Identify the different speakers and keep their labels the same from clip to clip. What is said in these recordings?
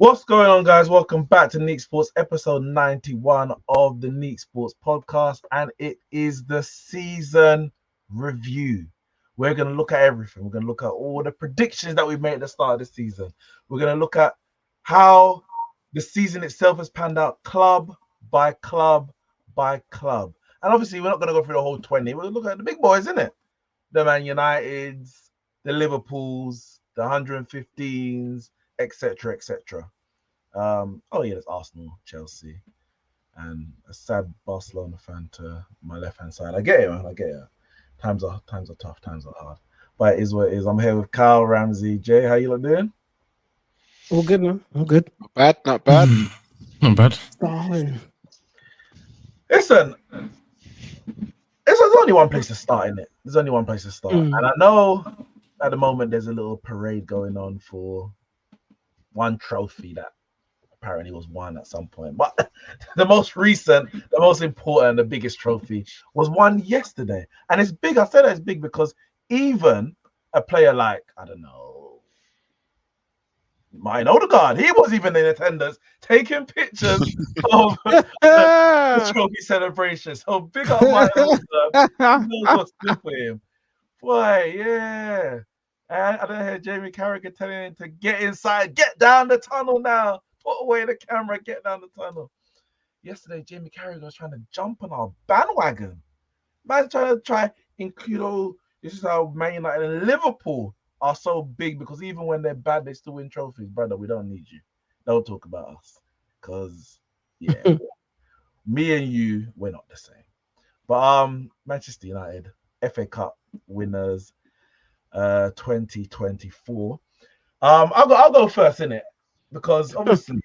Speaker 1: What's going on, guys? Welcome back to Neeks Sports, episode 91 of the Neeks Sports podcast, and it is the season review. We're going to look at everything. We're going to look at all the predictions that we made at the start of the season. We're going to look at how the season itself has panned out club by club by club. And obviously, we're not going to go through the whole 20. We're going to look at the big boys, isn't it? The Man Uniteds, the Liverpools, the 115s, etc., etc. There's Arsenal, Chelsea, and a sad Barcelona fan to my left-hand side. I get it, man. I get it. Times are tough. Times are hard. But it is what it is. I'm here with Kyle, Ramsey, Jay. How you lot doing?
Speaker 2: All good, man. All good.
Speaker 3: Not bad.
Speaker 4: Not bad.
Speaker 2: Darling.
Speaker 1: Listen, there's only one place to start, in it. There's only one place to start, and I know at the moment there's a little parade going on for one trophy that apparently was won at some point, but the most recent, the most important, the biggest trophy was won yesterday, and it's big. I said that it's big because even a player like, I don't know, Martin Odegaard, he was even in attendance taking pictures of the trophy celebration. So big up Martin Odegaard. He knows what's good for him. Boy, yeah. And I don't hear Jamie Carragher telling him to get inside, get down the tunnel now. Put away the camera, get down the tunnel. Yesterday, Jamie Carragher was trying to jump on our bandwagon. Man's trying to include, this is how Man United and Liverpool are so big because even when they're bad, they still win trophies. Brother, we don't need you. Don't talk about us. Because, yeah, me and you, we're not the same. But Manchester United, FA Cup winners 2024. I'll go first, innit? Because obviously,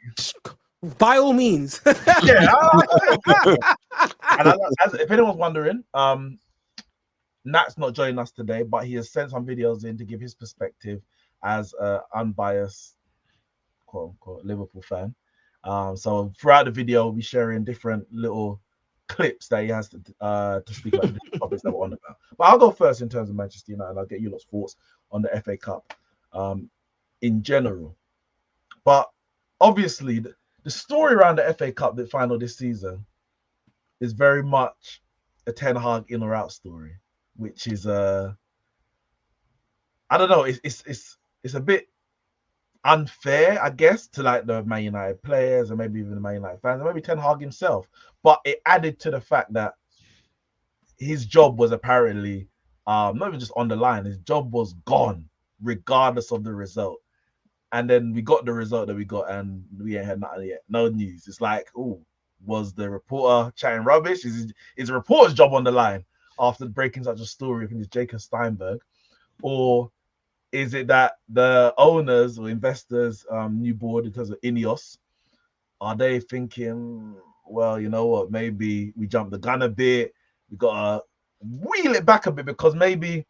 Speaker 2: by all means,
Speaker 1: yeah. If anyone's wondering, Nat's not joining us today, but he has sent some videos in to give his perspective as an unbiased, quote unquote, Liverpool fan. So throughout the video, we'll be sharing different little clips that he has to speak about the different topics that we're on about. But I'll go first in terms of Manchester United. I'll get you lot's thoughts on the FA Cup in general. But obviously, the story around the FA Cup, the final this season, is very much a Ten Hag in or out story, which is I don't know, it's a bit unfair, I guess, to like the Man United players and maybe even the Man United fans, and maybe Ten Hag himself. But it added to the fact that his job was apparently not even just on the line, his job was gone, regardless of the result. And then we got the result that we got, and we ain't had nothing yet. No news. It's like, oh, was the reporter chatting rubbish? Is the reporter's job on the line after breaking such a story? I think it's Jacob Steinberg. Or is it that the owners or investors, new board in terms of Ineos, are they thinking, well, you know what, maybe we jumped the gun a bit. We got to wheel it back a bit because maybe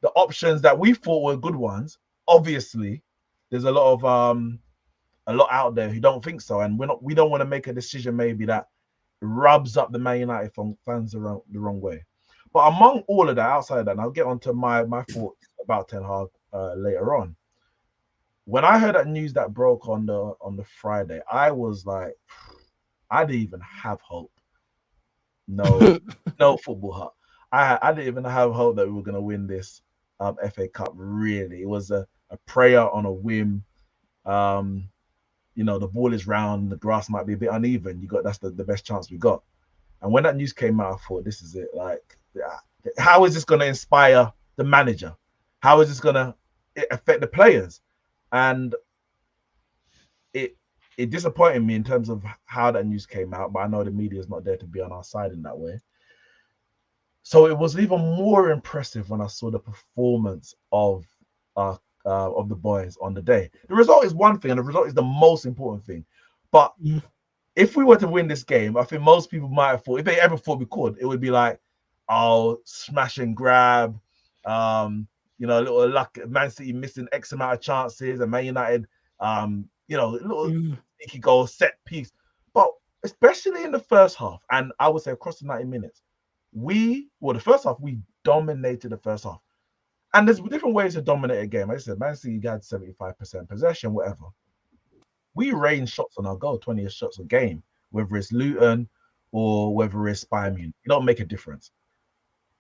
Speaker 1: the options that we thought were good ones, obviously, there's a lot out there who don't think so, and we don't want to make a decision maybe that rubs up the Man United fans the wrong way. But among all of that, outside of that, and I'll get onto my thoughts about Ten Hag later on. When I heard that news that broke on the Friday, I was like, I didn't even have hope. No, no football heart. I didn't even have hope that we were going to win this FA Cup. Really, it was a prayer on a whim. The ball is round, the grass might be a bit uneven. That's the best chance we got. And when that news came out, I thought, this is it. Like, how is this going to inspire the manager? How is this going to affect the players? And it disappointed me in terms of how that news came out. But I know the media is not there to be on our side in that way. So it was even more impressive when I saw the performance of the boys on the day. The result is one thing, and the result is the most important thing. But if we were to win this game, I think most people might have thought, if they ever thought we could, it would be like, oh, smash and grab, a little luck, Man City missing X amount of chances, and Man United, little sneaky goal, set piece. But especially in the first half, and I would say across the 90 minutes, the first half, we dominated the first half. And there's different ways to dominate a game. Like I said, Man City had 75% possession, whatever. we rain shots on our goal, 20 shots a game, whether it's Luton or whether it's Bayern Munich. It don't make a difference.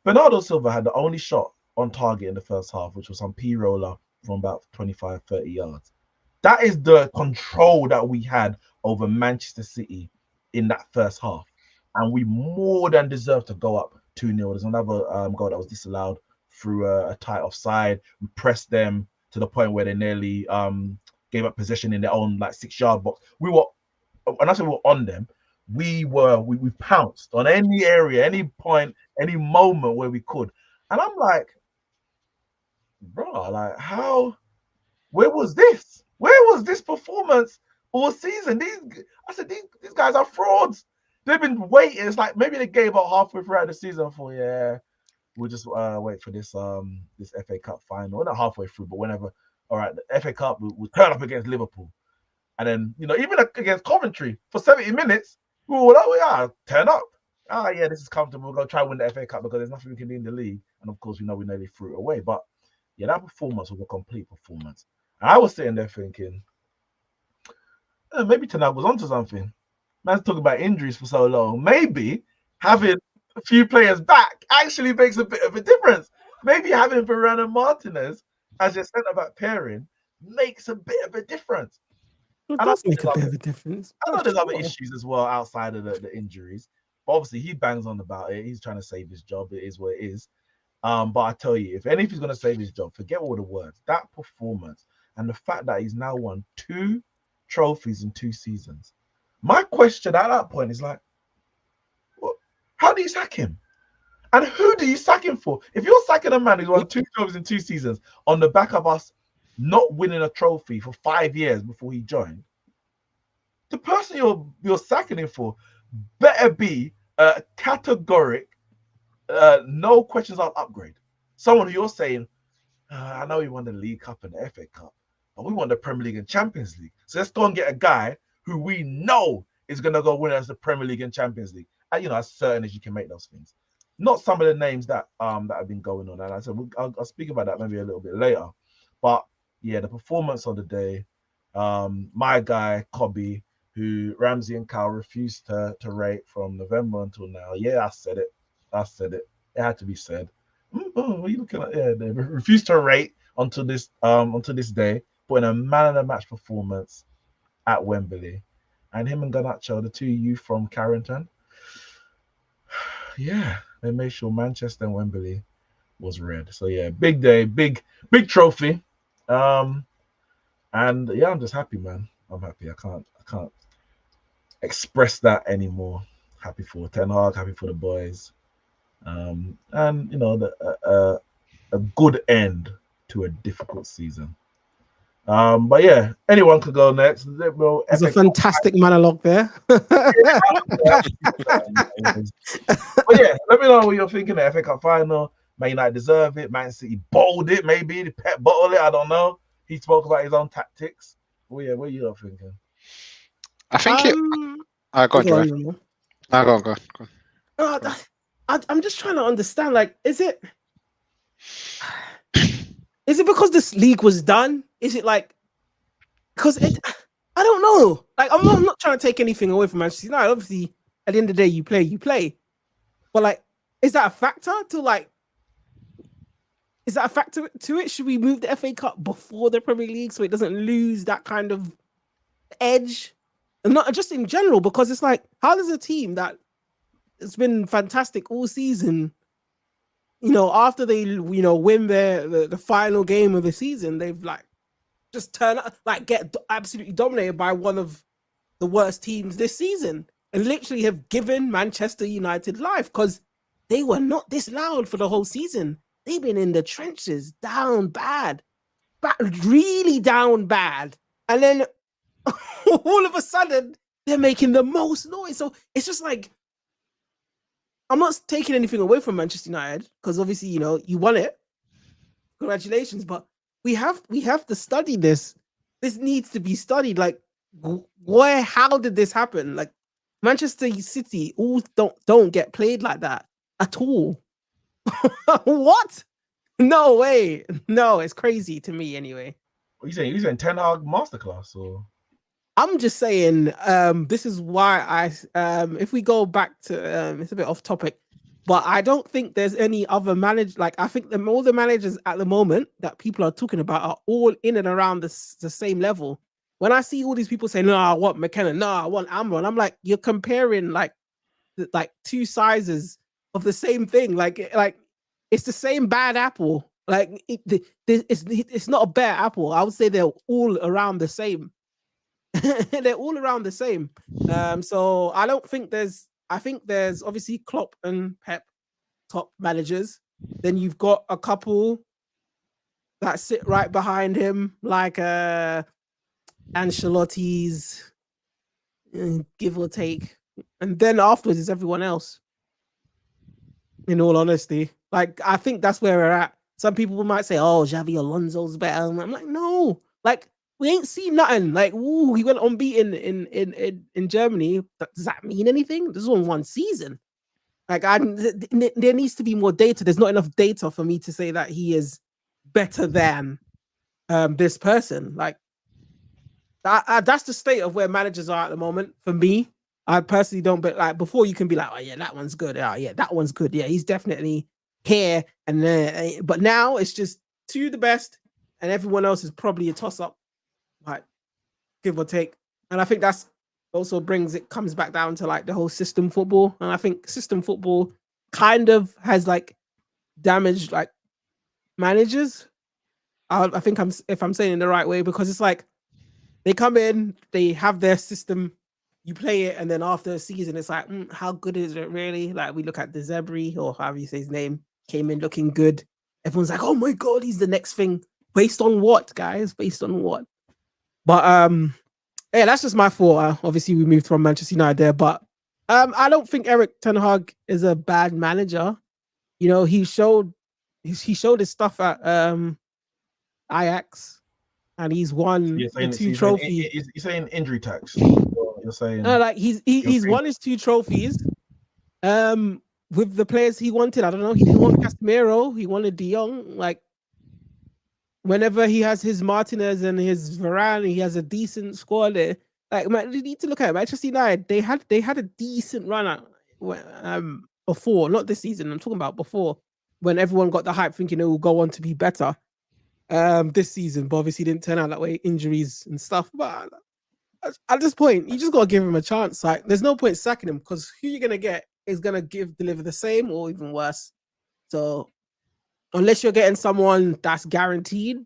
Speaker 1: Bernardo Silva had the only shot on target in the first half, which was some P-roller from about 25, 30 yards. That is the control that we had over Manchester City in that first half. And we more than deserve to go up 2-0. There's another goal that was disallowed through a tight offside. We pressed them to the point where they nearly gave up possession in their own like 6-yard box. We were, and I said we were on them. We pounced on any area, any point, any moment where we could. And I'm like, bro, like how? Where was this? Where was this performance all season? These guys are frauds. They've been waiting. It's like maybe they gave up halfway throughout the season for we'll just wait for this FA Cup final. Not halfway through, but whenever. All right, the FA Cup will turn up against Liverpool, and then even against Coventry for 70 minutes, we were like, turn up. Yeah, this is comfortable. We're gonna try and win the FA Cup because there's nothing we can do in the league, and of course we know we nearly threw it away. But yeah, that performance was a complete performance. And I was sitting there thinking, maybe Ten Hag was onto something. Man's talking about injuries for so long. Maybe having a few players back actually makes a bit of a difference. Maybe having Varane and Martinez as your centre-back pairing makes a bit of a difference.
Speaker 2: It does make a bit of a difference.
Speaker 1: I know there's other issues as well outside of the injuries. But obviously, he bangs on about it. He's trying to save his job. It is what it is. But I tell you, if anything's going to save his job, forget all the words. That performance and the fact that he's now won 2 trophies in 2 seasons. My question at that point is like, how do you sack him? And who do you sack him for? If you're sacking a man who's won 2 trophies in 2 seasons on the back of us not winning a trophy for 5 years before he joined, the person you're sacking him for better be a categoric, no questions asked upgrade. Someone who you're saying, I know we won the League Cup and the FA Cup, but we won the Premier League and Champions League. So let's go and get a guy who we know is going to go win us the Premier League and Champions League. And, as certain as you can make those things. Not some of the names that have been going on. And I said, I'll speak about that maybe a little bit later. But, yeah, the performance of the day, my guy, Cobby, who Ramsey and Kyle refused to rate from November until now. Yeah, I said it. It had to be said. What are you looking at? Yeah, they refused to rate until this day, putting a man of the match performance at Wembley. And him and Garnacho, the 2 youth from Carrington, yeah, they made sure Manchester and Wembley was red. So yeah, big day, big trophy. And yeah, I'm just happy, man. I'm happy. I can't express that anymore. Happy for Ten Hag, happy for the boys. And a good end to a difficult season. But yeah, anyone could go next.
Speaker 2: There's a fantastic monologue there.
Speaker 1: But yeah, let me know what you're thinking. The FA Cup final, Man United deserve it. Man City bowled it, maybe the Pep bottle it. I don't know. He spoke about his own tactics. Well, yeah, what are you thinking?
Speaker 3: I think go on.
Speaker 2: I'm just trying to understand. Like, is it because this league was done? Is it like because I don't know. Like, I'm not trying to take anything away from Manchester United. Obviously, at the end of the day, you play. But like, is that a factor to like? Is that a factor to it? Should we move the FA Cup before the Premier League so it doesn't lose that kind of edge? And not just in general, because it's like, how does a team that it's been fantastic all season, after they, win the final game of the season, they've like just turn up, like get absolutely dominated by one of the worst teams this season and literally have given Manchester United life because they were not this loud for the whole season. They've been in the trenches, down bad, really down bad. And then all of a sudden, they're making the most noise. So it's just like, I'm not taking anything away from Manchester United because obviously, you won it. Congratulations. But we have to study this. This needs to be studied. Like, how did this happen? Like, Manchester City all don't get played like that at all. What? No way. No, it's crazy to me anyway.
Speaker 1: What are you saying? You saying Ten Hag masterclass or?
Speaker 2: I'm just saying, this is why if we go back to, it's a bit off topic, but I don't think there's any other manager. Like, I think all the managers at the moment that people are talking about are all in and around the same level. When I see all these people saying, no, I want McKenna, no, I want Amron, I'm like, you're comparing like two sizes of the same thing. Like it's the same bad apple. Like it's not a bad apple. I would say they're all around the same. They're all around the same. So I don't think I think there's obviously Klopp and Pep, top managers. Then you've got a couple that sit right behind him, like Ancelotti's, give or take. And then afterwards is everyone else. In all honesty, like I think that's where we're at. Some people might say, "Oh, Xavi Alonso's better." And I'm like, no, like we ain't seen nothing. Like, ooh, he went unbeaten in Germany. Does that mean anything? This is on one season. Like, there needs to be more data. There's not enough data for me to say that he is better than this person. Like, that's the state of where managers are at the moment. For me, I personally don't. But like before, you can be like, "Oh yeah, that one's good. Oh yeah, that one's good. Yeah, he's definitely here." And but now it's just two the best, and everyone else is probably a toss up, like give or take. And I think that's also comes back down to like the whole system football. And I think system football kind of has like damaged like managers. I think if I'm saying it the right way, because it's like they come in, they have their system, you play it, and then after a season, it's like, how good is it really? Like we look at De Zerbi, or however you say his name, came in looking good. Everyone's like, oh my god, he's the next thing. Based on what, guys? Based on what? But yeah, that's just my thought. Obviously, we moved from Manchester United there, but I don't think Erik ten Hag is a bad manager. You know, he showed his stuff at Ajax, and he's won the two trophies.
Speaker 1: You're saying injury tax. You're saying
Speaker 2: like he's won his two trophies. With the players he wanted. I don't know. He didn't want Casemiro. He wanted De Jong. Like whenever he has his Martinez and his Varane, he has a decent squad there. Like man, you need to look at it. Manchester United. They had a decent run out before, not this season. I'm talking about before, when everyone got the hype thinking it will go on to be better. This season, but obviously didn't turn out that way, injuries and stuff. But at this point, you just gotta give him a chance. Like, there's no point sacking him because who you're gonna get is gonna deliver the same or even worse. So unless you're getting someone that's guaranteed,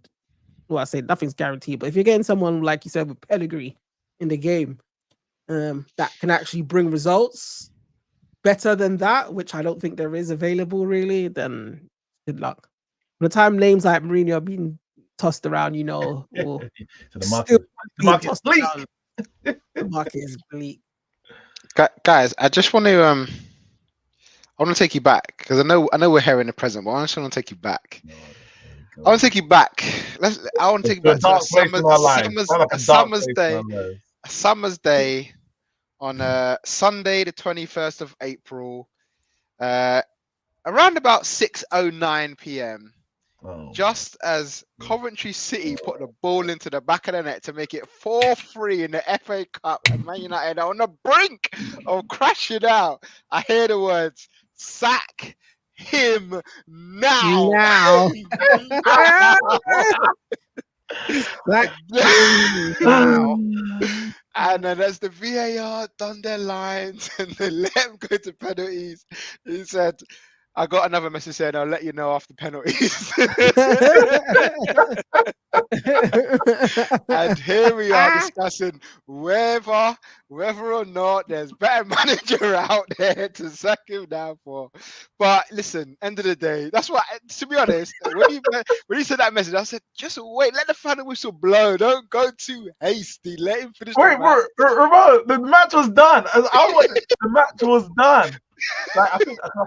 Speaker 2: well, I say nothing's guaranteed, but if you're getting someone like you said with pedigree in the game, that can actually bring results better than that, which I don't think there is available really, then good luck. By the time names like Mourinho are being tossed around, you know,
Speaker 1: so the market's bleak.
Speaker 2: The market is bleak.
Speaker 3: Guys, I just want to I want to take you back because I know we're here in the present, but I just want to take you back. I want to take you back. I want to take you back to a summer's day on Sunday, the 21st of April, around about 6:09 p.m. Just as Coventry City put the ball into the back of the net to make it 4-3 in the FA Cup, and Man United are on the brink of crashing out, I hear the words, sack him now. Now. And then as the VAR done their lines and they let him go to penalties, he said, I got another message saying I'll let you know after penalties. And here we are discussing whether or not there's better manager out there to sack him down for. But listen, end of the day, that's what, to be honest, when you said that message, I said, just wait, let the final whistle blow. Don't go too hasty. Let him finish.
Speaker 1: Wait, Ramon, the match was done. The match was done. Like, I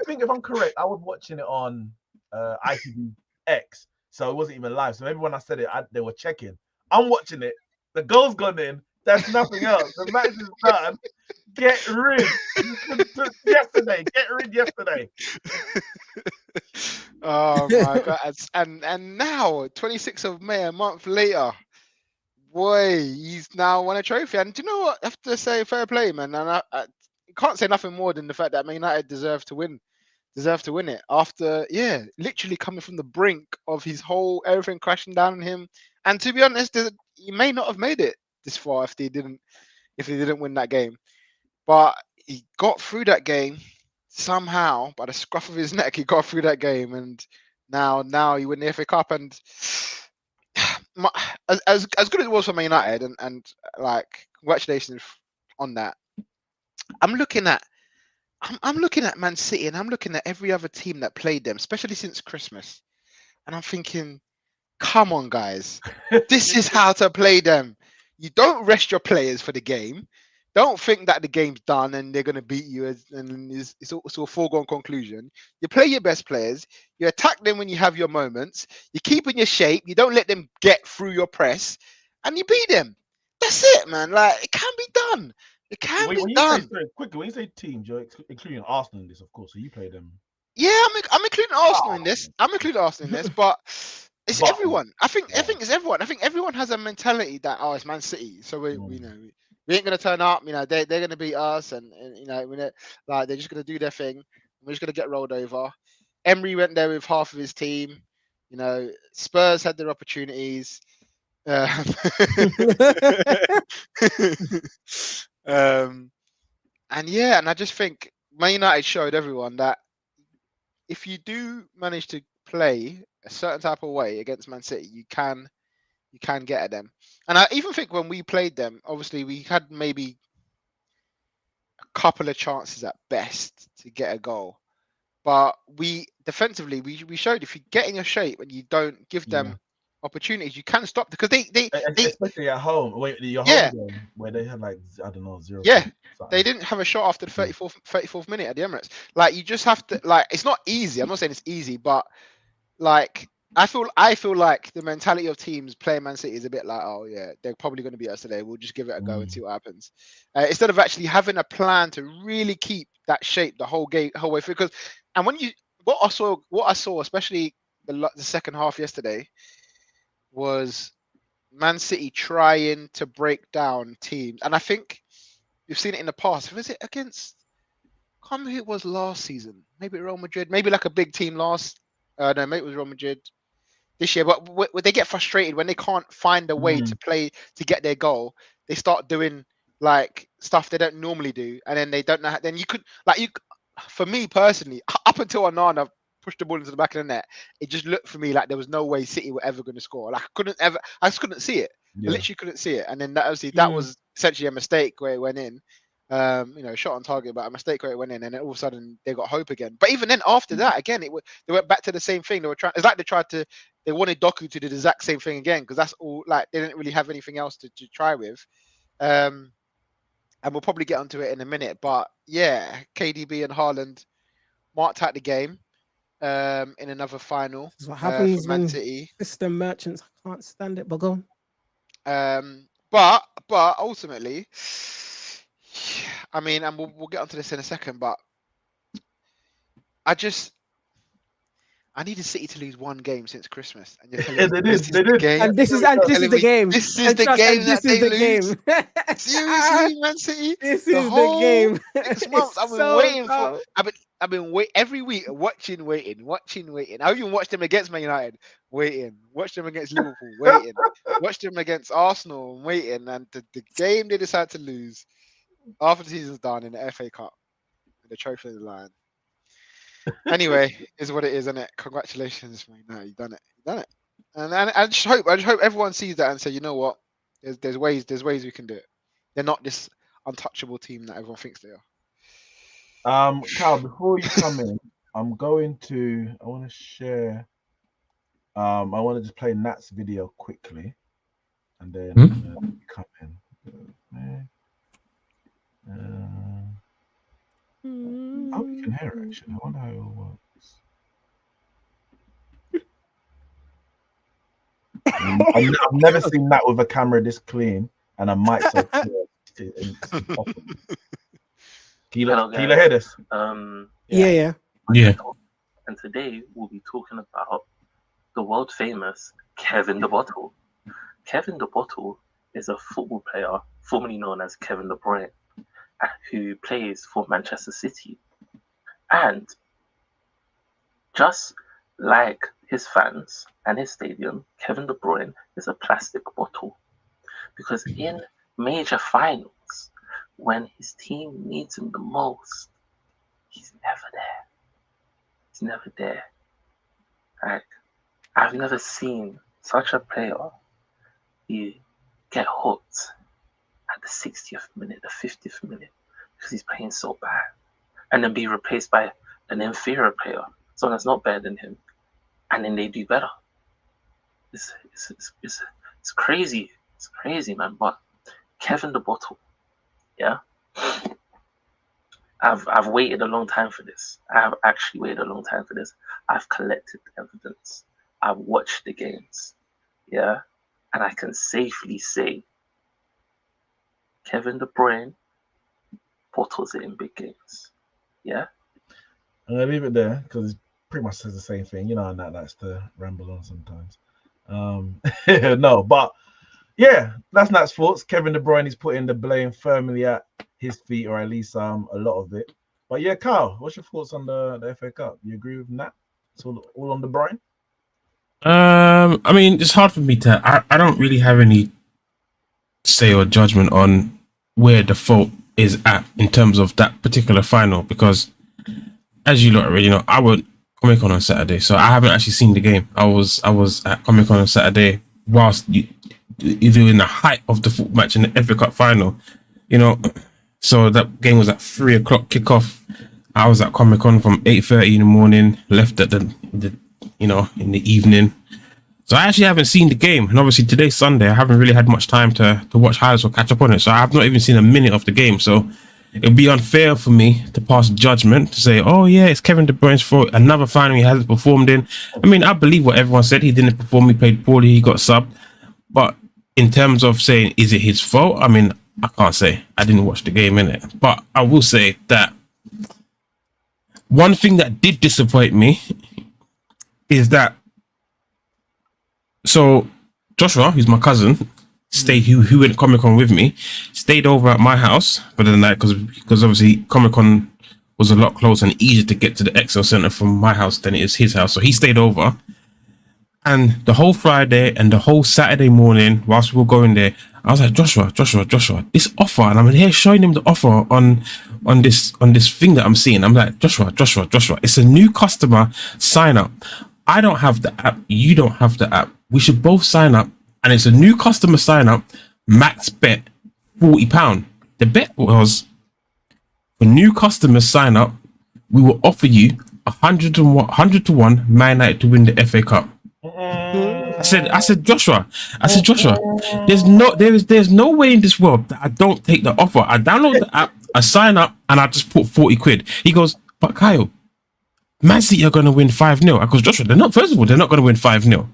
Speaker 1: think if I'm correct, I was watching it on ITVX, so it wasn't even live. So maybe when I said it, they were checking. I'm watching it. The goal's gone in. There's nothing else. The match is done. Get rid. Yesterday. Get rid yesterday.
Speaker 3: Oh my God! And now, 26th of May, a month later, boy, he's now won a trophy. And do you know what? I have to say, fair play, man. And I can't say nothing more than the fact that Man United deserve to win it after, literally coming from the brink of his whole everything crashing down on him. And to be honest, he may not have made it this far if they didn't win that game. But he got through that game somehow by the scruff of his neck. He got through that game, and now he win the FA Cup. And as good as it was for Man United, and like congratulations on that. I'm looking at Man City, and I'm looking at every other team that played them, especially since Christmas, and I'm thinking, come on, guys, this is how to play them. You don't rest your players for the game. Don't think that the game's done and they're going to beat you, and it's a foregone conclusion. You play your best players. You attack them when you have your moments. You keep in your shape. You don't let them get through your press, and you beat them. That's it, man. Like, it can be done. It can be done.
Speaker 1: Quickly, when you say teams, you're including Arsenal in this, of course. So you play them.
Speaker 3: Yeah, I'm including Arsenal in this. But it's everyone. I think it's everyone. I think everyone has a mentality that it's Man City, so we ain't gonna turn up. They're gonna beat us, and like they're just gonna do their thing. We're just gonna get rolled over. Emery went there with half of his team. Spurs had their opportunities. And I just think Man United showed everyone that if you do manage to play a certain type of way against Man City, you can get at them. And I even think when we played them, obviously we had maybe a couple of chances at best to get a goal, but we defensively we showed if you get in your shape and you don't give them opportunities, you can stop, because they
Speaker 1: especially at home. Wait, your home game where they had like, I don't know, 0.
Speaker 3: Yeah, they didn't have a shot after the 34th minute at the Emirates. Like, you just have to, like, it's not easy. I'm not saying it's easy, but like I feel like the mentality of teams playing Man City is a bit like, oh yeah, they're probably going to beat us today. We'll just give it a go and see what happens, instead of actually having a plan to really keep that shape the whole way through. Because what I saw, especially the second half yesterday, was Man City trying to break down teams, and I think we've seen it in the past. Was it against? I can't remember who it was last season. Maybe Real Madrid. Maybe like a big team last. No, maybe it was Real Madrid this year. But they get frustrated when they can't find a way to play to get their goal. They start doing like stuff they don't normally do, and then they don't know. Then for me personally, up until Onana pushed the ball into the back of the net, it just looked for me like there was no way City were ever going to score. Like I just couldn't see it. I literally couldn't see it. And then that was essentially a mistake where it went in. Shot on target, but a mistake where it went in, and then all of a sudden they got hope again. But even then, after that, again, they went back to the same thing. It's like they wanted Doku to do the exact same thing again, because that's all. Like, they didn't really have anything else to try with. And we'll probably get onto it in a minute. But yeah, KDB and Haaland marked out the game. In another final.
Speaker 2: This is what happens
Speaker 3: for Man
Speaker 2: when
Speaker 3: City.
Speaker 2: System merchants can't stand it, but go on.
Speaker 3: But ultimately, I mean, and we'll get onto this in a second, but I needed City to lose one game since Christmas, and you're telling me this is the game.
Speaker 2: And this is the game.
Speaker 3: This is the game that they lose. Seriously, Man City.
Speaker 2: This is the game.
Speaker 3: 6 months I've been waiting for. I've been waiting every week, waiting. I even watched them against Man United, waiting. Watched them against Liverpool, waiting. Watched them against Arsenal, waiting. And the game they decided to lose after the season's done in the FA Cup, and the trophy on the line. Anyway, is what it is, isn't it? Congratulations, man. No, you've done it. And I just hope everyone sees that and say, you know what? There's ways we can do it. They're not this untouchable team that everyone thinks they are.
Speaker 1: Cal, before you come in, I want to share. I want to just play Nat's video quickly, and then come in. I hope you can hear it, actually. I wonder how it all works. I've never seen that with a camera this clean and a mic so clear. Can you hear this?
Speaker 2: Yeah.
Speaker 4: And today we'll be talking about the world famous Kevin the Bottle. Kevin the Bottle is a football player formerly known as Kevin De Bruyne, who plays for Manchester City. And just like his fans and his stadium, Kevin De Bruyne is a plastic bottle. Because in major finals, when his team needs him the most, he's never there. He's never there. Like, I've never seen such a player get hooked at the 60th minute, the 50th minute, because he's playing so bad, and then be replaced by an inferior player, someone that's not better than him, and then they do better. It's crazy. It's crazy, man. But Kevin the Bottle, yeah. I've waited a long time for this. I have actually waited a long time for this. I've collected evidence. I've watched the games, yeah, and I can safely say Kevin De Bruyne bottles it in big games, yeah.
Speaker 1: I'm gonna leave it there because it pretty much says the same thing, you know, and that likes to ramble on sometimes. No, but yeah, that's Nat's thoughts. Kevin De Bruyne is putting the blame firmly at his feet, or at least a lot of it. But yeah, Carl, what's your thoughts on the FA Cup? You agree with Nat? It's all on De Bruyne?
Speaker 5: I mean, it's hard for me to. I don't really have any say or judgment on where the fault is at in terms of that particular final, because as you lot already know, I went Comic-Con on Saturday, so I haven't actually seen the game. I was at Comic-Con on Saturday whilst you're doing the height of the football match in the FA Cup final, you know. So that game was at 3 o'clock kickoff. I was at Comic-Con from 8:30 in the morning, left at the in the evening. So I actually haven't seen the game, and obviously today's Sunday. I haven't really had much time to watch highlights or catch up on it. So I have not even seen a minute of the game. So it'd be unfair for me to pass judgment to say, oh yeah, it's Kevin De Bruyne's fault. Another final he hasn't performed in. I mean, I believe what everyone said. He didn't perform. He played poorly. He got subbed. But in terms of saying, is it his fault? I mean, I can't say. I didn't watch the game in it. But I will say that one thing that did disappoint me is that, so Joshua, who's my cousin, who went Comic-Con with me, stayed over at my house for the night because obviously Comic-Con was a lot closer and easier to get to the Excel Center from my house than it is his house. So he stayed over. And the whole Friday and the whole Saturday morning, whilst we were going there, I was like, Joshua, this offer, and I'm here showing him the offer on this thing that I'm seeing. I'm like, Joshua, it's a new customer sign up. I don't have the app. You don't have the app. We should both sign up, and it's a new customer sign up. Max bet £40. The bet was for new customers sign up, we will offer you 100 to 1 Man United to win the FA Cup. I said, Joshua, there's no way in this world that I don't take the offer. I download the app, I sign up, and I just put 40 quid. He goes, but Kyle, Man City are going to win 5-0. I goes, Joshua, they're not going to win 5-0.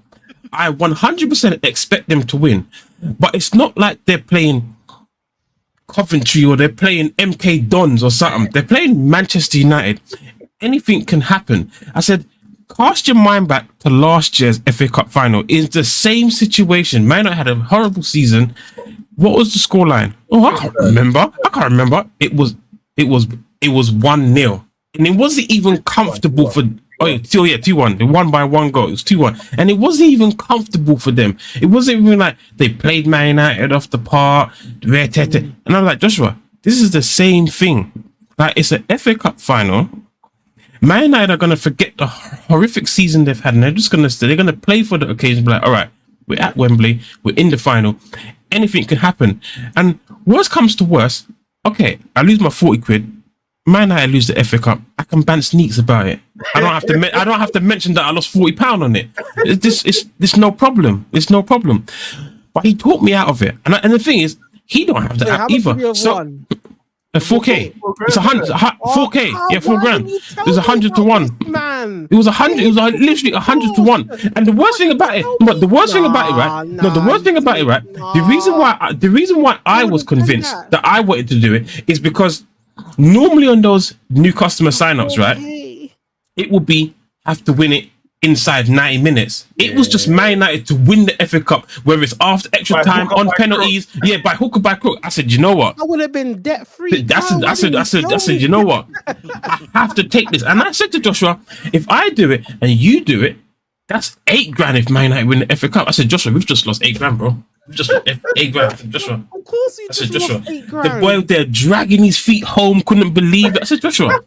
Speaker 5: I 100% expect them to win, but it's not like they're playing Coventry or they're playing MK Dons or something. They're playing Manchester United. Anything can happen. I said, cast your mind back to last year's FA Cup final. It's the same situation. Man United had a horrible season. What was the scoreline? Oh, I can't remember. It was 1-0. And it wasn't even comfortable for 2-1. They won by 1 goal. It was 2-1. And it wasn't even comfortable for them. It wasn't even like they played Man United off the park. And I'm like, Joshua, this is the same thing. Like, it's an FA Cup final. Man United are going to forget the horrific season they've had, and they're going to play for the occasion. Be like, all right, we're at Wembley, we're in the final. Anything can happen. And worst comes to worst, okay, I lose my 40 quid. Man United lose the FA Cup. I can bance Neeks about it. I don't have to mention that I lost £40 on it. It's no problem. It's no problem. But he talked me out of it. And the thing is, he don't have the app either. So 4K. It's 100. 4K. Yeah, $4,000. It was 100 to 1.
Speaker 2: Man,
Speaker 5: it was 100. It was literally 100 to 1. And the worst thing about it, the worst thing about it, right? The reason why I was convinced that I wanted to do it is because normally on those new customer signups, right, it will be have to win it inside 90 minutes. It was just Man United to win the FA Cup, whether it's after extra
Speaker 1: By
Speaker 5: time,
Speaker 1: hook or
Speaker 5: on
Speaker 1: by
Speaker 5: penalties, by hook or by crook. I said, you know what?
Speaker 2: I would have been debt free.
Speaker 5: I said, you know what? I have to take this. And I said to Joshua, if I do it and you do it, that's $8,000 if Man United win the FA Cup. I said, Joshua, we've just lost $8,000, bro. We've just lost $8,000. I said, Joshua.
Speaker 2: Of course, you
Speaker 5: I said,
Speaker 2: just
Speaker 5: Joshua.
Speaker 2: lost $8,000.
Speaker 5: The boy there dragging his feet home, couldn't believe it. I said, Joshua,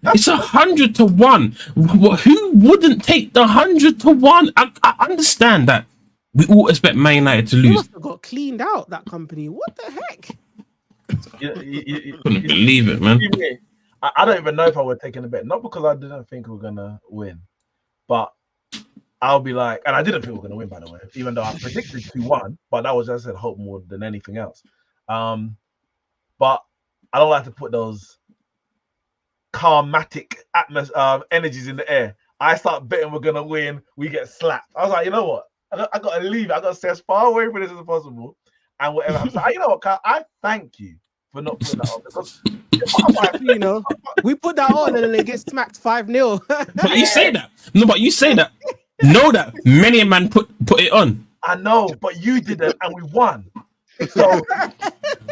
Speaker 5: it's 100 to 1. Who wouldn't take the 100 to 1? I understand that we all expect Man United to
Speaker 2: They
Speaker 5: lose.
Speaker 2: must have got cleaned out, that company. What the heck?
Speaker 5: Couldn't believe it, man.
Speaker 1: I don't even know if I would take a bet. Not because I didn't think we were gonna win, but I'll be like, and I didn't think we were gonna win, by the way, even though I predicted 2-1, but that was just a hope more than anything else. But I don't like to put those karmatic energies in the air. I start betting we're gonna win, we get slapped. I was like, you know what? I gotta leave. I gotta stay as far away from this as possible. And whatever happens, you know what, Kyle? I thank you for not putting that on because
Speaker 2: You know, we put that on and then it gets smacked 5-0.
Speaker 5: But you say that. No, but you say that. Know that many a man put it on.
Speaker 1: I know, but you didn't, and we won. So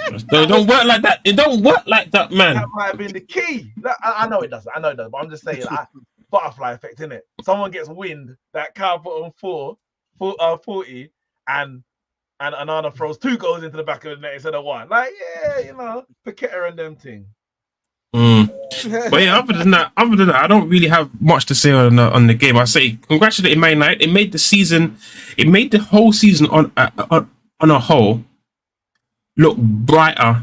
Speaker 5: it don't work like that. It don't work like that, man.
Speaker 1: That might have been the key. I know it doesn't. I know it does, but I'm just saying, butterfly effect, innit? Someone gets wind that Kyle put on 40, and Anana throws 2 goals into the back of the net instead of 1. Like, yeah, you know, Paqueta and them thing.
Speaker 5: But yeah, other than that, I don't really have much to say on the game. I say congratulate Man United. It made the whole season on a whole look brighter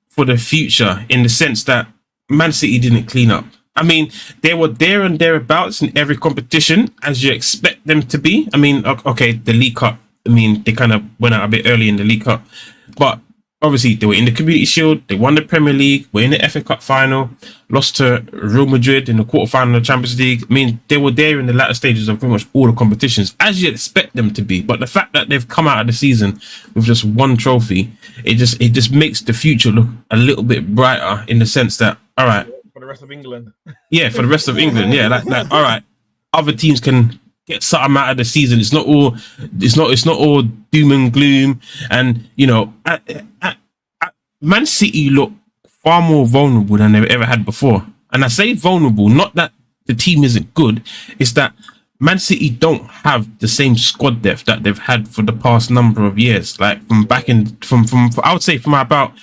Speaker 5: for the future in the sense that Man City didn't clean up. I mean, they were there and thereabouts in every competition as you expect them to be. I mean, okay, the League Cup. I mean, they kind of went out a bit early in the League Cup, but obviously they were in the Community Shield. They won the Premier League. Were in the FA Cup final. Lost to Real Madrid in the quarterfinal of the Champions League. I mean, they were there in the latter stages of pretty much all the competitions as you expect them to be. But the fact that they've come out of the season with just 1 trophy, it just makes the future look a little bit brighter in the sense that all right,
Speaker 1: for the rest of England.
Speaker 5: Yeah, for the rest of England. Yeah, like all right, other teams can get something out of the season. It's not all doom and gloom. And you know, Man City look far more vulnerable than they've ever had before. And I say vulnerable, not that the team isn't good. It's that Man City don't have the same squad depth that they've had for the past number of years. Like from I would say from about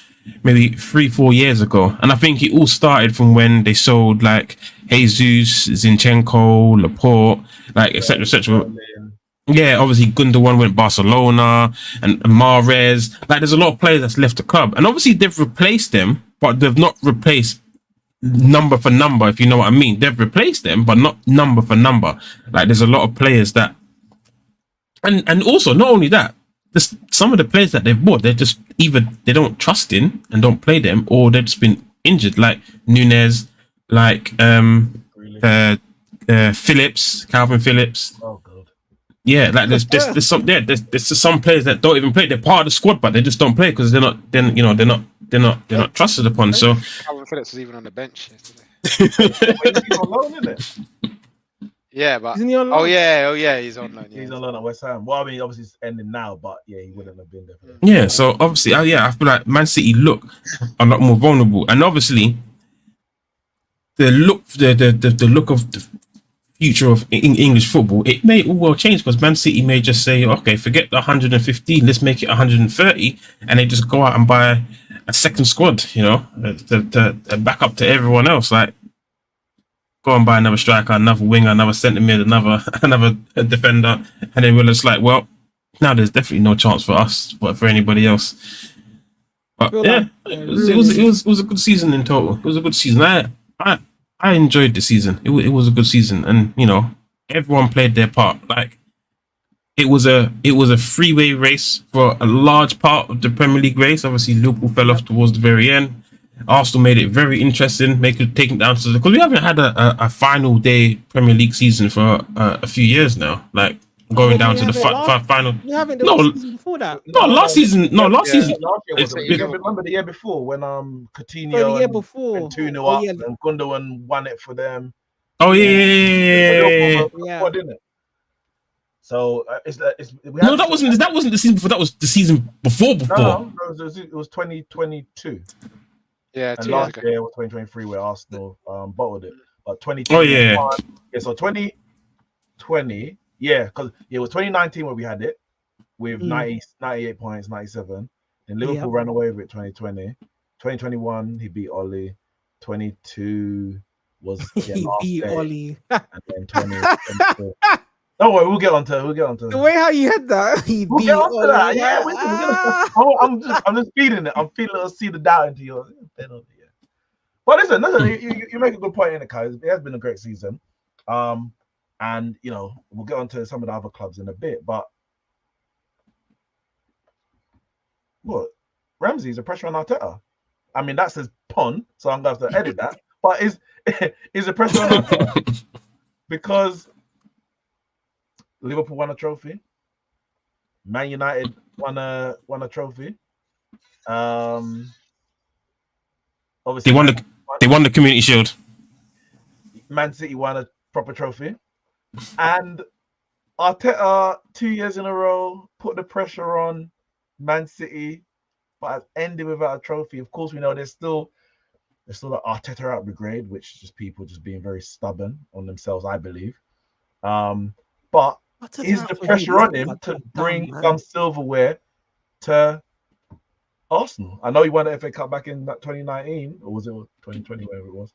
Speaker 5: maybe 3-4 years ago. And I think it all started from when they sold like Jesus, Zinchenko, Laporte, like etc. etc. Yeah, obviously Gundogan went Barcelona and Mahrez. Like there's a lot of players that's left the club. And obviously they've replaced them, but they've not replaced number for number, if you know what I mean. They've replaced them, but not number for number. Like there's a lot of players that and also not only that, some of the players that they've bought, they're just either they don't trust in and don't play them, or they've just been injured, like Nunez, like Phillips, Calvin Phillips.
Speaker 1: Oh god.
Speaker 5: Yeah, like there's some players that don't even play. They're part of the squad, but they just don't play because they're not trusted upon. So
Speaker 3: Calvin Phillips was even on the bench yesterday.
Speaker 1: He's on loan, isn't it?
Speaker 3: Yeah, but
Speaker 2: Isn't he on loan?
Speaker 3: oh yeah, he's on loan. Yeah.
Speaker 1: He's on loan at West Ham. Well, I mean, obviously it's ending now, but yeah, he wouldn't have been there.
Speaker 5: yeah, so obviously, I feel like Man City look a lot more vulnerable, and obviously the look of the future of English football, it may all well change because Man City may just say, okay, forget the 115, let's make it 130, and they just go out and buy a second squad, you know, to back up to everyone else. Like, go and buy another striker, another winger, another centre mid, another defender, and then we're just like, well, now there's definitely no chance for us, but for anybody else. But yeah, it was a good season in total. It was a good season. I enjoyed the season. It was a good season, and you know, everyone played their part. Like it was a three-way race for a large part of the Premier League race. Obviously, Liverpool fell off towards the very end. Arsenal made it very interesting, taking down to because we haven't had a final day Premier League season for a few years now. Like going down to the final.
Speaker 2: You haven't done season before that.
Speaker 5: No, last season. Last season.
Speaker 1: Last year you remember the year before when Coutinho
Speaker 2: the year before
Speaker 1: and 2-0 up and Gundogan won it for them.
Speaker 5: Oh yeah.
Speaker 1: Squad, didn't it? So we
Speaker 5: No,
Speaker 1: had
Speaker 5: that wasn't the season before. That was the season before.
Speaker 1: no, it was 2022.
Speaker 3: Yeah,
Speaker 1: And
Speaker 3: 2 years
Speaker 1: last
Speaker 3: ago.
Speaker 1: year it was 2023 where Arsenal bottled it. But 2021,
Speaker 5: Oh yeah.
Speaker 1: so 2020, because it was 2019 where we had it with 98 points, 97. Then Liverpool ran away with it 2020. 2021, he beat Oli. 22 was getting
Speaker 2: He beat
Speaker 1: off
Speaker 2: Oli.
Speaker 1: and then 2022. Don't worry, we'll get onto
Speaker 2: The way how you had that, he
Speaker 1: We'll
Speaker 2: beat
Speaker 1: get onto
Speaker 2: Oli.
Speaker 1: that. Yeah, we're gonna. I'm just feeding it. I'm feeling a seed of doubt into your penalty. Yeah. But listen, you make a good point in it, guys. It has been a great season. And we'll get onto some of the other clubs in a bit. But what? Ramsey's a pressure on Arteta. I mean, that says pun, so I'm gonna have to edit that. But is a pressure on Arteta because Liverpool won a trophy. Man United won a trophy. Obviously,
Speaker 5: they won the Community Shield.
Speaker 1: Man City won a proper trophy, and Arteta 2 years in a row put the pressure on Man City, but has ended without a trophy. Of course, we know there's still the Arteta out brigade, which is just people just being very stubborn on themselves, I believe. But is the pressure on him to bring some silverware to Arsenal? I know he won the FA Cup back in 2019, or was it 2020, whatever it was.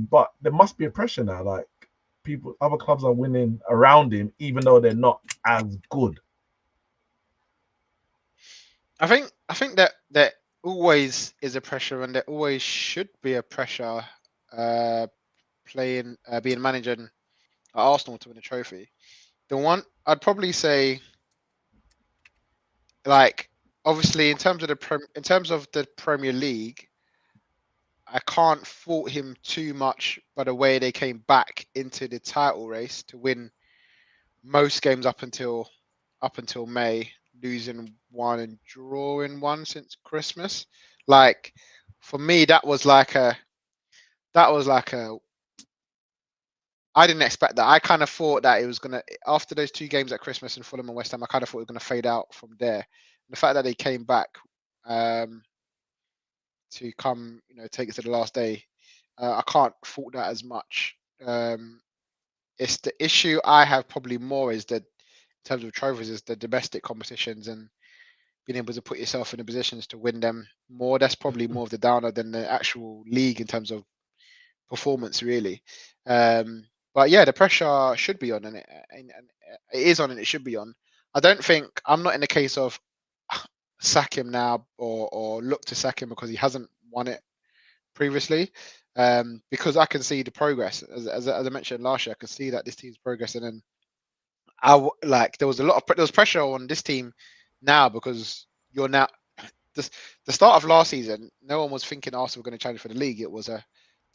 Speaker 1: But there must be a pressure now. Like other clubs are winning around him, even though they're not as good.
Speaker 3: I think that there always is a pressure, and there always should be a pressure being manager at Arsenal to win a trophy. The one I'd probably say, like, obviously in terms of the Premier League, I can't fault him too much by the way they came back into the title race to win most games up until May, losing one and drawing one since Christmas. Like, for me, that was like a I didn't expect that. I kind of thought that it was gonna, after those 2 games at Christmas and Fulham and West Ham, I kind of thought it was gonna fade out from there. And the fact that they came back to come, take it to the last day, I can't fault that as much. It's the issue I have probably more is that in terms of trophies is the domestic competitions and being able to put yourself in the positions to win them more. That's probably more of the downer than the actual league in terms of performance, really. But yeah, the pressure should be on, and it is on, and it should be on. I'm not in the case of sack him now or look to sack him because he hasn't won it previously. Because I can see the progress, as I mentioned last year, I can see that this team's progress, and then there was pressure on this team now because you're now the start of last season. No one was thinking Arsenal were going to challenge for the league. It was the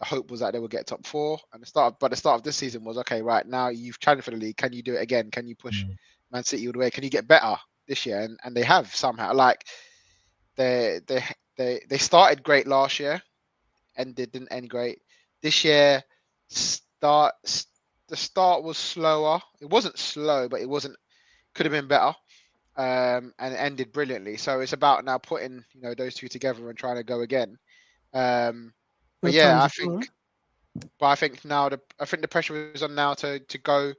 Speaker 3: hope was that they would get top 4, and the start of this season was okay. Right now, you've challenged for the league. Can you do it again? Can you push Man City all the way? Can you get better this year? And they have somehow. Like they started great last year, and they didn't end great. This year, the start was slower. It wasn't slow, but could have been better. And it ended brilliantly. So it's about now putting those two together and trying to go again. But yeah, I think now the pressure is on now to go.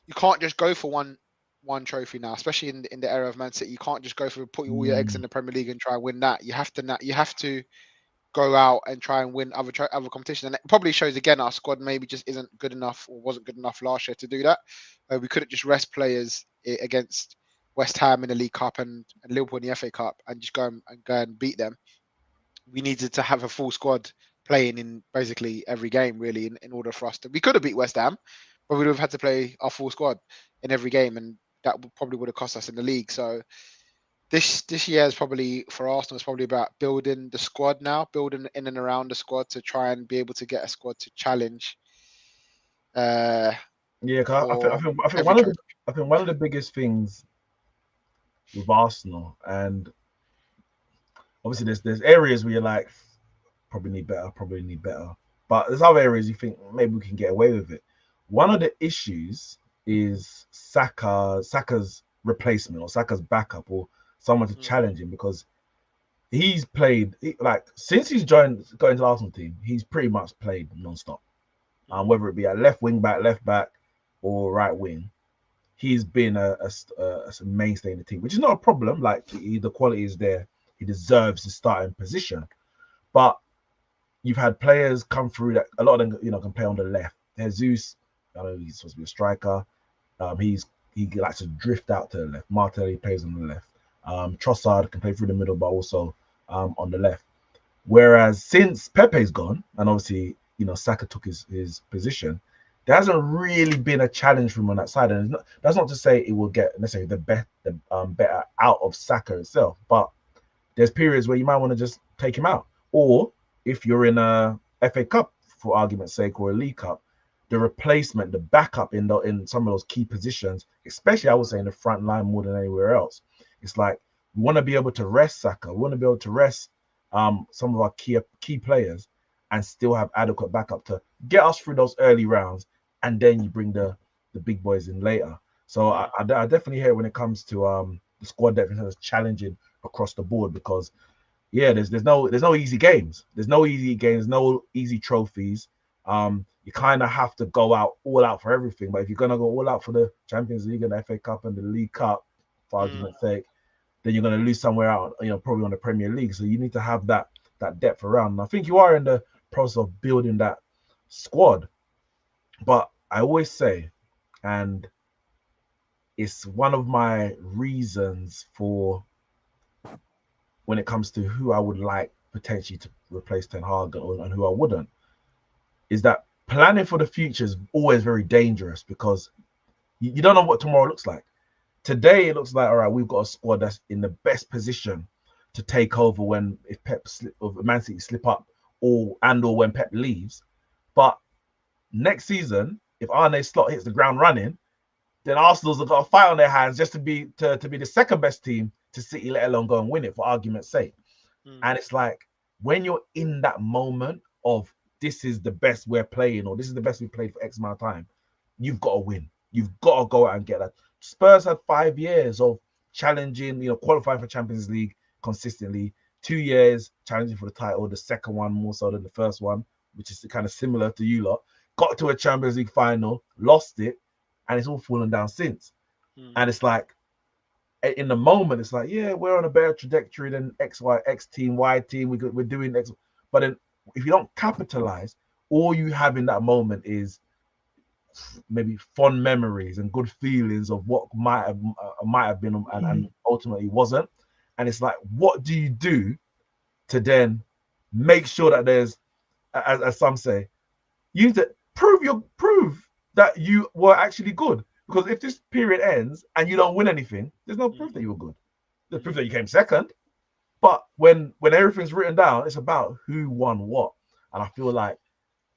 Speaker 3: You can't just go for one trophy now, especially in the era of Man City. You can't just go for put all your eggs in the Premier League and try and win that. You have to go out and try and win other competitions. And it probably shows again our squad maybe just isn't good enough or wasn't good enough last year to do that. We couldn't just rest players against West Ham in the League Cup and Liverpool in the FA Cup and just go and beat them. We needed to have a full squad playing in basically every game, really, in order for us to. We could have beat West Ham, but we would have had to play our full squad in every game, and that probably would have cost us in the league. So this year is probably for Arsenal. It's probably about building the squad now, building in and around the squad to try and be able to get a squad to challenge.
Speaker 1: I think one of the biggest things with Arsenal, and obviously there's areas where you're like probably need better, but there's other areas you think maybe we can get away with it. One of the issues is Saka's replacement or Saka's backup or someone to challenge him, because he's played like since he's got into the Arsenal team, he's pretty much played non-stop. Whether it be at left back, or right wing, he's been a mainstay in the team, which is not a problem. Like the quality is there, he deserves his starting position. But you've had players come through that a lot of them, can play on the left. Jesus, I know he's supposed to be a striker. He likes to drift out to the left. Martinelli plays on the left. Trossard can play through the middle, but also on the left. Whereas since Pepe's gone, and obviously Saka took his position, there hasn't really been a challenge for him on that side. And that's not to say it will get necessarily the better out of Saka itself, but there's periods where you might want to just take him out. Or if you're in a FA Cup, for argument's sake, or a League Cup, the replacement, the backup in some of those key positions, especially I would say in the front line more than anywhere else, it's like we want to be able to rest Saka. We want to be able to rest some of our key players and still have adequate backup to get us through those early rounds, and then you bring the big boys in later. So I definitely hear when it comes to the squad depth is challenging across the board, because there's no easy games. There's no easy trophies. You kind of have to go all out for everything. But if you're gonna go all out for the Champions League and the FA Cup and the League Cup, for argument's sake, then you're gonna lose somewhere out, probably on the Premier League. So you need to have that depth around. And I think you are in the process of building that squad. But I always say, and it's one of my reasons for when it comes to who I would like potentially to replace Ten Hag and who I wouldn't, is that planning for the future is always very dangerous, because you don't know what tomorrow looks like. Today it looks like, all right, we've got a squad that's in the best position to take over if Man City slip up, or when Pep leaves. But next season, if Arne Slot hits the ground running, then Arsenal's have got a fight on their hands just to be the second best team to City, let alone go and win it, for argument's sake. And it's like, when you're in that moment of this is the best we're playing, or this is the best we've played for X amount of time, you've got to win. You've got to go out and get that. Spurs had 5 years of challenging, qualifying for Champions League consistently. 2 years challenging for the title, the second one more so than the first one, which is kind of similar to you lot. Got to a Champions League final, lost it, and it's all fallen down since. And it's like, in the moment, it's like, yeah, we're on a better trajectory than X team, Y team. We're doing X. But then if you don't capitalize, all you have in that moment is maybe fond memories and good feelings of what might have been and ultimately wasn't. And it's like, what do you do to then make sure that there's, as some say, you need to prove that you were actually good. Because if this period ends and you don't win anything, there's no proof that you were good. There's proof that you came second. But when everything's written down, it's about who won what. And I feel like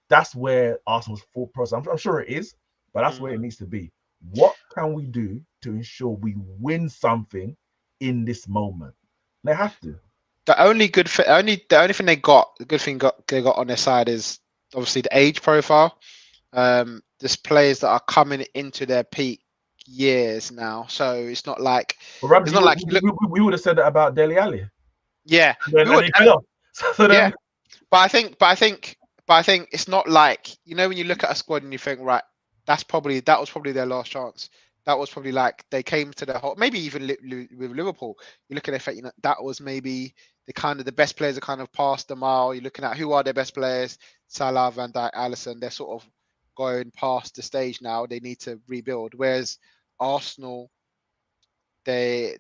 Speaker 1: that's where Arsenal's thought process, I'm sure it is, but that's where it needs to be. What can we do to ensure we win something in this moment? They have to.
Speaker 3: The only thing they got on their side is obviously the age profile. There's players that are coming into their peak years now, so it's not like
Speaker 1: we would have said that about Dele Alli.
Speaker 3: Yeah,
Speaker 1: But
Speaker 3: I think it's not like, when you look at a squad and you think, right, that was probably their last chance. That was probably like they came to their whole, maybe even with Liverpool. You look at their fate, that was maybe the best players are kind of past the mile. You're looking at who are their best players: Salah, Van Dijk, Alisson. They're sort of going past the stage now. They need to rebuild. Whereas Arsenal, we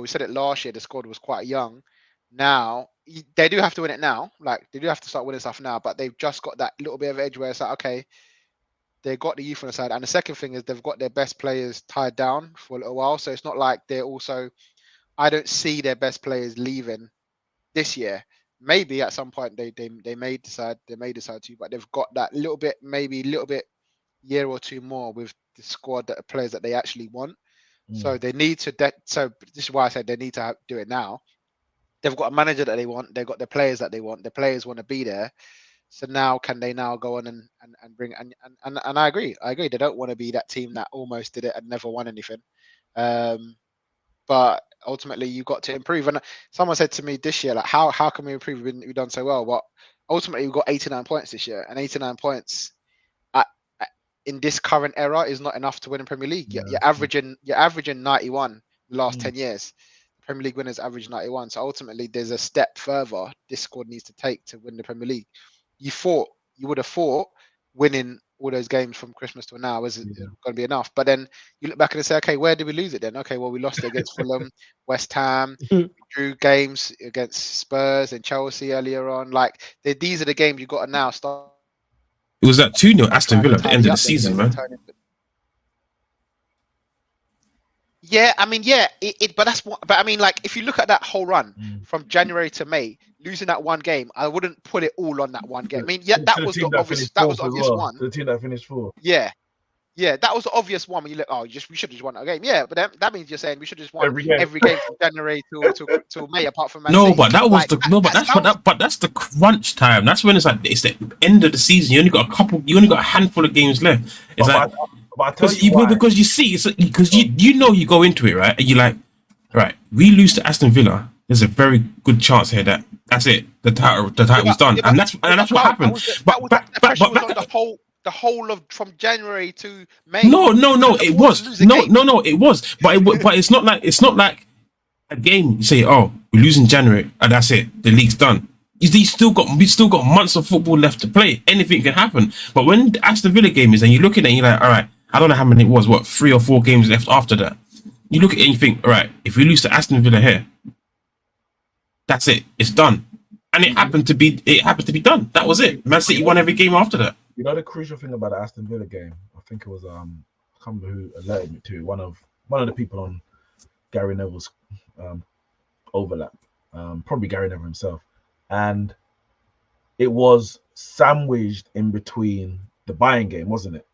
Speaker 3: said it last year, the squad was quite young. Now they do have to win it now. Like, they do have to start winning stuff now, but they've just got that little bit of edge where it's like, okay, they've got the youth on the side. And the second thing is they've got their best players tied down for a little while. So it's not like I don't see their best players leaving this year. Maybe at some point they may decide to, but they've got that maybe a little bit year or two more with the squad, that players that they actually want. So they need to. So this is why I said they need to do it now. They've got a manager that they want. They've got the players that they want. The players want to be there. So now, can they now go on and bring and I agree. They don't want to be that team that almost did it and never won anything. But ultimately, you got to improve. And someone said to me this year, like, how can we improve? We've done so well. But ultimately, we got 89 points this year, and 89 points in this current era is not enough to win in Premier League. You're averaging 91 the last 10 years. Premier League winners average 91. So ultimately, there's a step further this squad needs to take to win the Premier League. You would have thought winning all those games from Christmas to now is going to be enough. But then you look back and say, okay, where did we lose it then? Okay, well, we lost it against Fulham, West Ham, we drew games against Spurs and Chelsea earlier on. Like, these are the games you got to now start.
Speaker 5: It was that 2-0 Aston Villa at the end of the season, man.
Speaker 3: Yeah, I mean, but that's what. But I mean, like, if you look at that whole run from January to May, losing that one game, I wouldn't put it all on that one game. I mean, that was the obvious. That was the obvious one.
Speaker 1: The team that finished fourth.
Speaker 3: Yeah, that was the obvious one. When you look, we should have just won a game. Yeah, but that means you're saying we should just won every game from January till May, apart from Man City.
Speaker 5: But that was but that's the crunch time. That's when it's the end of the season. You only got a handful of games left. It's because you see, because you know you go into it, right, and you're like, right, we lose to Aston Villa. There's a very good chance here that's it. The title's done, and that's what happened.
Speaker 3: The whole of from January to May.
Speaker 5: No, it was. No, it was. But it's not like a game. You say, oh, we lose in January, and that's it. The league's done. We still got months of football left to play. Anything can happen. But when the Aston Villa game is, and you look at it, and you're like, all right, I don't know how many it was. 3 or 4 games left after that. You look at it and you think, all right, if we lose to Aston Villa here, that's it. It's done. And it happened to be done. That was it. Man City won every game after that.
Speaker 1: You know the crucial thing about the Aston Villa game? I think it was I can't remember who alerted me to one of the people on Gary Neville's overlap. Probably Gary Neville himself. And it was sandwiched in between the Bayern game, wasn't it?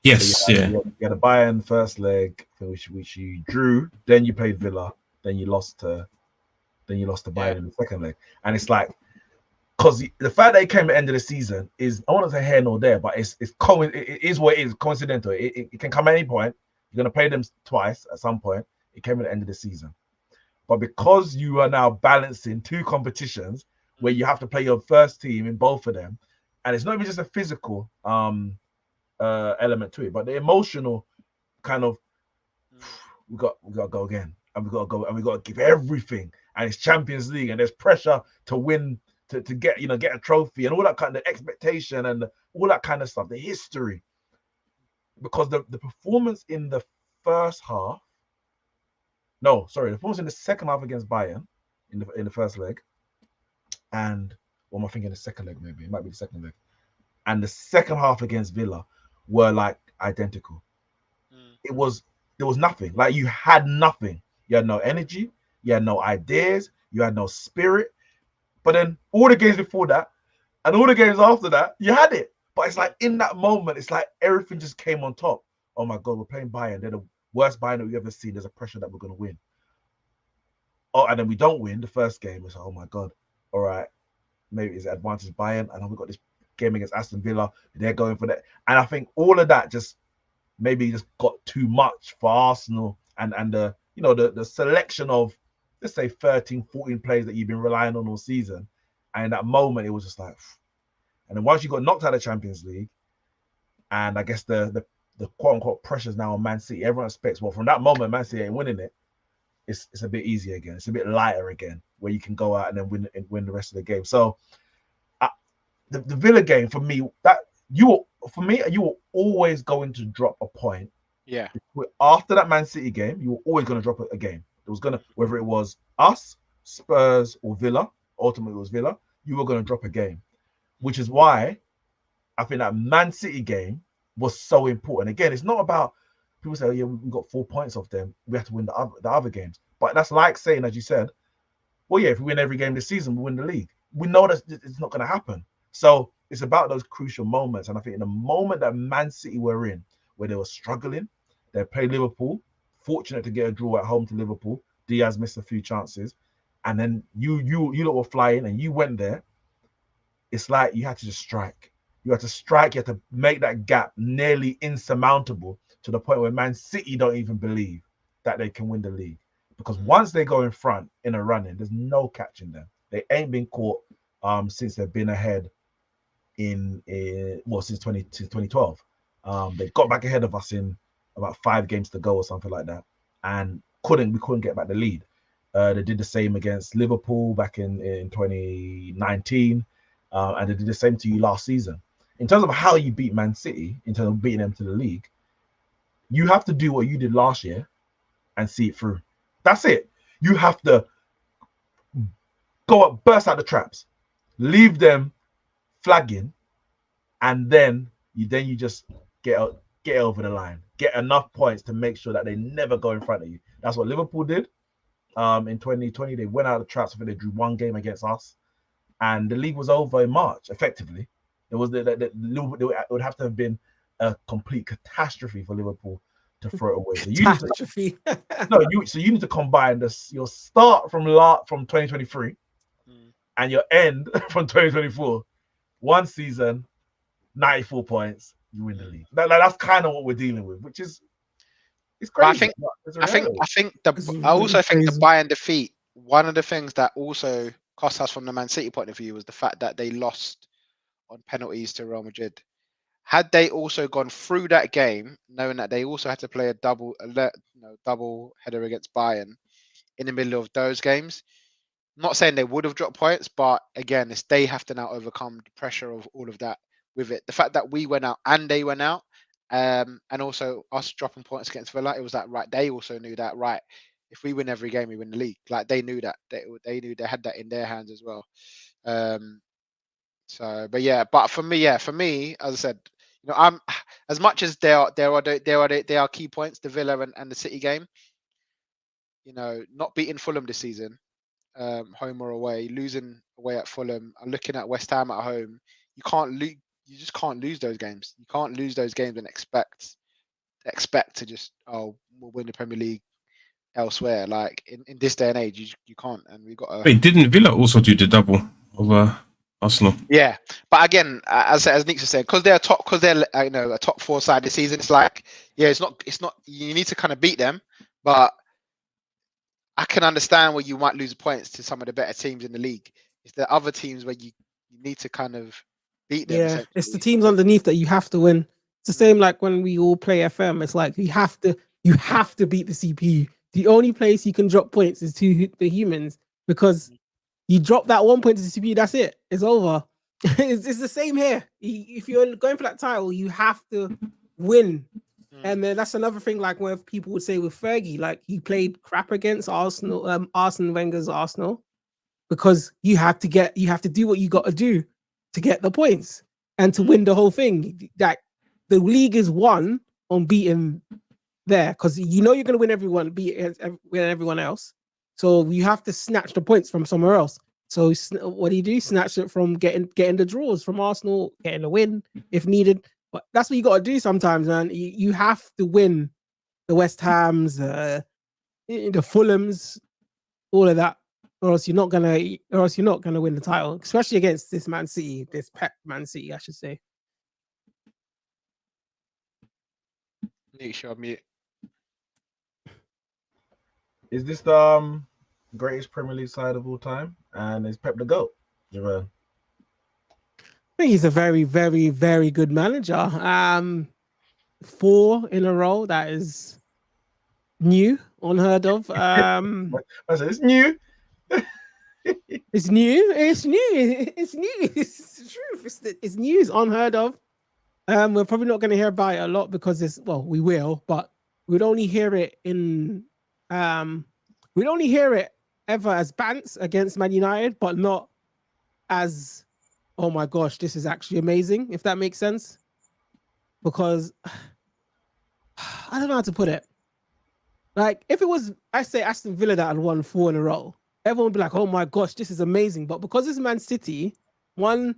Speaker 5: Yes,
Speaker 1: so you had a Bayern first leg, which you drew. Then you played Villa. Then you lost to Bayern in the second leg. And it's like, because the fact that it came at the end of the season is, I want to say here nor there, but it is what it is, coincidental. It can come at any point. You're going to play them twice at some point. It came at the end of the season. But because you are now balancing 2 competitions where you have to play your first team in both of them, and it's not even just a physical element to it, but the emotional kind of, we got to go again, and we got to go, and we got to give everything, and it's Champions League, and there's pressure to win, to get a trophy, and all that kind of expectation and all that kind of stuff, the history, because the performance in the first half. No, sorry, the performance in the second half against Bayern in the first leg, and what am I thinking? The second leg, maybe it might be the second leg, and the second half against Villa were like identical. There was nothing. Like, you had nothing. You had no energy. You had no ideas. You had no spirit. But then all the games before that and all the games after that, you had it. But it's like in that moment, it's like everything just came on top. Oh my God, we're playing Bayern. They're the worst Bayern that we've ever seen. There's a pressure that we're going to win. Oh, and then we don't win the first game. It's like, oh my God. All right. Maybe it's advantage Bayern. And then we've got this game against Aston Villa. They're going for that. And I think all of that just got too much for Arsenal and the selection of, let's say, 13, 14 players that you've been relying on all season. And in that moment, it was just like, and then once you got knocked out of the Champions League, and I guess the quote unquote pressures now on Man City, everyone expects, well, from that moment, Man City ain't winning it. It's a bit easier again. It's a bit lighter again, where you can go out and then win the rest of the game. So the Villa game, for me, you were always going to drop a point.
Speaker 3: Yeah.
Speaker 1: After that Man City game, you were always going to drop a game. It was whether it was us, Spurs, or Villa. Ultimately, it was Villa. You were going to drop a game, which is why I think that Man City game was so important. Again, it's not about people say, oh, yeah, we got 4 points off them. We have to win the other games. But that's like saying, as you said, well, yeah, if we win every game this season, we win the league. We know that it's not going to happen. So it's about those crucial moments. And I think in the moment that Man City were in, where they were struggling, they played Liverpool, fortunate to get a draw at home to Liverpool. Diaz missed a few chances. And then you lot were flying and you went there. it's like you had to just strike. You had to strike. You had to make that gap nearly insurmountable to the point where Man City don't even believe that they can win the league. Because once they go in front in a run-in, there's no catching them. They ain't been caught since they've been ahead since 2012. They got back ahead of us in about 5 games to go or something like that, and we couldn't get back the lead. They did the same against Liverpool back in 2019, and they did the same to you last season. In terms of how you beat Man City, in terms of beating them to the league, you have to do what you did last year and see it through. That's it. You have to go up, burst out the traps, leave them flagging, and then you just get over the line, get enough points to make sure that they never go in front of you. That's what Liverpool did. In 2020, they went out of the traps. I think they drew 1 game against us, and the league was over in March. Effectively, it would have to have been a complete catastrophe for Liverpool to throw it away. So you need to combine this, your start from 2023 and your end from 2024. 1 season, 94 points, you win the league. That's kind of what we're dealing with, which is it's crazy.
Speaker 3: I also think the Bayern defeat, one of the things that also cost us from the Man City point of view was the fact that they lost on penalties to Real Madrid. Had they also gone through that game, knowing that they also had to play a double header against Bayern in the middle of those games, I'm not saying they would have dropped points, but again, they have to now overcome the pressure of all of that with it. The fact that we went out and they went out, and also us dropping points against Villa, it was that right. They also knew that right. If we win every game, we win the league. Like they knew that they knew they had that in their hands as well. But for me, as I said, I'm as much as they are key points, the Villa and the City game. Not beating Fulham this season, home or away, losing away at Fulham, and looking at West Ham at home, you just can't lose those games. You can't lose those games and expect to just we'll win the Premier League elsewhere. Like in this day and age, you can't. And we got.
Speaker 5: Wait, didn't Villa also do the double over Arsenal?
Speaker 3: Yeah, but again, as Neeks was saying, because they're a top 4 side this season, it's like it's not. You need to kind of beat them, but I can understand where you might lose points to some of the better teams in the league. It's the other teams where you need to kind of beat them.
Speaker 2: Yeah, it's the teams underneath that you have to win. It's the same like when we all play FM. It's like you have to beat the CPU. The only place you can drop points is to the humans, because you drop that 1 point to the CPU, that's it. It's over. It's the same here. If you're going for that title, you have to win. And then that's another thing, like where people would say with Fergie, like he played crap against Arsenal, Arsene Wenger's Arsenal, because you have to do what you got to do to get the points and to win the whole thing. Like the league is won on beating there, because you're going to win win everyone else. So you have to snatch the points from somewhere else. So what do? Snatch it from getting the draws from Arsenal, getting a win if needed. But that's what you got to do sometimes, man. You have to win the West Hams, the Fulhams, all of that, or else you're not gonna win the title, especially against this Man City, this Pep Man City, I should say.
Speaker 3: Neeks, you're on mute.
Speaker 1: Is this the greatest Premier League side of all time? And is Pep the GOAT? Javon?
Speaker 2: I think he's a very, very, very good manager. 4 in a row, that is new, unheard of.
Speaker 1: I said it's new.
Speaker 2: It's new. It's the truth. It's new. It's unheard of. We're probably not going to hear about it a lot because we will, but we'd only hear it ever as bants against Man United, but not as, oh my gosh, this is actually amazing, if that makes sense. Because I don't know how to put it. Like, if it was, I say Aston Villa that had won 4 in a row, everyone would be like, oh my gosh, this is amazing. But because it's Man City, the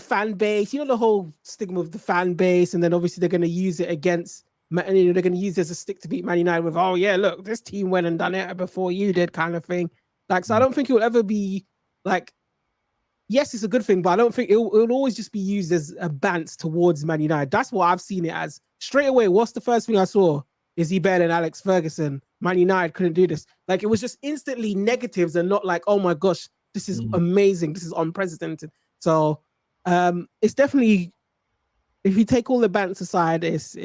Speaker 2: fan base, the whole stigma of the fan base, and then obviously they're going to use it against, they're going to use it as a stick to beat Man United with, oh yeah, look, this team went and done it before you did, kind of thing. Like, so I don't think it will ever be like, yes, it's a good thing, but I don't think it'll always just be used as a bant towards Man United. That's what I've seen it as. Straight away, what's the first thing I saw? Is he better than Alex Ferguson? Man United couldn't do this. Like, it was just instantly negatives and not like, oh my gosh, this is amazing. This is unprecedented. So it's definitely, if you take all the bants aside, it's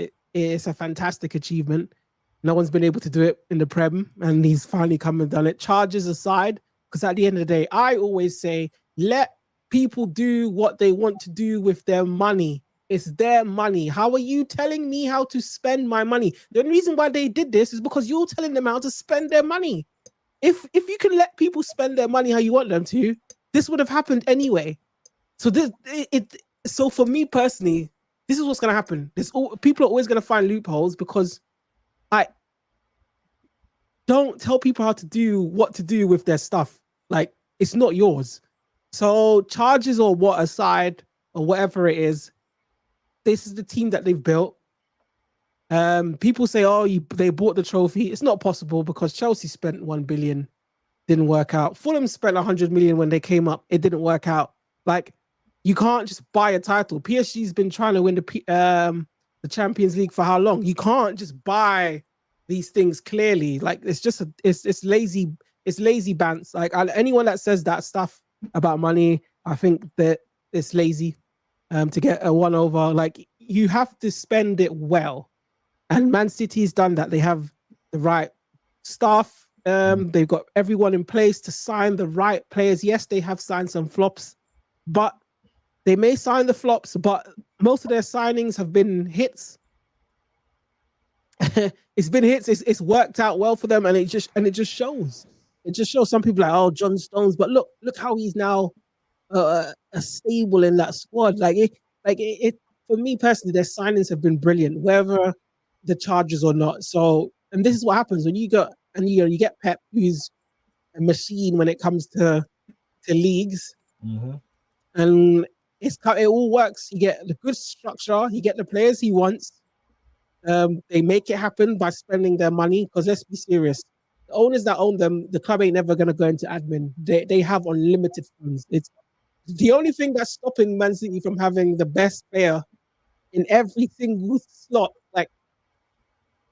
Speaker 2: a fantastic achievement. No one's been able to do it in the Prem, and he's finally come and done it. Charges aside, because at the end of the day, I always say, let people do what they want to do with their money. It's their money. How are you telling me how to spend my money? The only reason why they did this is because you're telling them how to spend their money. If you can let people spend their money how you want them to, this would have happened anyway. So so for me personally, this is what's going to happen. People are always going to find loopholes because don't tell people how to do what to do with their stuff. Like, it's not yours. So charges or what aside, or whatever it is, this is the team that they've built. People say, oh, they bought the trophy. It's not possible because Chelsea spent 1 billion, didn't work out. Fulham spent 100 million when they came up. It didn't work out. Like, you can't just buy a title. PSG's been trying to win the Champions League for how long? You can't just buy these things clearly. Like, it's just it's lazy. It's lazy bants. Like, anyone that says that stuff about money, I think that it's lazy to get a one over. Like, you have to spend it well, and Man City's done that. They have the right staff. They've got everyone in place to sign the right players. Yes, they have signed some flops, but they may sign the flops, but most of their signings have been hits. It's been hits. It's worked out well for them, and it just shows. It just shows. Some people are like, oh, John Stones, but look how he's now a stable in that squad. It for me personally, their signings have been brilliant, whether the charges or not. So, and this is what happens when you get Pep, who's a machine when it comes to leagues, and it all works. You get the good structure, you get the players he wants. They make it happen by spending their money, because let's be serious. The owners that own them, the club ain't never going to go into admin. They have unlimited funds. It's the only thing that's stopping Man City from having the best player in every single slot, like,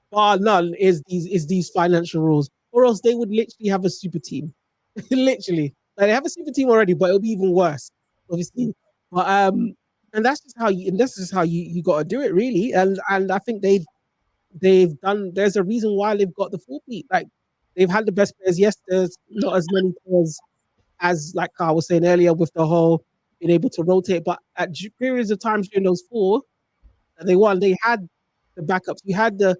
Speaker 2: bar none, is these financial rules. Or else they would literally have a super team. Literally. Like, they have a super team already, but it'll be even worse, obviously. But and that's just how you got to do it, really. And I think they've done. There's a reason why they've got the 4-peat. Like, they've had the best players. Yes, there's not as many players as, like I was saying earlier, with the whole being able to rotate. But at periods of times during those 4 that they won, they had the backups. You had the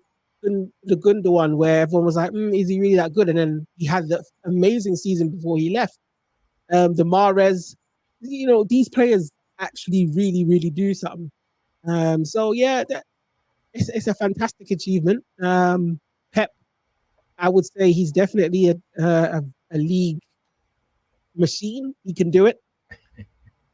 Speaker 2: Gunda one where everyone was like, is he really that good? And then he had the amazing season before he left. The Mahrez, these players actually really, really do something. So yeah, it's a fantastic achievement. Pep, I would say he's definitely a league machine. He can do it.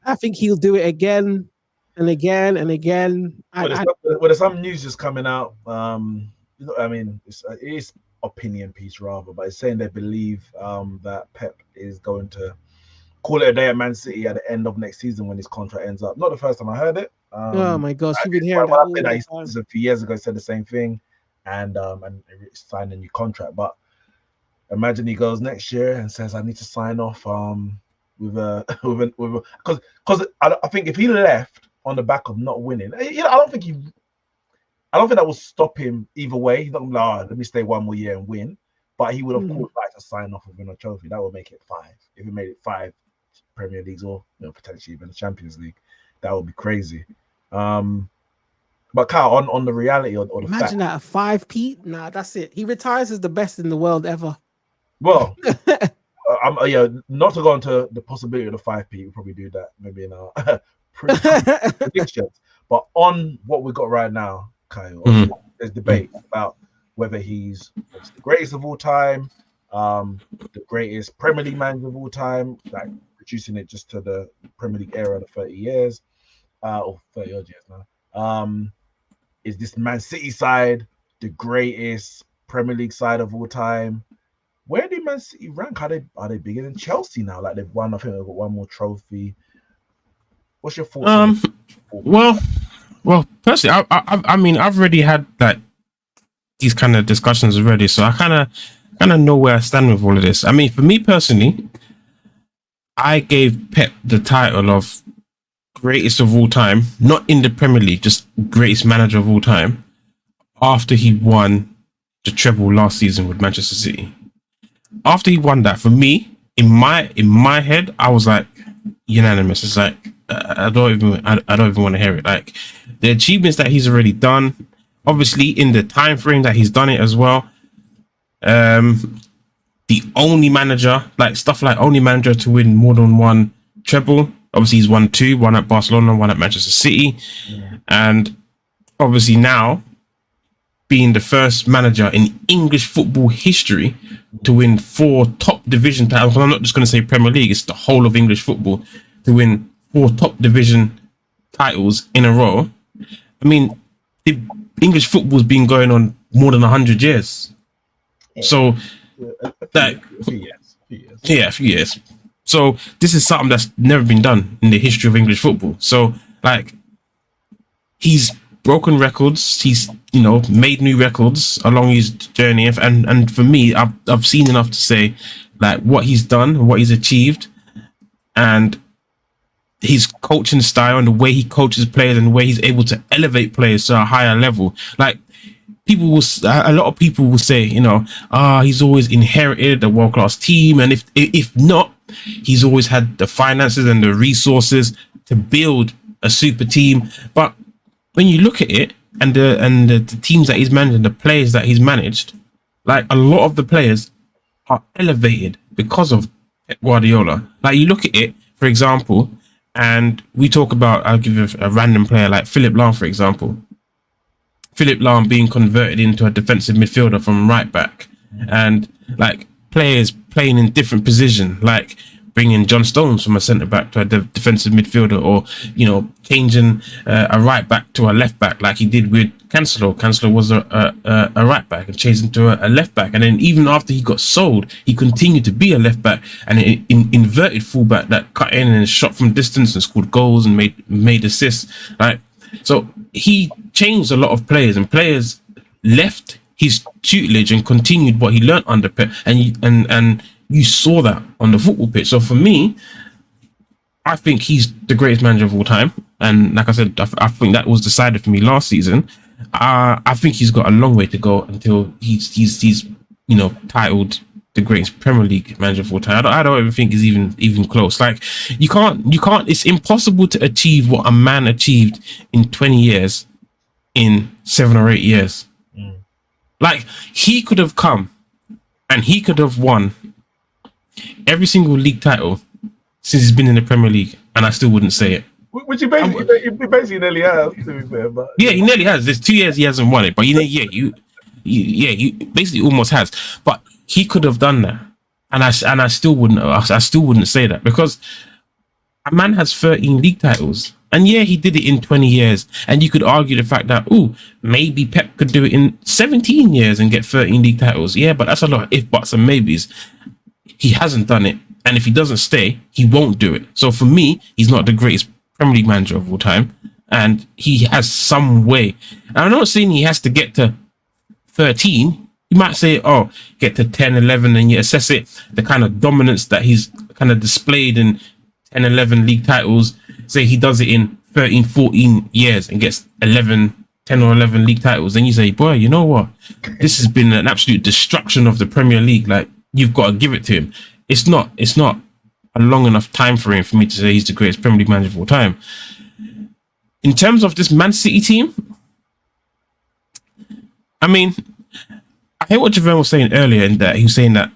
Speaker 2: I think he'll do it again and again and again.
Speaker 1: There's some news just coming out. I mean, it is opinion piece rather, but it's saying they believe that Pep is going to call it a day at Man City at the end of next season when his contract ends up. Not the first time I heard it.
Speaker 2: Oh my gosh, you've been hearing that.
Speaker 1: A few years ago, said the same thing, and signed a new contract. But imagine he goes next year and says, "I need to sign off with because I think if he left on the back of not winning, I don't think that will stop him either way. He's not going to like, let me stay one more year and win. But he would of course like to sign off with a trophy. That would make it 5. If he made it 5 Premier Leagues or potentially even the Champions League, that would be crazy. But Kyle, on the reality or the
Speaker 2: imagine that a 5-peat. Nah, that's it. He retires as the best in the world ever.
Speaker 1: Well, not to go into the possibility of the 5-peat, we'll probably do that maybe in our predictions. But on what we've got right now, Kyle, there's debate about whether he's the greatest of all time, the greatest Premier League manager of all time, like reducing it just to the Premier League era of 30 years, or 30 odd years now. Is this Man City side the greatest Premier League side of all time? Where do Man City rank? Are they bigger than Chelsea now? Like, they've won, I think they've got one more trophy. What's your thoughts on it?
Speaker 5: Well, personally, I mean, I've already had like these kind of discussions already, so I kind of know where I stand with all of this. I mean, for me personally, I gave Pep the title of greatest of all time, not in the Premier League, just greatest manager of all time, after he won the treble last season with Manchester City. After he won that, for me, in my head, I was like unanimous. It's like I don't even want to hear it. Like the achievements that he's already done, obviously in the time frame that he's done it as well. The only manager, like stuff like only manager to win more than one treble. Obviously, he's won two, one at Barcelona, one at Manchester City, and obviously now being the first manager in English football history to win 4 top division titles. I'm not just going to say Premier League; it's the whole of English football to win 4 top division titles in a row. I mean, the English football's been going on more than 100 years. So, a few years. So this is something that's never been done in the history of English football. So, like, he's broken records. He's, made new records along his journey. And for me, I've seen enough to say, like, what he's done, what he's achieved, and his coaching style and the way he coaches players and the way he's able to elevate players to a higher level. Like, a lot of people will say, he's always inherited a world-class team, and if not, he's always had the finances and the resources to build a super team. But when you look at it and the teams that he's managed and the players that he's managed, like, a lot of the players are elevated because of Guardiola. Like, you look at it, for example, and we talk about, I'll give you a random player like Philipp Lahm, for example. Philipp Lahm being converted into a defensive midfielder from right back, and like players playing in different position, like bringing John Stones from a centre back to a defensive midfielder, or changing a right back to a left back, like he did with Cancelo. Cancelo was a right back and changed into a left back, and then even after he got sold, he continued to be a left back and an inverted fullback that cut in and shot from distance and scored goals and made assists. Like, so he changed a lot of players, and players left his tutelage and continued what he learned under Pep, and you saw that on the football pitch. So for me, I think he's the greatest manager of all time, and like I said, I think that was decided for me last season. I think he's got a long way to go until he's titled the greatest Premier League manager of all time. I don't even think he's even close. Like, you can't. It's impossible to achieve what a man achieved in 20 years in 7 or 8 years. Like, he could have come and he could have won every single league title since he's been in the Premier League, and I still wouldn't say it.
Speaker 1: Which he basically nearly has, to be fair. But
Speaker 5: yeah, he nearly has. There's 2 years he hasn't won it, but he basically almost has. But he could have done that, and I still wouldn't say that, because a man has 13 league titles, and yeah, he did it in 20 years, and you could argue the fact that maybe Pep could do it in 17 years and get 13 league titles. Yeah, but that's a lot of if, buts, and maybes. He hasn't done it, and if he doesn't stay, he won't do it. So for me, he's not the greatest Premier League manager of all time, and he has some way. And I'm not saying he has to get to 13. You might say, get to 10, 11, and you assess it, the kind of dominance that he's kind of displayed in 10, 11 league titles. Say he does it in 13, 14 years and gets 10 or 11 league titles. Then you say, boy, you know what? This has been an absolute destruction of the Premier League. Like, you've got to give it to him. It's not a long enough time frame for me to say he's the greatest Premier League manager of all time. In terms of this Man City team, I mean, I hear what Javon was saying earlier, in that he was saying that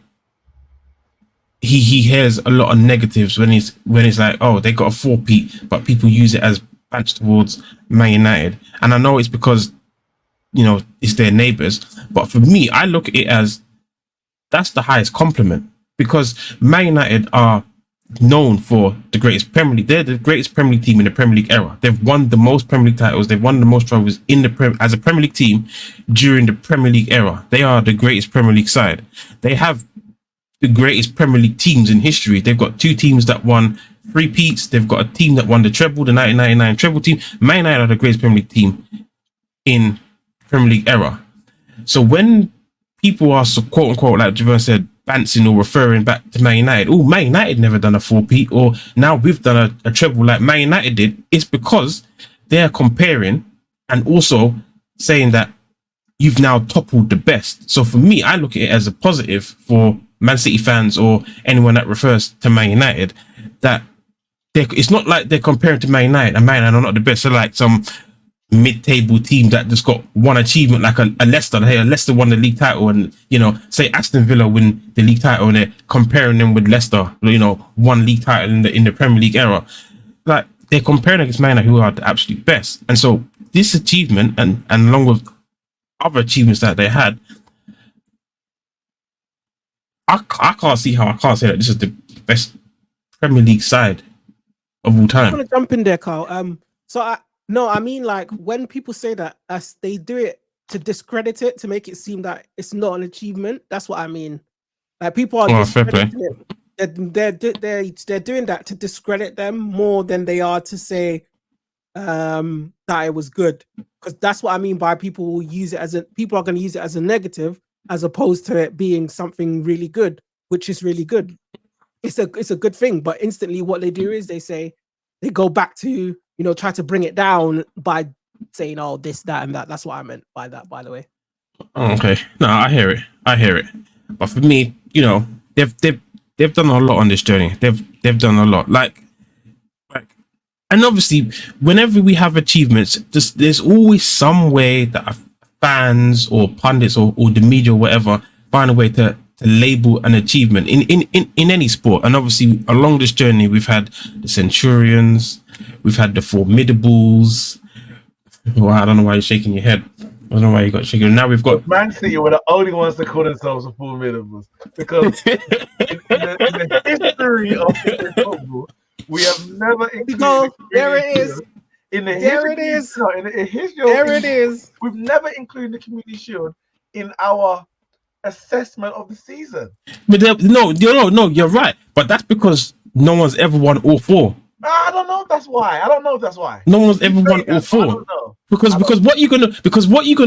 Speaker 5: he hears a lot of negatives when he's like, they got a 4-peat, but people use it as badge towards Man United. And I know it's because, it's their neighbours. But for me, I look at it as that's the highest compliment, because Man United are known for the greatest Premier League. They're the greatest Premier League team in the Premier League era. They've won the most Premier League titles. They've won the most trophies as a Premier League team during the Premier League era. They are the greatest Premier League side. They have the greatest Premier League teams in history. They've got 2 teams that won three peats. They've got a team that won the treble, the 1999 treble team. Man United are the greatest Premier League team in Premier League era. So when people are so quote unquote, like Javon said, bouncing or referring back to Man United, oh, Man United never done a 4-peat, or now we've done a treble like Man United did, it's because they're comparing and also saying that you've now toppled the best. So for me, I look at it as a positive for Man City fans or anyone that refers to Man United, that it's not like they're comparing to Man United and Man United are not the best. So like some mid-table team that just got one achievement, like a Leicester. Hey, Leicester won the league title, and say Aston Villa win the league title, and they're comparing them with Leicester, one league title in the Premier League era. Like they're comparing against Man United, who are the absolute best. And so this achievement, and along with other achievements that they had, I can't see how I can't say that this is the best Premier League side of all time.
Speaker 2: I want to jump in there, Carl. I mean, like when people say that, they do it to discredit it, to make it seem that it's not an achievement. That's what I mean. Like people are discrediting it. They're doing that to discredit them more than they are to say that it was good. Because that's what I mean by people will use it people are going to use it as a negative, as opposed to it being something really good, which is really good. It's a good thing, but instantly what they do is they go back to try to bring it down by saying, oh, this, that, and that. That's what I meant by that, by the way.
Speaker 5: Oh, okay. No, I hear it. But for me, they've done a lot on this journey. They've done a lot. Like, and obviously, whenever we have achievements, there's always some way that fans or pundits or the media or whatever find a way to label an achievement in any sport. And obviously, along this journey, we've had the Centurions, we've had the Formidables. Well, I don't know why you're shaking your head. I don't know why you got shaking. Now we've got
Speaker 1: Man City were the only ones that call themselves the Formidables, because in the history of English football, we have never included.
Speaker 2: There it is.
Speaker 1: In the
Speaker 2: there
Speaker 1: history,
Speaker 2: it is.
Speaker 1: No, in the history
Speaker 2: there
Speaker 1: of
Speaker 2: it is.
Speaker 1: We've never included the Community Shield in our assessment of the season.
Speaker 5: But no, you're right. But that's because no one's ever won all four.
Speaker 1: I don't know if that's why.
Speaker 5: No one's ever won all four. I don't know. Because what you gonna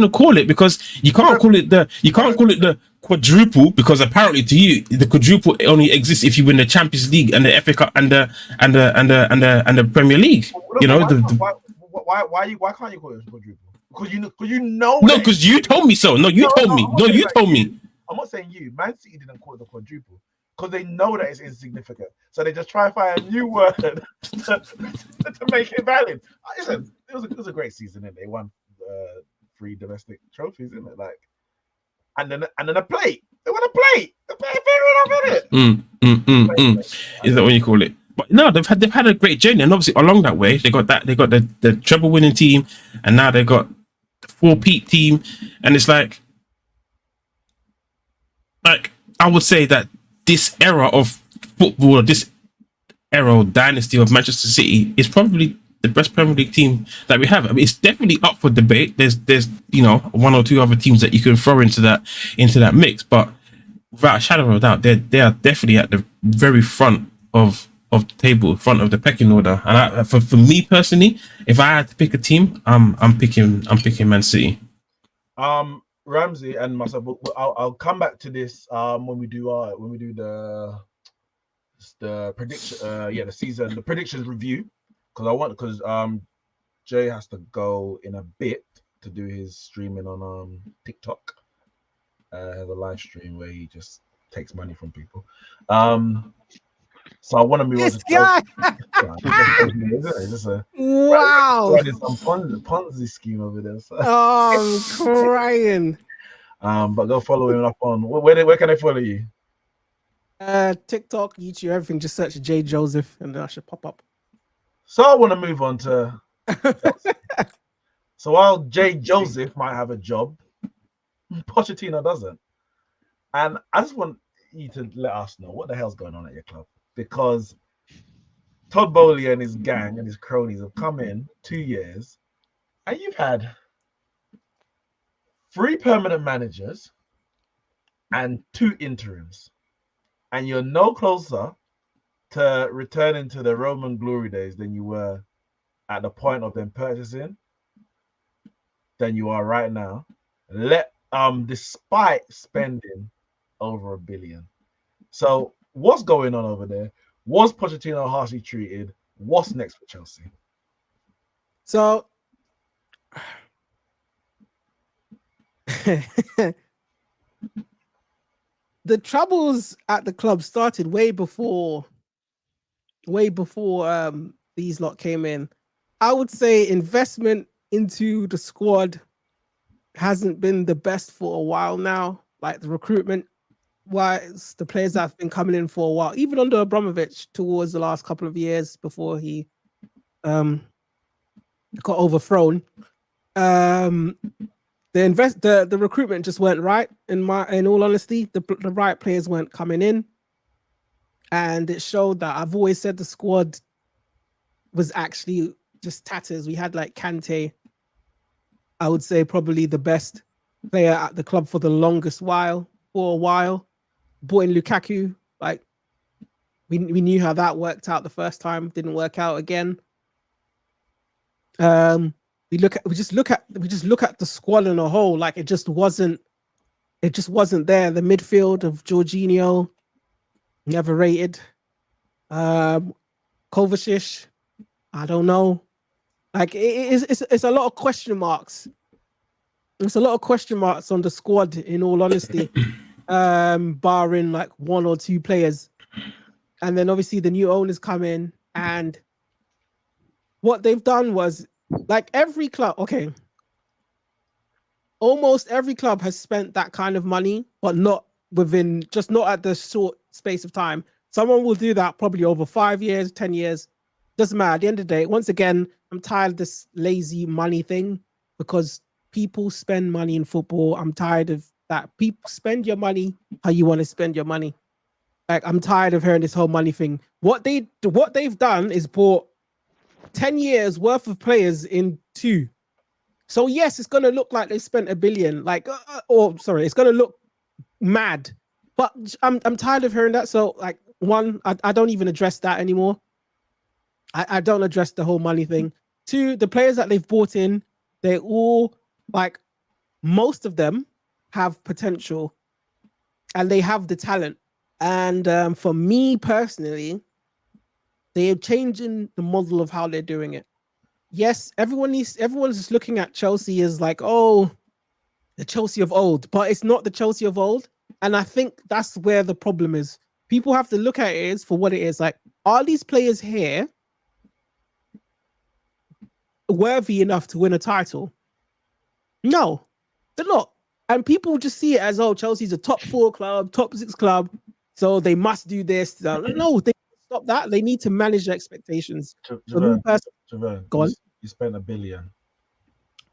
Speaker 5: call it? Because you can't call it the quadruple, because apparently to you the quadruple only exists if you win the Champions League and the FA Cup and the Premier League.
Speaker 1: Why can't you call it a quadruple? Because you know.
Speaker 5: No, because you told me so. No, you told me. No, you told me.
Speaker 1: I'm not saying you. Man City didn't call it the quadruple because they know that it's insignificant. So they just try to find a new word to make it valid. Listen, it was a great season, and they won 3 domestic trophies, isn't it? Like, and then a plate. They won a plate. The plate fair enough, isn't it?
Speaker 5: Is that what you call it? But no, they've had a great journey, and obviously along that way they got the treble winning team, and now they got the 4-peat team, and it's like I would say that this era of football, or this era or dynasty of Manchester City, is probably the best Premier League team that we have. I mean, it's definitely up for debate. There's one or two other teams that you can throw into that mix, but without a shadow of a doubt, they are definitely at the very front of the table, front of the pecking order. And for me personally, if I had to pick a team, I'm picking Man City.
Speaker 1: Ramsey and myself, I'll come back to this when we do the prediction, the season, the predictions review, because Jay has to go in a bit to do his streaming on TikTok. Has a live stream where he just takes money from people. So I want to move on to
Speaker 2: guy. Wow.
Speaker 1: Some Ponzi scheme over there. So.
Speaker 2: Oh, I'm crying.
Speaker 1: But go follow him up on where can I follow you?
Speaker 2: TikTok, YouTube, everything. Just search J Joseph, and then I should pop up.
Speaker 1: So I want to move on to. So while J Joseph might have a job, Pochettino doesn't, and I just want you to let us know what the hell's going on at your club. Because Todd Bowley and his gang and his cronies have come in 2 years, and you've had 3 permanent managers and 2 interims, and you're no closer to returning to the Roman glory days than you were at the point of them purchasing than you are right now. Despite spending over $1 billion. So what's going on over there? Was Pochettino harshly treated? What's next for Chelsea?
Speaker 2: So the troubles at the club started way before these lot came in. I would say investment into the squad hasn't been the best for a while now. Like the recruitment wise, the players that have been coming in for a while, even under Abramovich towards the last couple of years before he got overthrown. The recruitment just weren't right. In all honesty, the right players weren't coming in, and it showed that. I've always said the squad was actually just tatters. We had like Kante, I would say probably the best player at the club for the longest while. For a while, brought in Lukaku. Like we knew how that worked out the first time. Didn't work out again. We just look at the squad in a whole. Like it just wasn't there. The midfield of Jorginho, never rated. Kovacic, I don't know. Like it's a lot of question marks. It's a lot of question marks on the squad, in all honesty. Barring like one or two players. And then obviously the new owners come in, and what they've done was, like every club, almost every club has spent that kind of money, but not at the short space of time. Someone will do that probably over 5 years, 10 years. Doesn't matter. At the end of the day, once again, I'm tired of this lazy money thing, because people spend money in football. I'm tired of that. People spend your money how you want to spend your money. Like, I'm tired of hearing this whole money thing. What they've done is bought 10 years worth of players in 2. So yes, it's going to look like they spent $1 billion, it's going to look mad, but I'm tired of hearing that. So like, one, I don't even address that anymore. I don't address the whole money thing. 2, the players that they've bought in, they all, like, most of them have potential and they have the talent. And for me personally, they're changing the model of how they're doing it. Yes, everyone's just looking at Chelsea as like, oh, the Chelsea of old, but it's not the Chelsea of old. And I think that's where the problem is. People have to look at it as for what it is. Like, are these players here worthy enough to win a title? No, they're not. And people just see it as, oh, Chelsea's a top 4 club, top 6 club, so they must do this. No, they stop that. They need to manage their expectations.
Speaker 1: Javon,
Speaker 2: go on.
Speaker 1: You spent $1 billion.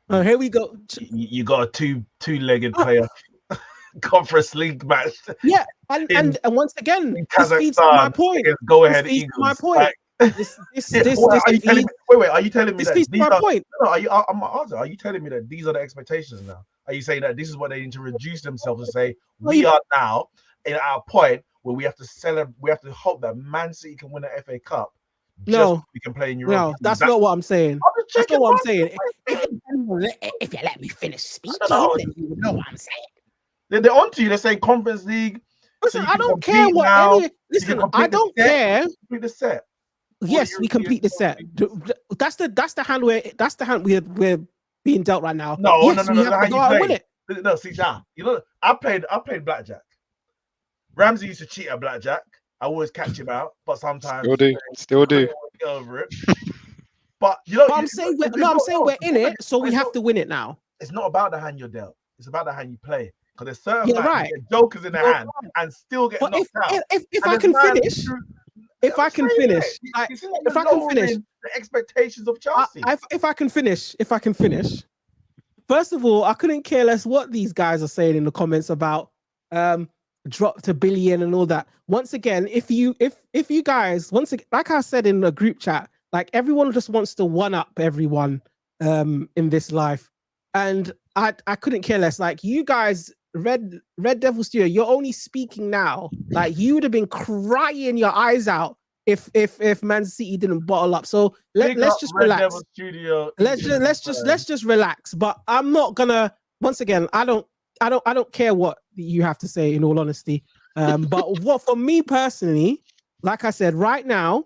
Speaker 2: Oh, here we go.
Speaker 1: You got a two-legged player conference league match.
Speaker 2: Yeah, and once again, this feeds to my point.
Speaker 1: Go ahead,
Speaker 2: Eagles. My point.
Speaker 1: Like, Are you telling me
Speaker 2: this
Speaker 1: that
Speaker 2: feeds to my point?
Speaker 1: No, are you telling me that these are the expectations now? Are you saying that this is what they need to reduce themselves and say, we are now at our point where we have to celebrate, we have to hope that Man City can win the FA Cup?
Speaker 2: No,
Speaker 1: we can play in Europe.
Speaker 2: No, that's not what I'm saying. That's not what I'm saying. If you let me finish speaking, then you would know what I'm saying.
Speaker 1: They're onto you. They're saying Conference League.
Speaker 2: Listen, I don't care what. Listen, I don't care.
Speaker 1: Complete the set.
Speaker 2: Yes, we complete the set. That's the hand we're being dealt right now.
Speaker 1: No,
Speaker 2: yes, we have to go out and win it.
Speaker 1: No, see, you know, I played blackjack. Ramsey used to cheat at blackjack. I always catch him out, but sometimes
Speaker 3: still do.
Speaker 1: Get over it. But you know,
Speaker 2: I'm saying we're in it, so we have to win it now.
Speaker 1: It's not about the hand you're dealt. It's about the hand you play. Because there's certain get jokers in their hand and still get knocked out.
Speaker 2: If I can finish, if I can finish,
Speaker 1: the expectations of Chelsea.
Speaker 2: If I can finish. First of all, I couldn't care less what these guys are saying in the comments about dropped $1 billion and all that. Once again, if you guys, once again, like I said in the group chat, like everyone just wants to one up everyone in this life, and I couldn't care less. Like, you guys, Red Devil Studio, you're only speaking now. Like, you would have been crying your eyes out if Man City didn't bottle up. So let's just
Speaker 1: Red
Speaker 2: relax.
Speaker 1: Devil Studio.
Speaker 2: Let's just relax. But I'm not gonna. Once again, I don't care what you have to say. In all honesty, but what for me personally, like I said, right now,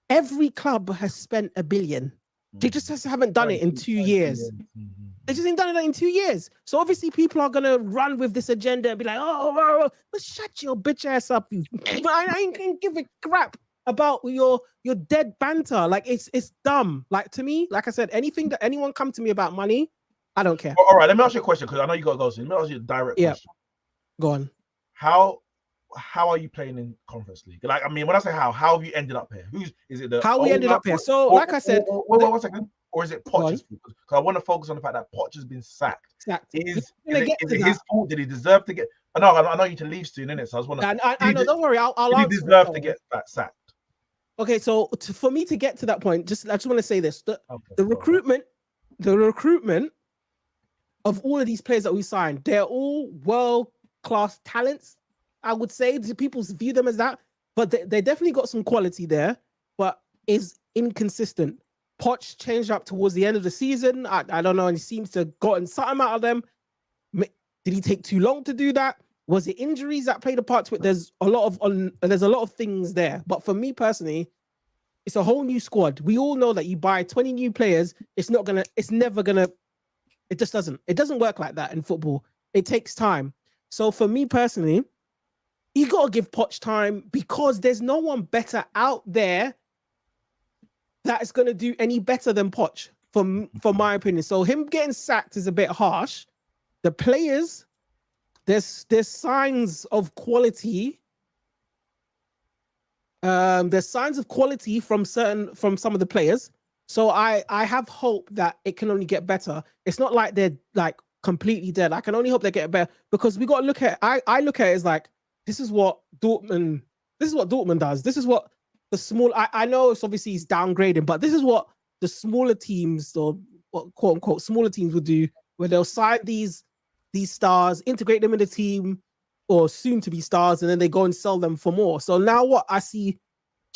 Speaker 2: every club has spent $1 billion. They just haven't done it in 2 years. They just ain't done it in 2 years. So obviously people are gonna run with this agenda and be like, but shut your bitch ass up. I ain't gonna give a crap about your dead banter. Like it's dumb. Like to me, like I said, anything that anyone come to me about money, I don't care.
Speaker 1: All right, let me ask you a question because I know you got to go soon. Let me ask you a direct question.
Speaker 2: Go on.
Speaker 1: How are you playing in Conference League? Like, I mean, when I say how have you ended up here? Is it the
Speaker 2: how we ended up here? So, like I said,
Speaker 1: wait 1 second. Or is it Poch's fault? Because I want to focus on the fact that Poch has been sacked. Is it his fault? Did he deserve to get? I know you to leave soon, innit? So I just want to.
Speaker 2: I know. Don't worry. I'll
Speaker 1: answer. Did he deserve to get that sacked?
Speaker 2: Okay, so for me to get to that point, I just want to say this: the recruitment of all of these players that we signed, they're all world-class talents. I would say people view them as that, but they definitely got some quality there, but is inconsistent. Poch changed up towards the end of the season. I don't know, and he seems to have gotten something out of them. Did he take too long to do that? Was it injuries that played a part to it? There's a lot of things there. But for me personally, it's a whole new squad. We all know that you buy 20 new players, it just doesn't work like that in football. It takes time. So for me personally, you got to give Poch time because there's no one better out there that is going to do any better than Poch, for my opinion. So him getting sacked is a bit harsh. The players, there's signs of quality. There's signs of quality from some of the players. So I have hope that it can only get better. It's not like they're like completely dead. I can only hope they get better because we got to look at. I look at it as like this is what Dortmund does. This is what the small. I know it's obviously he's downgrading, but this is what the smaller teams or what quote unquote smaller teams would do, where they'll sign these stars, integrate them in the team, or soon to be stars, and then they go and sell them for more. So now what I see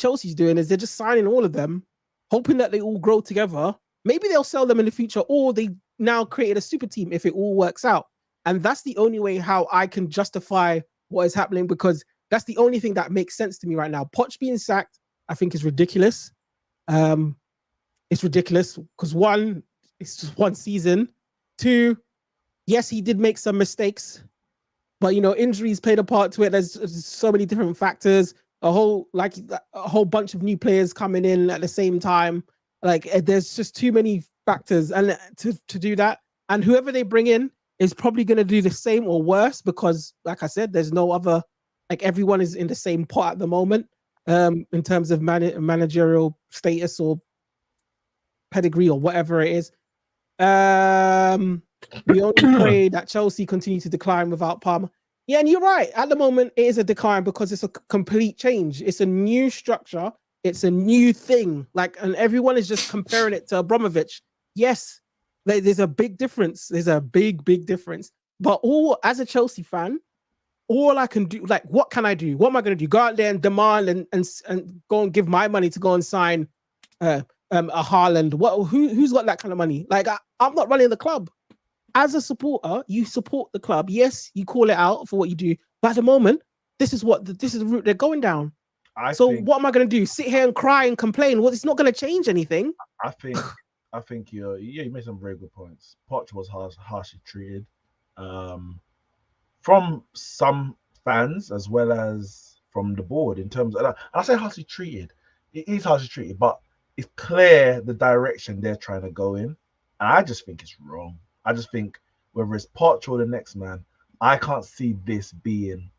Speaker 2: Chelsea's doing is they're just signing all of them, hoping that they all grow together. Maybe they'll sell them in the future, or they now created a super team if it all works out. And that's the only way how I can justify what is happening, because that's the only thing that makes sense to me right now. Poch being sacked, I think is ridiculous. It's ridiculous because one, it's just one season. Two, yes, he did make some mistakes, but injuries played a part to it. There's so many different factors. A whole bunch of new players coming in at the same time. Like there's just too many factors, and to do that. And whoever they bring in is probably going to do the same or worse because, like I said, there's no other. Like everyone is in the same pot at the moment, in terms of managerial status or pedigree or whatever it is. We only pray that Chelsea continue to decline without Palmer. Yeah, and you're right. At the moment, it is a decline because it's a complete change. It's a new structure. It's a new thing. And everyone is just comparing it to Abramovich. Yes, there's a big difference. There's a big difference. But as a Chelsea fan, all I can do, what can I do? What am I going to do? Go out there and demand and go and give my money to go and sign a Haaland? Who's got that kind of money? I'm not running the club. As a supporter, you support the club. Yes, you call it out for what you do. But at the moment, this is the route they're going down. What am I going to do? Sit here and cry and complain? Well, it's not going to change anything.
Speaker 1: I think you made some very good points. Poch was harshly treated from some fans as well as from the board in terms of. I say harshly treated. It is harshly treated, but it's clear the direction they're trying to go in, and I just think it's wrong. I just think whether it's Poch or the next man, I can't see this being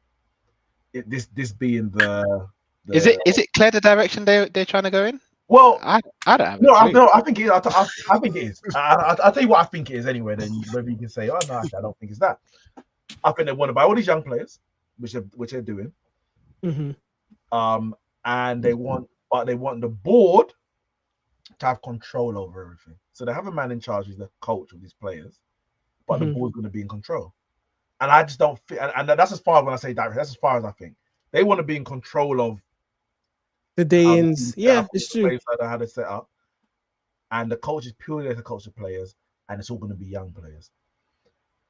Speaker 1: the.
Speaker 3: Is it clear the direction they're trying to go in?
Speaker 1: Well,
Speaker 3: I don't have.
Speaker 1: I think it. I think it is. I'll tell you what I think it is anyway. Then whether you can say, oh no, actually, I don't think it's that. I think they want to buy all these young players, which they're doing.
Speaker 2: Mm-hmm.
Speaker 1: And they want the board to have control over everything. So they have a man in charge who's the coach of these players, but the board's going to be in control. And I just don't fit. And that's as far as when I say direct. That's as far as I think. They want to be in control of
Speaker 2: The day-ins. Yeah, it's true.
Speaker 1: Players know how to set up. And the coach is purely there to coach the players, and it's all going to be young players.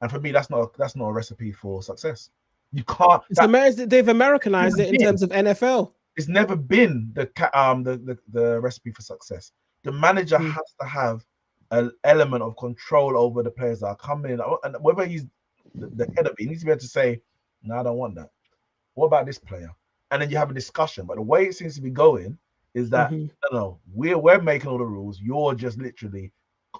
Speaker 1: And for me, that's not a recipe for success. You can't.
Speaker 2: They've Americanized it in terms of NFL.
Speaker 1: It's never been the recipe for success. The manager has to have an element of control over the players that are coming in, and whether he's the head of it, he needs to be able to say, "No, I don't want that. What about this player?" And then you have a discussion. But the way it seems to be going is that no, we're making all the rules. You're just literally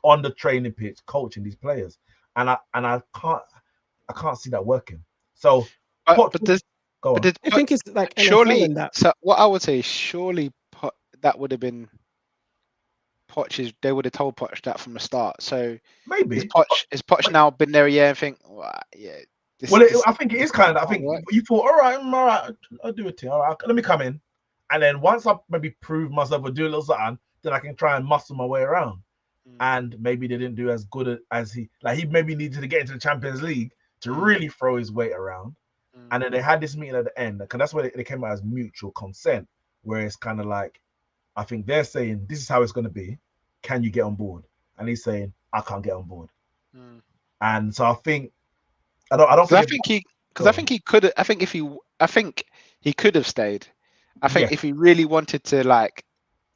Speaker 1: on the training pitch coaching these players, and I can't see that working. So,
Speaker 2: I think it's like NFL
Speaker 3: surely
Speaker 2: in that.
Speaker 3: So what I would say is surely that would have been Poch's. They would have told Poch that from the start. So
Speaker 1: maybe
Speaker 3: is Poch now been there a year and think, well, yeah.
Speaker 1: I think it is kind of. I think you thought, all right, I'll do it. All right, let me come in, and then once I maybe prove myself or do a little something, then I can try and muscle my way around. And maybe they didn't do as good as he maybe needed to get into the Champions League to really throw his weight around. And then they had this meeting at the end, because that's where they came out as mutual consent, where it's kind of like, I think they're saying, this is how it's going to be. Can you get on board? And he's saying, I can't get on board. And so I think, I think he could. I think he could have stayed. I think if he really wanted to like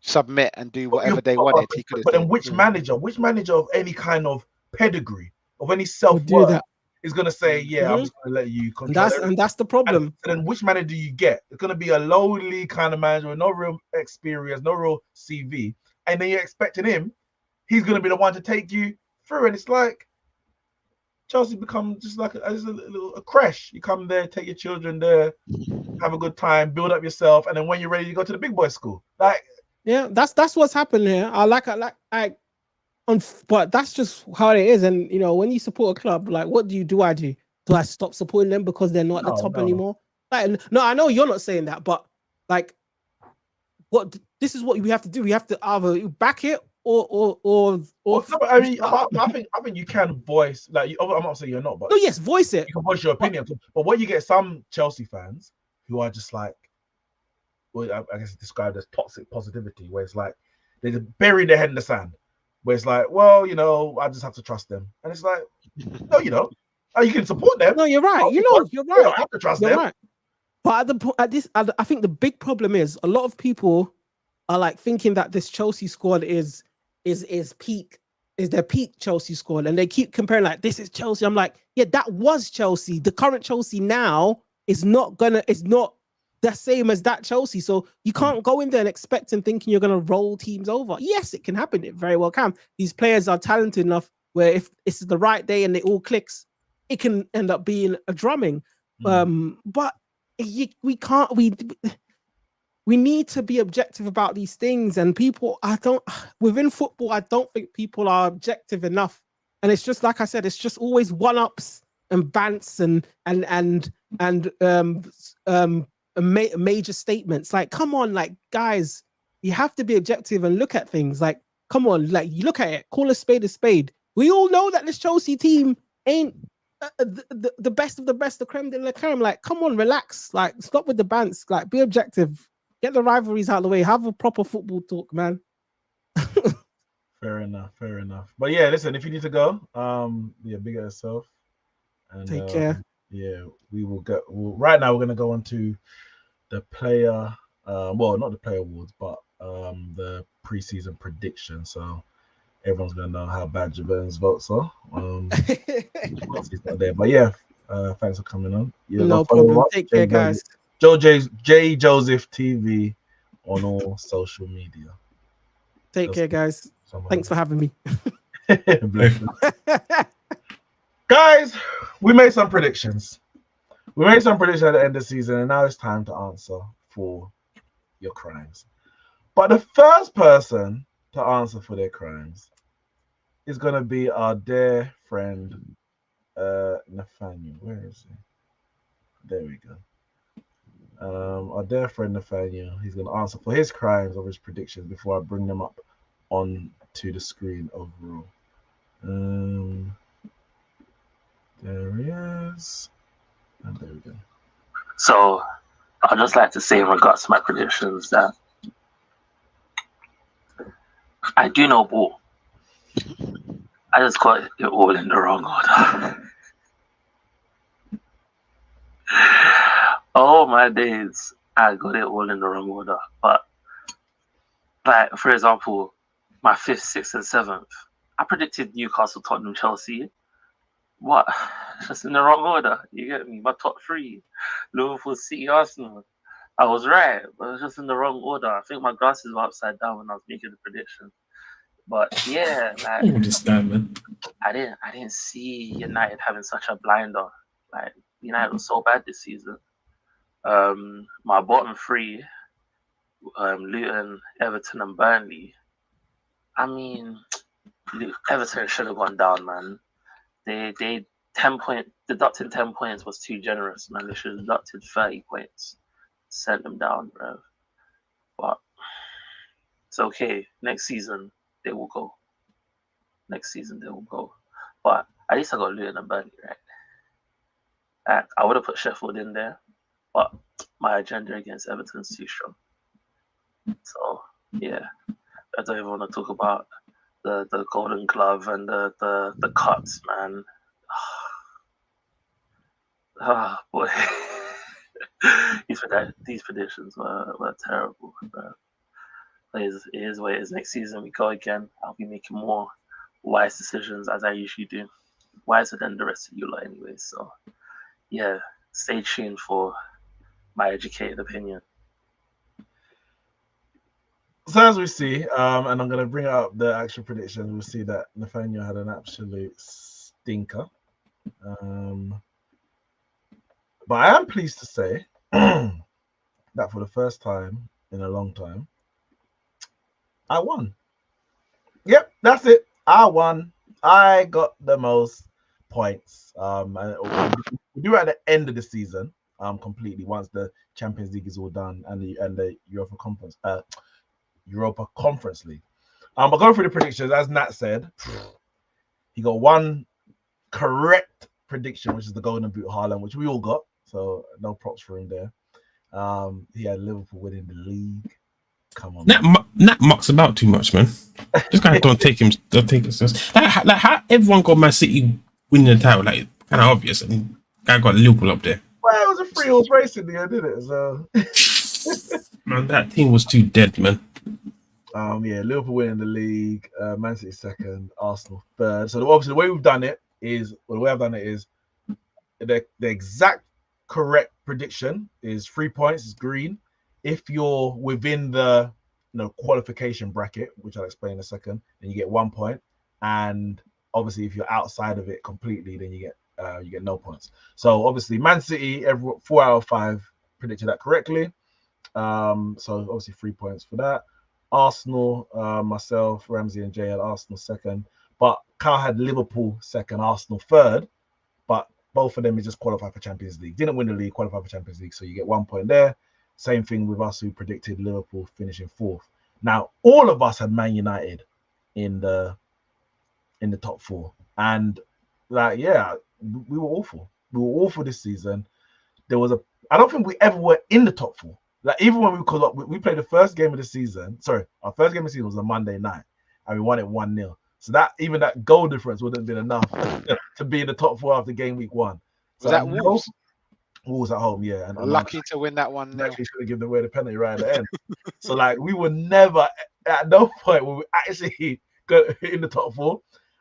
Speaker 1: submit and do whatever they wanted, he could have. But then which manager of any kind of pedigree, of any self-worth, is going to say, yeah, I'm just going to let you control
Speaker 2: and that's the problem.
Speaker 1: And then which manager do you get? It's going to be a lowly kind of manager with no real experience, no real CV. And then you're expecting him, he's going to be the one to take you through. And it's like, Chelsea become just like a crash. You come there, take your children there, have a good time, build up yourself. And then when you're ready, you go to the big boy school. Like,
Speaker 2: yeah, that's what's happened here. But that's just how it is. And when you support a club, like, what do? Do I stop supporting them because they're not at the top anymore? Like, no, I know you're not saying that, but like, this is what we have to do. We have to either back it or.
Speaker 1: I think you can voice, like, I'm not saying you're not, but
Speaker 2: no, yes, voice it.
Speaker 1: You can voice your opinion. But what you get some Chelsea fans who are just like, well, I guess it's described as toxic positivity, where it's like they just bury their head in the sand. Where it's like, well, I just have to trust them, and it's like, no, you don't. You can support them.
Speaker 2: No, you're right. You're right.
Speaker 1: You don't have to trust them.
Speaker 2: Right. But I think the big problem is a lot of people are like thinking that this Chelsea squad is their peak Chelsea squad, and they keep comparing like, this is Chelsea. I'm like, yeah, that was Chelsea. The current Chelsea now is not the same as that Chelsea. So you can't go in there and expect and thinking you're going to roll teams over. Yes, it can happen. It very well can. These players are talented enough where if it's the right day and it all clicks, it can end up being a drumming. But we need to be objective about these things. And within football, I don't think people are objective enough. And it's just, like I said, it's just always one-ups and bants and major statements. Like, come on, like, guys, you have to be objective and look at things. Like, come on, like, you look at it, call a spade a spade. We all know that this Chelsea team ain't the best of the best, the creme de la creme. Like, come on, relax. Like, stop with the bants. Like, be objective. Get the rivalries out of the way. Have a proper football talk, man.
Speaker 1: Fair enough. But yeah, listen, if you need to go, big at yourself. And
Speaker 2: take care.
Speaker 1: Yeah, we will go. Right now, we're going to go on to the player, not the player awards, but the preseason prediction. So everyone's going to know how bad Javan's votes are. He's not there, but yeah, thanks for coming on.
Speaker 2: No problem. Take care, guys.
Speaker 1: J Joseph TV on all social media.
Speaker 2: Take care, guys. Thanks for having me.
Speaker 1: Guys, we made some predictions. at the end of the season, and now it's time to answer for your crimes. But the first person to answer for their crimes is going to be our dear friend, Nathaniel. Where is he? There we go. Our dear friend Nathaniel. He's going to answer for his crimes of his predictions before I bring them up on to the screen overall. There he is. And there we go.
Speaker 4: So I'd just like to say in regards to my predictions that I do know ball. I just got it all in the wrong order. Oh my days, I got it all in the wrong order. But like, for example, my 5th, 6th, and 7th, I predicted Newcastle, Tottenham, Chelsea. What? Just in the wrong order. You get me? My top 3, Liverpool, City, Arsenal. I was right, but it was just in the wrong order. I think my glasses were upside down when I was making the prediction. But yeah, like,
Speaker 5: I understand, man.
Speaker 4: I didn't see United having such a blinder. Like, United was so bad this season. My bottom 3, Luton, Everton, and Burnley. I mean, Everton should have gone down, man. They 10 deducting 10 points was too generous, man. They should have deducted 30 points, sent them down, bro. But it's okay. Next season they will go. But at least I got Luton and Burnley right. I would have put Sheffield in there, but my agenda against Everton's too strong. So yeah, I don't even want to talk about the Golden Glove and the cuts, man. Oh boy, these predictions were terrible, bro. It is what it is. Next season we go again. I'll be making more wise decisions as I usually do, wiser than the rest of you lot, anyway. So yeah, stay tuned for my educated opinion.
Speaker 1: So as we see, and I'm going to bring up the actual prediction, we'll see that Nathaniel had an absolute stinker. But I am pleased to say that for the first time in a long time, I won. Yep, that's it. I won. I got the most points. And we do it at the end of the season, completely once the Champions League is all done and the Europa Conference League. But going through the predictions, as Nat said, he got one correct prediction, which is the Golden Boot Haaland, which we all got. So no props for him there. He had Liverpool winning the league. Come on,
Speaker 5: Nat mucks about too much, man. This guy don't take him serious. Like how everyone got Man City winning the title, like kind of obvious. And guy got Liverpool up there.
Speaker 1: Well, it was a 3-horse race in the end, didn't it? So
Speaker 5: man, that team was too dead, man.
Speaker 1: Yeah, Liverpool winning the league, Man City 2nd, Arsenal 3rd. So obviously the way I've done it is the exact correct prediction is 3 points, is green. If you're within the qualification bracket, which I'll explain in a second, then you get 1 point. And obviously if you're outside of it completely, then you get no points. So obviously Man City, 4 out of 5 predicted that correctly. So obviously 3 points for that. Arsenal, myself, Ramsey, and Jay had Arsenal 2nd, but Kyle had Liverpool 2nd, Arsenal 3rd. But both of them is just qualified for Champions League. Didn't win the league, qualified for Champions League, so you get 1 point there. Same thing with us who predicted Liverpool finishing 4th. Now, all of us had Man United in the top 4, and we were awful. We were awful this season. I don't think we ever were in the top 4. Like even when we played the first game of the season. Sorry, our first game of the season was a Monday night, and we won it 1-0. So that goal difference wouldn't have been enough to be in the top 4 after game week 1. So
Speaker 3: was that Wolves?
Speaker 1: Wolves at home, yeah. And
Speaker 3: lucky to win that one.
Speaker 1: Actually, should have given away the penalty right at the end. So we were never at no point when we actually got in the top 4.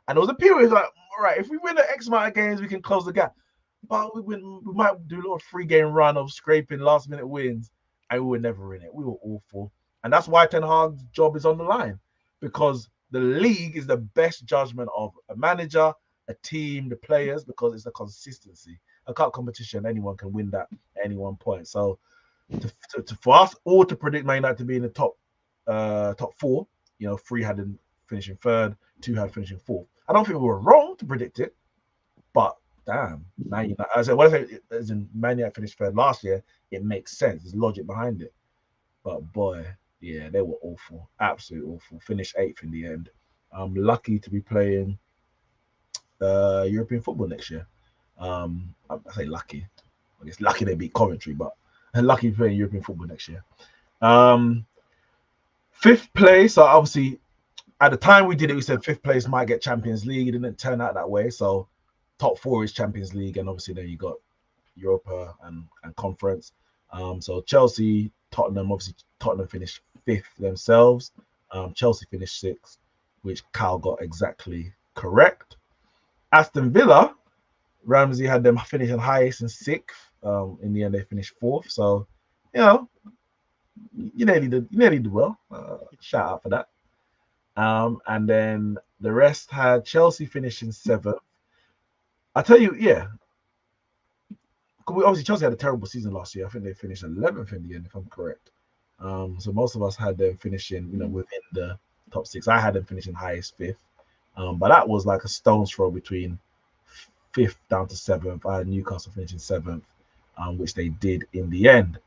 Speaker 1: And there was a period like, all right, if we win an X amount of games, we can close the gap. But we might do a little 3-game run of scraping last-minute wins. And we were never in it. We were awful. And that's why Ten Hag's job is on the line. Because the league is the best judgment of a manager, a team, the players, because it's the consistency. A cup competition, anyone can win that at any one point. So for us all to predict Man United to be in the top 4, 3 had them finishing 3rd, 2 had finishing 4th. I don't think we were wrong to predict it, but damn, Man United. As in Man United finished 3rd last year, it makes sense. There's logic behind it. But boy, yeah, they were awful, absolutely awful. Finished 8th in the end. I'm lucky to be playing European football next year. I say lucky. I guess lucky they beat Coventry, but lucky to be playing European football next year. 5th place, so obviously at the time we did it, we said 5th place might get Champions League. It didn't turn out that way. So top 4 is Champions League, and obviously then you got Europa and Conference. So Chelsea, Tottenham, obviously Tottenham finished 5th themselves. Chelsea finished 6th, which Cal got exactly correct. Aston Villa, Ramsey had them finishing highest in 6th. In the end, they finished 4th. So, you know, you nearly did well. Shout out for that. And then the rest had Chelsea finishing 7th. I tell you, yeah. Obviously, Chelsea had a terrible season last year. I think they finished 11th in the end, if I'm correct. So most of us had them finishing, within the top 6. I had them finishing highest 5th. But that was like a stone's throw between 5th down to 7th. I had Newcastle finishing 7th, which they did in the end.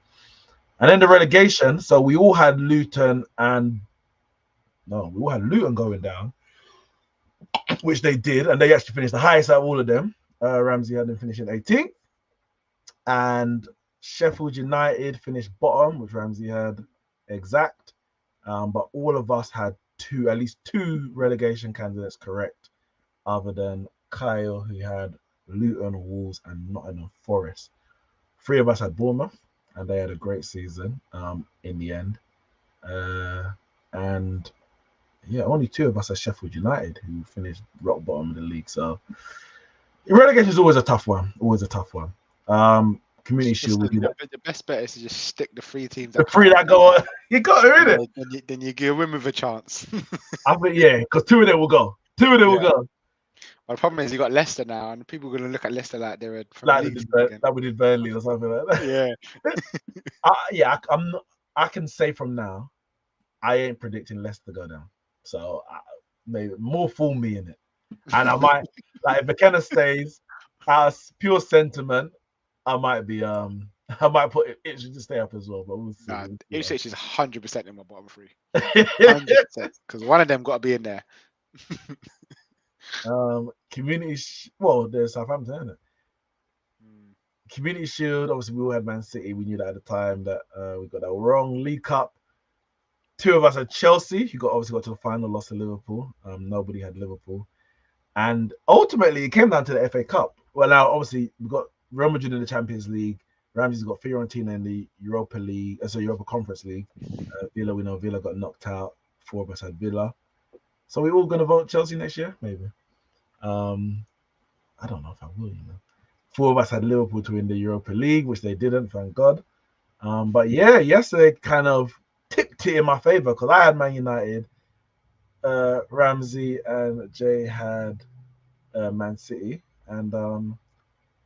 Speaker 1: And then the relegation. So we all had Luton going down, which they did, and they actually finished the highest out of all of them. Ramsey had them finishing 18th, and Sheffield United finished bottom, which Ramsey had exact. But all of us had at least two relegation candidates correct, other than Kyle, who had Luton, Wolves, and Nottingham Forest. 3 of us had Bournemouth, and they had a great season in the end. And yeah, only 2 of us had Sheffield United, who finished rock bottom of the league. So relegation is always a tough one. Community Shield will do that.
Speaker 3: The best bet is to just stick the 3 teams.
Speaker 1: The 3 that go on, you got it, innit?
Speaker 3: Then you give win with a chance.
Speaker 1: I think, yeah, because 2 of them will go. 2 of them will go.
Speaker 3: Well, the problem is you got Leicester now, and people are going to look at Leicester like they're from
Speaker 1: like we did Burnley or something like that.
Speaker 3: Yeah.
Speaker 1: I can say from now, I ain't predicting Leicester to go down. So maybe more fool me in it, and I might if McKenna stays, as pure sentiment, I might put Ipswich to stay up as well. But we'll see.
Speaker 3: Ipswich is 100% in my bottom 3. 100%, because one of them got to be in there.
Speaker 1: There's Southampton, isn't it? Community Shield, obviously we all had Man City. We knew that at the time that we got that wrong. League Cup, 2 of us had Chelsea, who obviously got to the final, lost to Liverpool. Nobody had Liverpool. And ultimately, it came down to the FA Cup. Well, now, obviously, we've got Real Madrid in the Champions League. Ramsey's got Fiorentina in the Europa League, Europa Conference League. Villa, we know Villa got knocked out. 4 of us had Villa. So we're all going to vote Chelsea next year? Maybe. I don't know if I will, 4 of us had Liverpool to win the Europa League, which they didn't, thank God. But yeah, yesterday kind of tipped it in my favor because I had Man United, Ramsey and Jay had Man City. And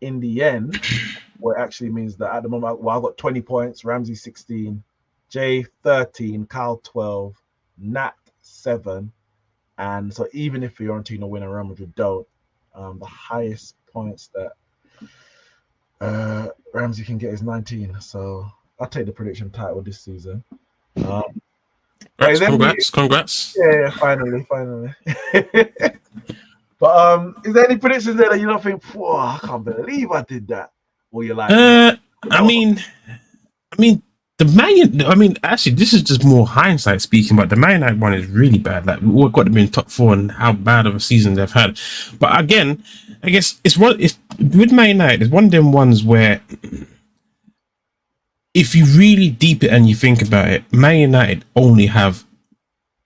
Speaker 1: in the end, what actually means that at the moment, I got 20 points, Ramsey 16, Jay 13, Kyle 12, Nat 7. And so even if Fiorentina win and Real Madrid don't, the highest points that Ramsey can get is 19. So I'll take the prediction title this season.
Speaker 5: Congrats.
Speaker 1: Yeah, finally. But is there any predictions there that you don't think, I can't believe I did that? Or you're like,
Speaker 5: actually, this is just more hindsight speaking, but the Man United one is really bad. Like, we all got them in top 4 and how bad of a season they've had. But again, I guess it's with Man United, it's one of them ones where if you really deep it and you think about it, Man United only have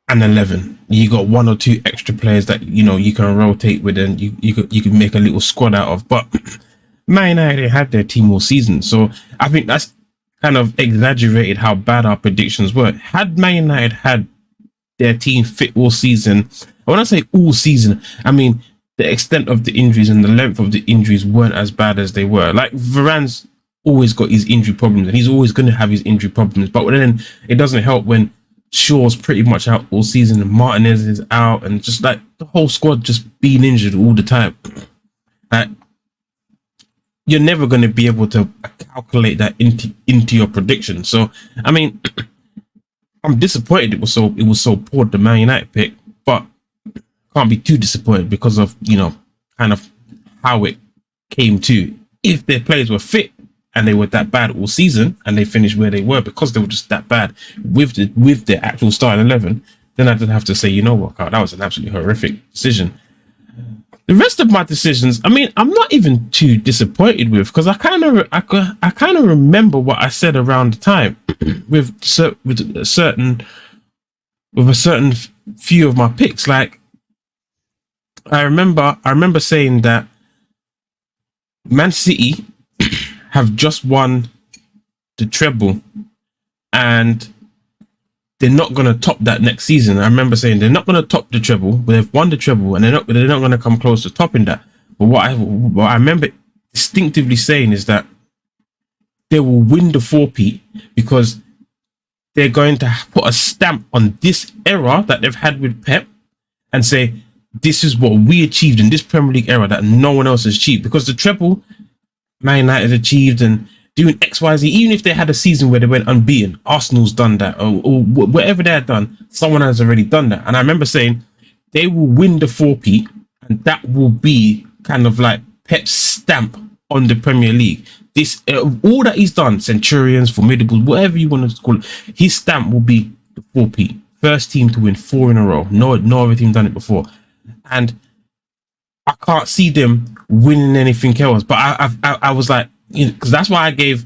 Speaker 5: an 11. You got 1 or 2 extra players that you can rotate with, and you can make a little squad out of. But Man United had their team all season, so I think that's kind of exaggerated how bad our predictions were. Had Man United had their team fit all season, when I say all season, I mean the extent of the injuries and the length of the injuries weren't as bad as they were. Like Varane's always got his injury problems, and he's always going to have his injury problems. But then it doesn't help when Shaw's pretty much out all season, and Martinez is out, and just like the whole squad just being injured all the time. You're never going to be able to calculate that into your prediction. So, I mean, I'm disappointed it was so poor, the Man United pick, but can't be too disappointed because of, kind of how it came to. If their players were fit and they were that bad all season and they finished where they were because they were just that bad with the actual starting 11, then I didn't have to say, you know what, Carl, that was an absolutely horrific decision. The rest of my decisions, I mean, I'm not even too disappointed with, because I kind of remember what I said around the time with a certain few of my picks. Like, I remember saying that Man City have just won the treble, and they're not going to top that next season. I remember saying they're not going to top the treble, but they've won the treble, and they're not going to come close to topping that. But what I remember distinctively saying is that they will win the four-peat because they're going to put a stamp on this era that they've had with Pep and say, this is what we achieved in this Premier League era that no one else has achieved. Because the treble Man United achieved and doing XYZ, even if they had a season where they went unbeaten, Arsenal's done that, or whatever they had done, someone has already done that. And I remember saying they will win the four-peat, and that will be kind of like Pep's stamp on the Premier League. This all that he's done, Centurions, Formidables, whatever you want to call it, his stamp will be the four-peat. First team to win 4 in a row. No other team done it before. And I can't see them winning anything else. But I was like, because that's why I gave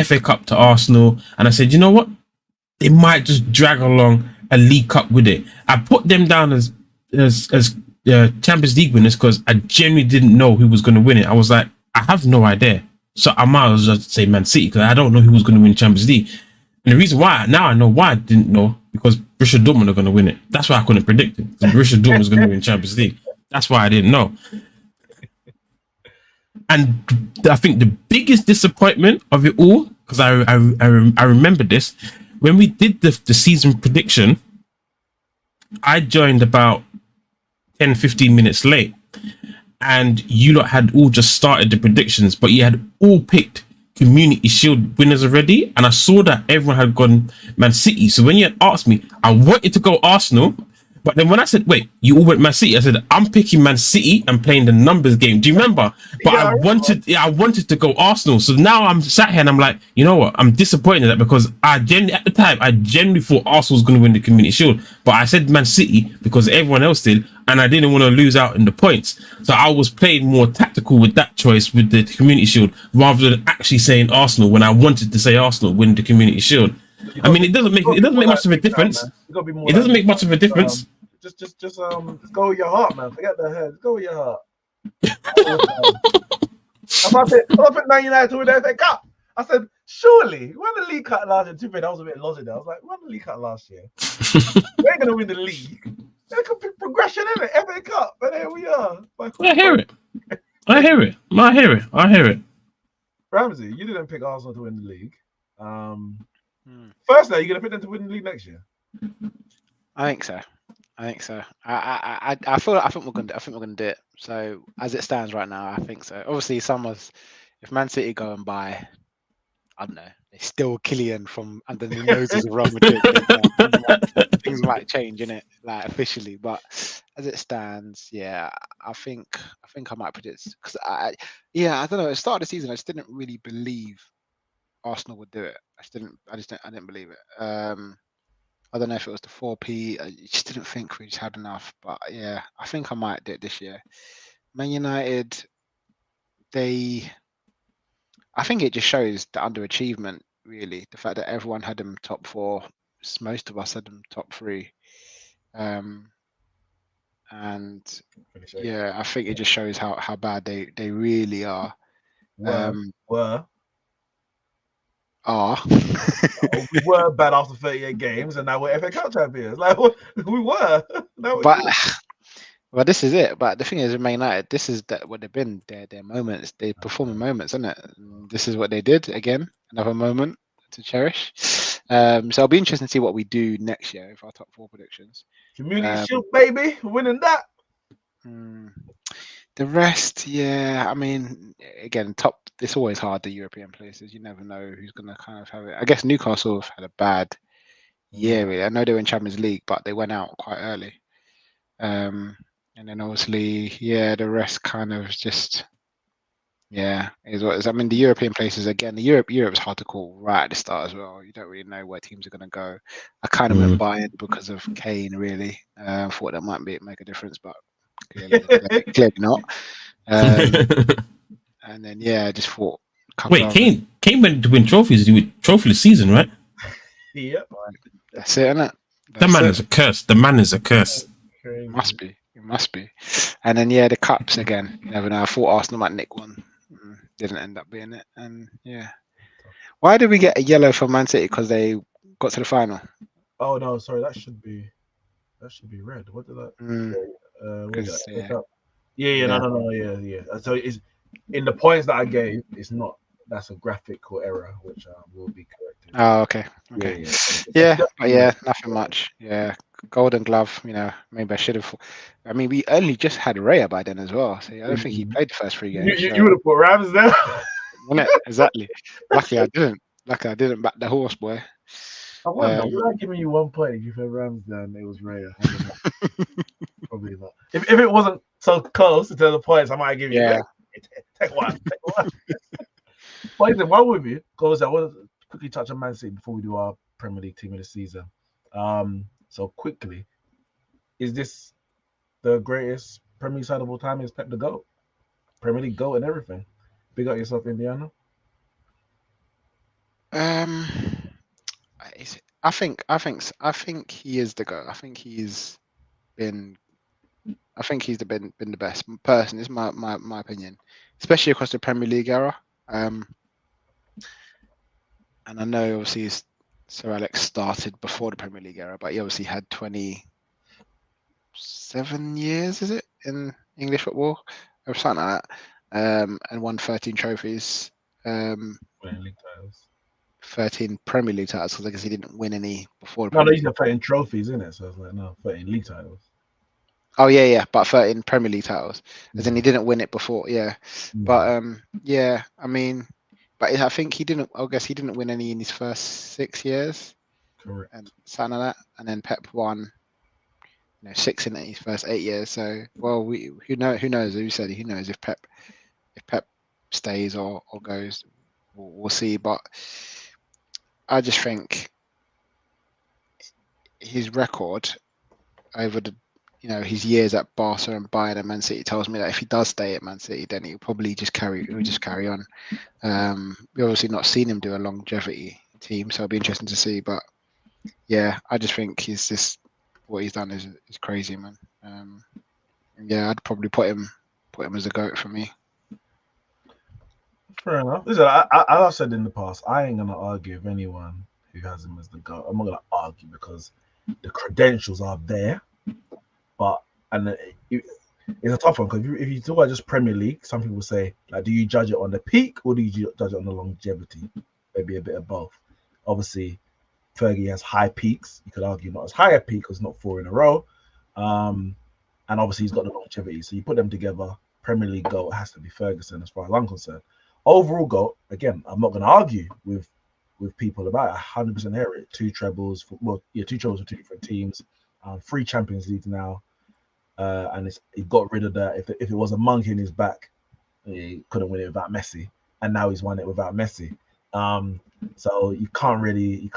Speaker 5: FA Cup to Arsenal, and I said, you know what, they might just drag along a League Cup with it. I put them down as Champions League winners because I genuinely didn't know who was going to win it. I was like, I have no idea, so I might as well say Man City because I don't know who was going to win Champions League. And the reason why now I know why I didn't know, because Borussia Dortmund are going to win it. That's why I couldn't predict it. Borussia Dortmund was going to win Champions League. That's why I didn't know. And I think the biggest disappointment of it all, because I remember this, when we did the season prediction, I joined about 10-15 minutes late, and you lot had all just started the predictions, but you had all picked Community Shield winners already, and I saw that everyone had gone Man City. So when you had asked me, I wanted to go Arsenal, but then when I said, wait, you all went Man City, I said, I'm picking Man City and playing the numbers game. Do you remember? But yeah, I wanted to go Arsenal. So now I'm sat here and I'm like, you know what? I'm disappointed in that because at the time, I genuinely thought Arsenal was going to win the Community Shield. But I said Man City because everyone else did, and I didn't want to lose out in the points. So I was playing more tactical with that choice with the Community Shield rather than actually saying Arsenal when I wanted to say Arsenal win the Community Shield. I mean, it doesn't make much of a difference. It doesn't make much of a difference.
Speaker 1: Just go with your heart, man. Forget the head. Just go with your heart. I put Man United to win the FA Cup. I said, surely, we won the League Cup last year. Too bad I was a bit lost in there. I was like, we won the League Cup last year. We ain't gonna win the league. There's a progression in it, FA Cup, but here we are.
Speaker 5: I hear it.
Speaker 1: Ramsey, you didn't pick Arsenal to win the league. First, now you're gonna pick them to win the league next year.
Speaker 3: I think so. I think we're gonna do it. So as it stands right now, I think so. Obviously, if Man City go and buy, I don't know, they steal Kylian from under the noses of Real Madrid, things might change, innit? Like officially, but as it stands, yeah, I think I might predict, because I don't know. At the start of the season, I just didn't really believe Arsenal would do it. I didn't believe it. I don't know if it was the 4P. I just didn't think we just had enough. But yeah, I think I might do it this year. Man United, I think it just shows the underachievement, really. The fact that everyone had them top 4, most of us had them top 3. And yeah, I think it just shows how bad they really are.
Speaker 1: We were bad after 38 games, and now we're FA Cup champions. Like we were.
Speaker 3: Well, this is it. But the thing is, with Man United, this is what they've been. Their moments, they performing moments, isn't it? This is what they did again. Another moment to cherish. So it'll be interesting to see what we do next year with our top 4 predictions.
Speaker 1: Community Shield, baby, winning that.
Speaker 3: The rest, yeah. I mean, again, it's always hard, the European places. You never know who's going to kind of have it. I guess Newcastle have had a bad year, really. I know they were in Champions League, but they went out quite early. And then obviously, yeah, the rest kind of just, Yeah, is what is. I mean, the European places again. Europe's hard to call right at the start as well. You don't really know where teams are going to go. I kind of went Bayern because of Kane. Really, thought that might make a difference, but clearly not. And then I just thought.
Speaker 5: Wait, Kane went to win trophies. He win trophy this season, right?
Speaker 1: Yep.
Speaker 3: That's it, isn't it?
Speaker 5: That man is a curse. The man is a curse.
Speaker 3: It must be. And then the cups again. You never know. I thought Arsenal might nick one. Didn't end up being it. And why did we get a yellow from Man City? Because they got to the final.
Speaker 1: Oh no, sorry. That should be red. What did that? No. So it's in the points that I gave. It's not. That's a graphical error, which will be corrected.
Speaker 3: Oh, okay. But nothing much. Yeah, Golden Glove. Maybe I should have. I mean, we only just had Raya by then as well. So I don't think he played the first 3 games.
Speaker 1: You would have put Rams there.
Speaker 3: Wouldn't it? Exactly. Luckily, I didn't back the horse, boy.
Speaker 1: I wonder. Would I give you 1 point if you put Rams there and it was Raya? Probably not. If it wasn't so close to the points, I might give you. Yeah. Take one. But listen, while with you, because I want to quickly touch on Man City before we do our Premier League team of the season. So quickly, is this the greatest Premier League side of all time? Is Pep the GOAT? Premier League GOAT and everything. Big up yourself, Indiana.
Speaker 3: I think he is the GOAT. I think he's been the best person. Is my opinion, especially across the Premier League era. And I know obviously Sir Alex started before the Premier League era, but he obviously had 27 years, is it, in English football or something like that, and won 13 trophies. 13 Premier League titles, because I guess he didn't win any before.
Speaker 1: No, he's got 13 trophies, isn't it? So I was like, no, 13 league titles.
Speaker 3: Oh yeah, but 13 Premier League titles, as in he didn't win it before. But I mean, but I think he didn't. I guess he didn't win any in his first 6 years.
Speaker 1: Correct.
Speaker 3: And something like that, and then Pep won, 6 in his first 8 years. So who knows? Who said who knows if Pep stays or goes? We'll see. But I just think his record over the his years at Barca and Bayern and Man City tells me that if he does stay at Man City, then he'll probably just carry on. We've obviously not seen him do a longevity team, so it'll be interesting to see. But I just think what he's done is crazy, man. I'd probably put him as a GOAT for me.
Speaker 1: Fair enough. Listen, I've said in the past, I ain't gonna argue with anyone who has him as the GOAT. I'm not gonna argue because the credentials are there. But it's a tough one, because if you talk about just Premier League, some people say, like, do you judge it on the peak or do you judge it on the longevity? Maybe a bit of both. Obviously, Fergie has high peaks. You could argue not as high a peak because not 4 in a row. And obviously he's got the longevity. So you put them together, Premier League GOAT has to be Ferguson as far as I'm concerned. Overall GOAT, again, I'm not going to argue with people about it. 100% hear it. 2 trebles, 2 trebles for 2 different teams. 3 Champions Leagues now. And he got rid of that. If it was a monkey in his back, he couldn't win it without Messi, and now he's won it without Messi. So you can't really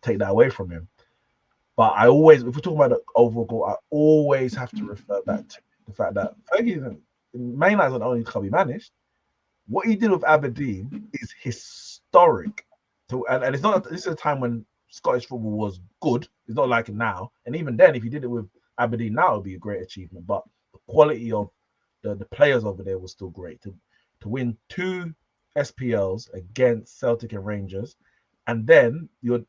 Speaker 1: take that away from him. But if we're talking about the overall goal, I always have to refer back to the fact that Fergie, Man United's not only club he managed. What he did with Aberdeen is historic. And it's not. This is a time when Scottish football was good. It's not like it now. And even then, if he did it with Aberdeen now, it would be a great achievement. But the quality of the players over there was still great. To win 2 SPLs against Celtic and Rangers, and then you're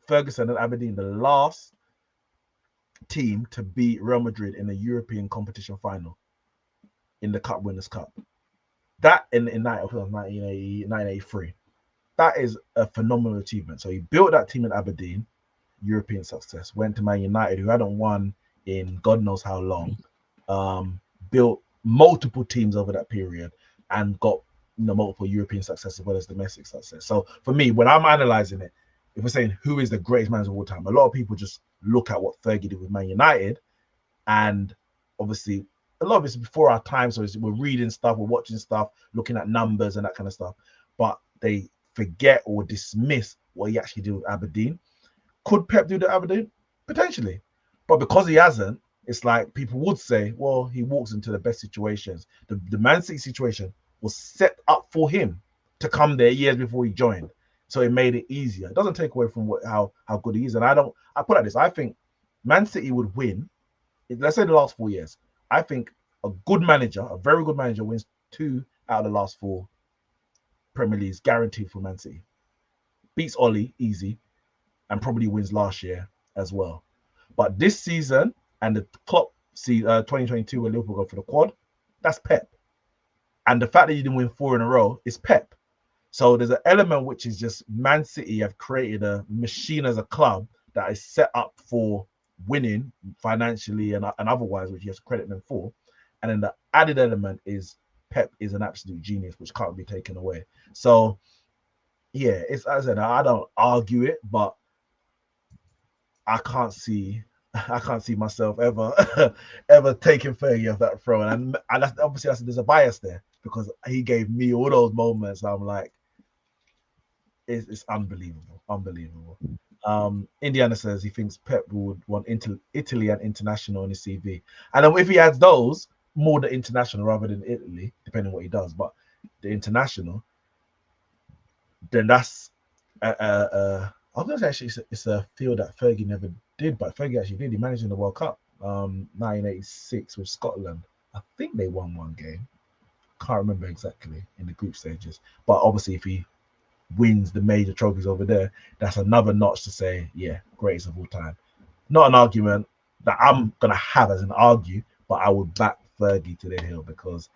Speaker 1: Ferguson and Aberdeen, the last team to beat Real Madrid in a European competition final in the Cup Winners' Cup. That in 1983. That is a phenomenal achievement. So he built that team in Aberdeen, European success. Went to Man United, who hadn't won in God knows how long. Built multiple teams over that period and got multiple European success as well as domestic success. So for me, when I'm analysing it, if we're saying who is the greatest manager of all time, a lot of people just look at what Fergie did with Man United, and obviously a lot of it's before our time, so we're reading stuff, we're watching stuff, looking at numbers and that kind of stuff. But they forget or dismiss what he actually did with Aberdeen. Could Pep do the Aberdeen? Potentially. But because he hasn't, it's like people would say, well, he walks into the best situations. The Man City situation was set up for him to come there years before he joined. So it made it easier. It doesn't take away from how good he is. And I put it like this. I think Man City would win. Let's say the last 4 years. I think a good manager, a very good manager, wins 2 out of the last 4 Premier Leagues guaranteed for Man City. Beats Oli easy, and probably wins last year as well. But this season and the Klopp 2022 where Liverpool go for the quad, that's Pep. And the fact that you didn't win 4 in a row is Pep. So there's an element which is just Man City have created a machine as a club that is set up for winning financially and otherwise, which you have to credit them for. And then the added element is Pep is an absolute genius, which can't be taken away. So yeah, it's, as I said, I don't argue it, but I can't see myself ever taking Fergie off that throne. And that's, obviously there's a bias there because he gave me all those moments. I'm like, it's unbelievable. Indiana says he thinks Pep would want Italy and international in his CV. And then if he adds those, more the international rather than Italy, depending on what he does, but the international, then that's I was going to say actually it's a field that Fergie never did, but Fergie actually did. He managed in the World Cup 1986 with Scotland. I think they won 1 game. Can't remember exactly in the group stages. But obviously if he wins the major trophies over there, that's another notch to say, yeah, greatest of all time. Not an argument that I'm going to have as an argue, but I would back Fergie to the hill because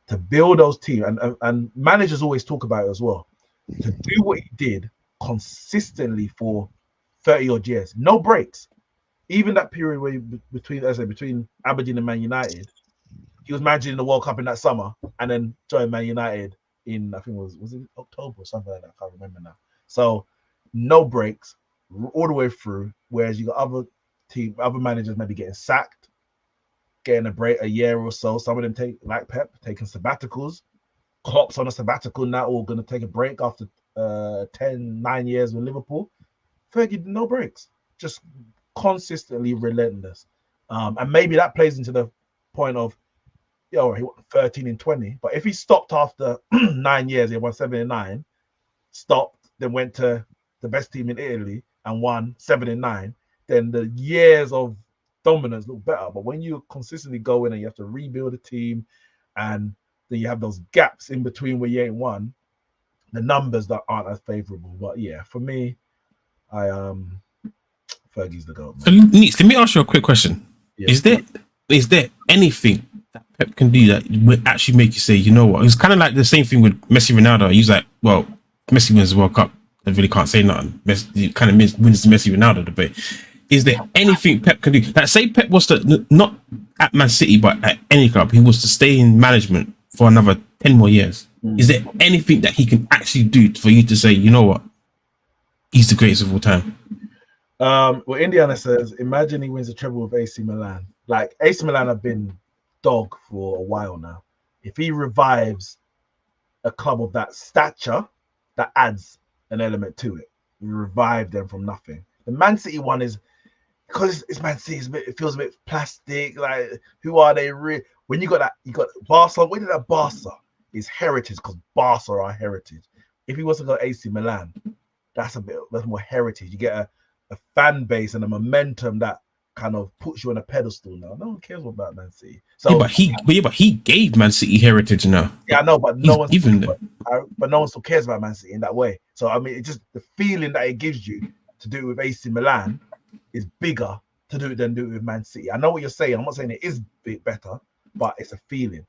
Speaker 1: to build those teams, and managers always talk about it as well, to do what he did consistently for 30 odd years, no breaks. Even that period where between Aberdeen and Man United, he was managing the World Cup in that summer and then joined Man United in, I think was it October or something like that? I can't remember now. So no breaks all the way through. Whereas you got other managers maybe getting sacked, getting a break a year or so. Some of them like Pep, taking sabbaticals. Klopp's on a sabbatical now, or going to take a break after 9 years with Liverpool. Fergie, no breaks, just consistently relentless. And maybe that plays into the point of, he won 13 in 20. But if he stopped after 9 years, he won 7 in 9, stopped, then went to the best team in Italy and won 7 in 9, then the years of dominance look better. But when you consistently go in and you have to rebuild a team and then you have those gaps in between where you ain't won, the numbers that aren't as favorable. But yeah, for me, Fergie's the GOAT.
Speaker 5: So, Neeks, let me ask you a quick question.
Speaker 1: Yeah.
Speaker 5: Is there anything that Pep can do that would actually make you say, you know what? It's kind of like the same thing with Messi, Ronaldo. He's like, well, Messi wins the World Cup. I really can't say nothing. Messi kind of wins the Messi Ronaldo debate. Is there anything Pep can do? Like, say Pep was to, not at Man City, but at any club, he was to stay in management for another 10 more years. Is there anything that he can actually do for you to say, you know what? He's the greatest of all time?
Speaker 1: Well, Indiana says, imagine he wins a treble with AC Milan. Like, AC Milan have been dog for a while now. If he revives a club of that stature, that adds an element to it. He revived them from nothing. The Man City one is, because it's Man City, it feels a bit plastic. Like, who are they? When you got Barca, where did that Barca? Is heritage, because Barca are heritage. If he was to go AC Milan, that's more heritage. You get a fan base and a momentum that kind of puts you on a pedestal now. No one cares about Man City. So
Speaker 5: yeah, but he gave Man City heritage now.
Speaker 1: Yeah, I know, but no one still cares about Man City in that way. So I mean, it's just the feeling that it gives you to do it with AC Milan is bigger to do it than do it with Man City. I know what you're saying. I'm not saying it is a bit better, but it's a feeling.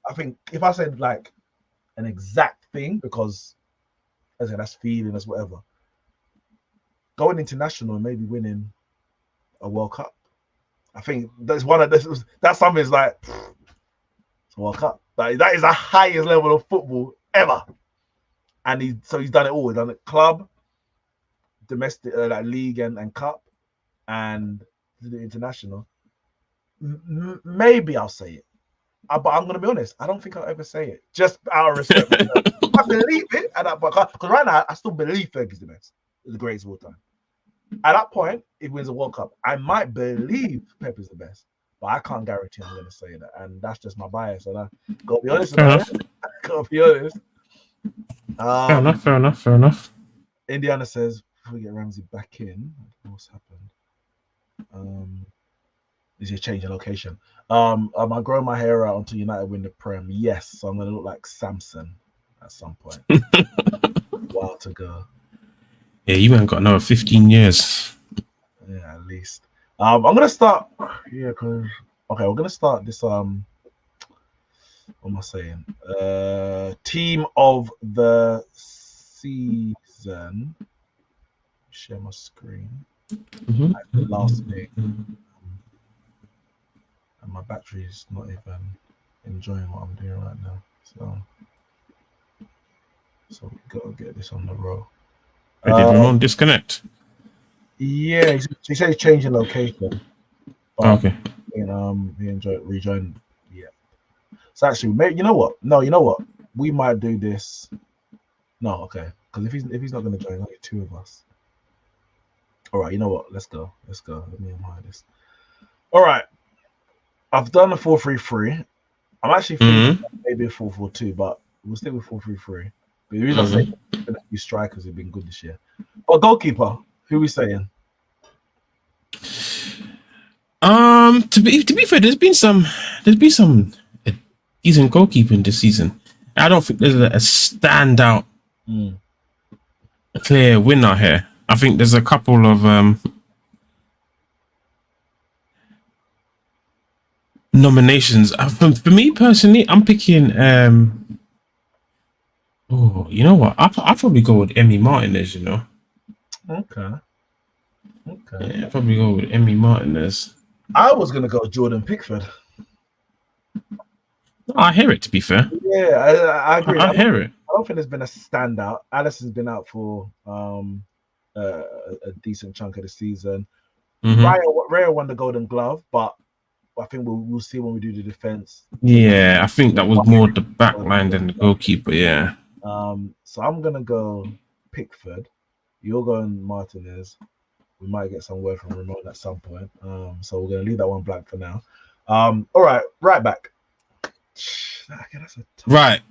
Speaker 1: I think if I said like an exact thing, because as I said, that's feeling, that's whatever. Going international and maybe winning a World Cup. I think that's something is like, it's a World Cup. Like, that is the highest level of football ever. And he's done it all. He's done it club, domestic, like league and cup, and the international. maybe I'll say it. But I'm gonna be honest. I don't think I'll ever say it, just out of respect. I believe it at that point, because right now I still believe Fergie's the best, the greatest of all time. At that point, if he wins a World Cup, I might believe Pep is the best, but I can't guarantee I'm gonna say that, and that's just my bias. And I gotta be honest about it. Gotta be honest.
Speaker 5: Fair enough.
Speaker 1: Indiana says, before we get Ramsey back in, what's happened? Is he changing location? Am I growing my hair out until United win the Prem? Yes, so I'm gonna look like Samson at some point. While to go.
Speaker 5: Yeah, you haven't got another 15 years.
Speaker 1: Yeah, at least. I'm gonna start. Yeah, cause okay, we're gonna start this. What am I saying? Team of the season. Share my screen. Last thing. And my battery's not even enjoying what I'm doing right now. So we gotta get this on the roll.
Speaker 5: Did Ramon disconnect?
Speaker 1: Yeah, he said he's changing location.
Speaker 5: Okay.
Speaker 1: And he rejoined. Yeah. So actually, maybe you know what? No, you know what? We might do this. No, okay. Because if he's not gonna join, only two of us. All right, you know what? Let's go. Let me admire this. All right. I've done a 4-3-3. I'm actually thinking maybe a 4-4-2, but we'll stick with 4-3-3. But the reason I say a few strikers have been good this year. But goalkeeper, who are we saying?
Speaker 5: To be fair, there's been some decent goalkeeping this season. I don't think there's a standout clear winner here. I think there's a couple of nominations. For me personally, I'm picking. Oh, you know what? I'll probably go with Emi Martinez. You know.
Speaker 1: Okay.
Speaker 5: Yeah, I'll probably go with Emi Martinez.
Speaker 1: I was gonna go Jordan Pickford.
Speaker 5: I hear it. To be fair.
Speaker 1: Yeah, I agree.
Speaker 5: I hear it.
Speaker 1: I don't think there's been a standout. Alisson's been out for a decent chunk of the season. Raya won the Golden Glove, but I think we'll see when we do the defense.
Speaker 5: Yeah, I think that was more the back line than the goalkeeper. Yeah.
Speaker 1: So I'm gonna go Pickford. You're going Martinez. We might get some word from Ramon at some point. So we're gonna leave that one blank for now. All right, right back. Okay, that's a tough.
Speaker 5: Right.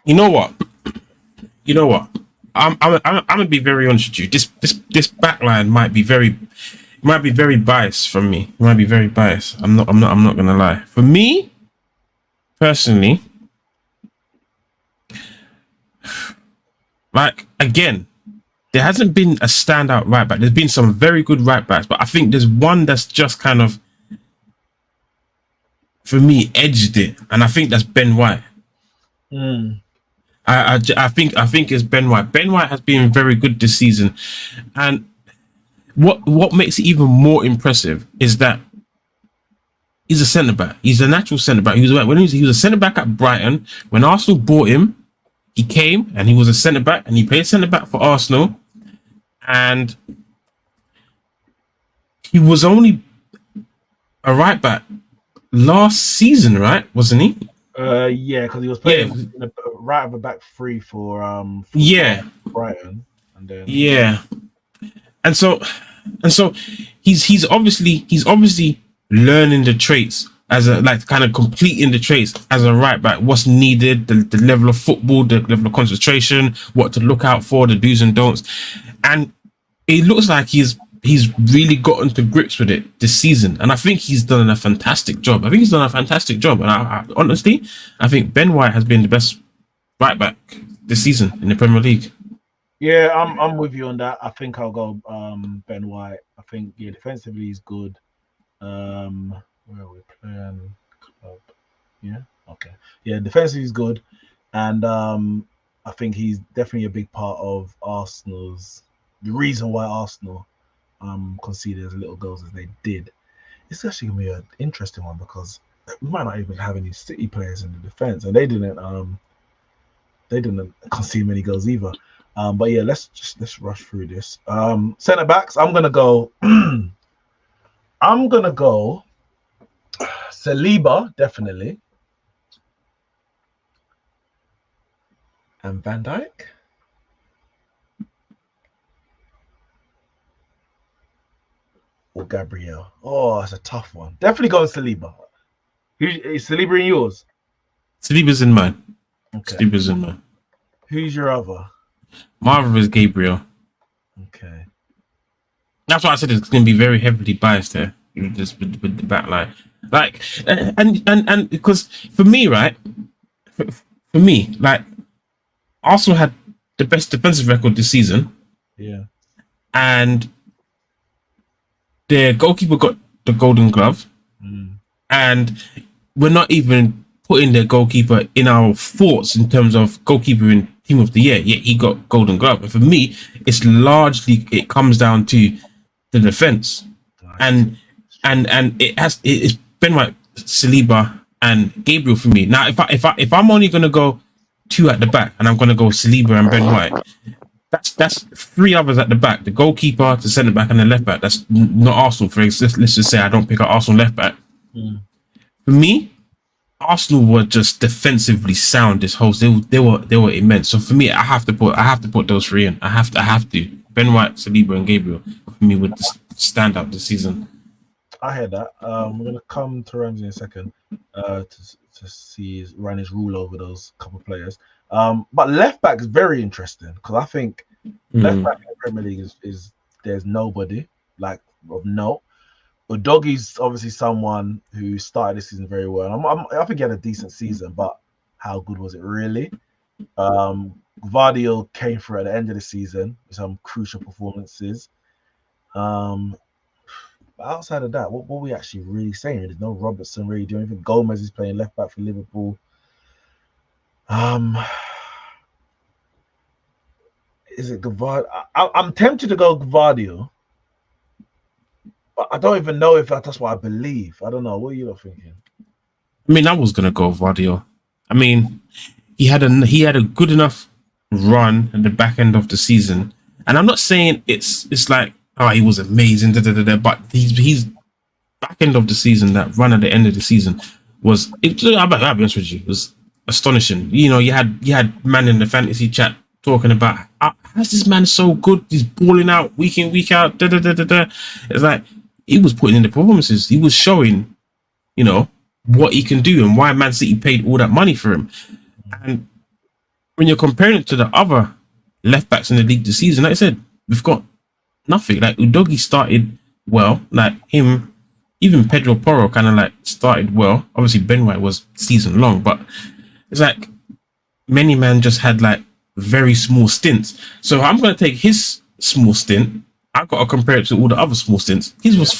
Speaker 5: You know what? I'm gonna be very honest with you. This back line might be very biased from me. It might be very biased. I'm not gonna lie. For me, personally, like again, there hasn't been a standout right back. There's been some very good right backs, but I think there's one that's just kind of, for me, edged it, and I think that's Ben White. I think it's Ben White. Ben White has been very good this season, and what makes it even more impressive is that he's a centre back. He's a natural centre back. He was a centre back at Brighton. When Arsenal bought him, he came and he was a centre back, and he played centre back for Arsenal, and he was only a right back last season, right? Wasn't he?
Speaker 1: Yeah, because he was playing right of the back three for Brighton, and then and so he's obviously learning the traits as a kind of completing the traits as a right back. What's needed, the level of football, the level of concentration, what to look out for, the do's and don'ts, and it looks like he's really gotten to grips with it this season, and I think he's done a fantastic job. And I honestly, I think Ben White has been the best right back this season in the Premier League. Yeah, I'm with you on that. I think I'll go Ben White. I think defensively he's good. Where are we playing? Club. Yeah. Okay. Yeah, defensively he's good, and I think he's definitely a big part of Arsenal's. The reason why Arsenal conceded as little goals as they did. It's actually gonna be an interesting one because we might not even have any City players in the defense, and they didn't concede many goals either. But yeah, let's rush through this. Centre backs, I'm gonna go. I'm gonna go Saliba, definitely. And Van Dijk. Or Gabriel. Oh, that's a tough one. Definitely going Saliba. Is Saliba in yours?
Speaker 5: Saliba's in mine.
Speaker 1: Okay.
Speaker 5: Saliba's in mine.
Speaker 1: Who's your other?
Speaker 5: My other is Gabriel.
Speaker 1: Okay.
Speaker 5: That's why I said it's going to be very heavily biased here, just with the back line. Like, and because for me, right, for me, like, Arsenal had the best defensive record this season.
Speaker 1: Yeah.
Speaker 5: And their goalkeeper got the Golden Glove. And we're not even putting their goalkeeper in our thoughts in terms of goalkeeper in Team of the Year, yet he got Golden Glove. And for me, it's largely, it comes down to the defense. And it's Ben White, Saliba, and Gabriel for me. Now, if I'm only gonna go two at the back, and I'm gonna go Saliba and Ben White, that's three others at the back: the goalkeeper, the centre back, and the left back. That's not Arsenal. For instance, let's just say I don't pick up Arsenal left back. For me, Arsenal were just defensively sound this whole. They were immense. So for me, I have to put those three in. I have to. Ben White, Saliba, and Gabriel for me would stand out this season.
Speaker 1: I hear that. We're gonna come to Ramsey in a second to see run his rule over those couple of players. But left back is very interesting because I think left back in the Premier League is there's nobody like of note. Udogie's obviously someone who started this season very well. I think he had a decent season, but how good was it really? Guardiola came through at the end of the season with some crucial performances. But outside of that, what were we actually really saying? There's no Robertson really doing anything. Gomez is playing left back for Liverpool. Is it Gvardiol? I'm tempted to go Gvardiol, but I don't even know if that's what I believe. I don't know. What are you thinking?
Speaker 5: I mean, I was gonna go Guardiola. I mean, he had a good enough run at the back end of the season, and I'm not saying it's like, oh, he was amazing, but he's back end of the season, that run at the end of the season was, I'll be honest with you, it was astonishing. You know, you had man in the fantasy chat talking about how's this man so good? He's balling out week in, week out. It's like he was putting in the performances. He was showing, you know, what he can do and why Man City paid all that money for him. And when you're comparing it to the other left backs in the league this season, like I said, we've got nothing. Like Udogie started well, like him, even Pedro Porro kind of like started well. Obviously Ben White was season long, but it's like many man just had like very small stints. So I'm going to take his small stint. I've got to compare it to all the other small stints. He was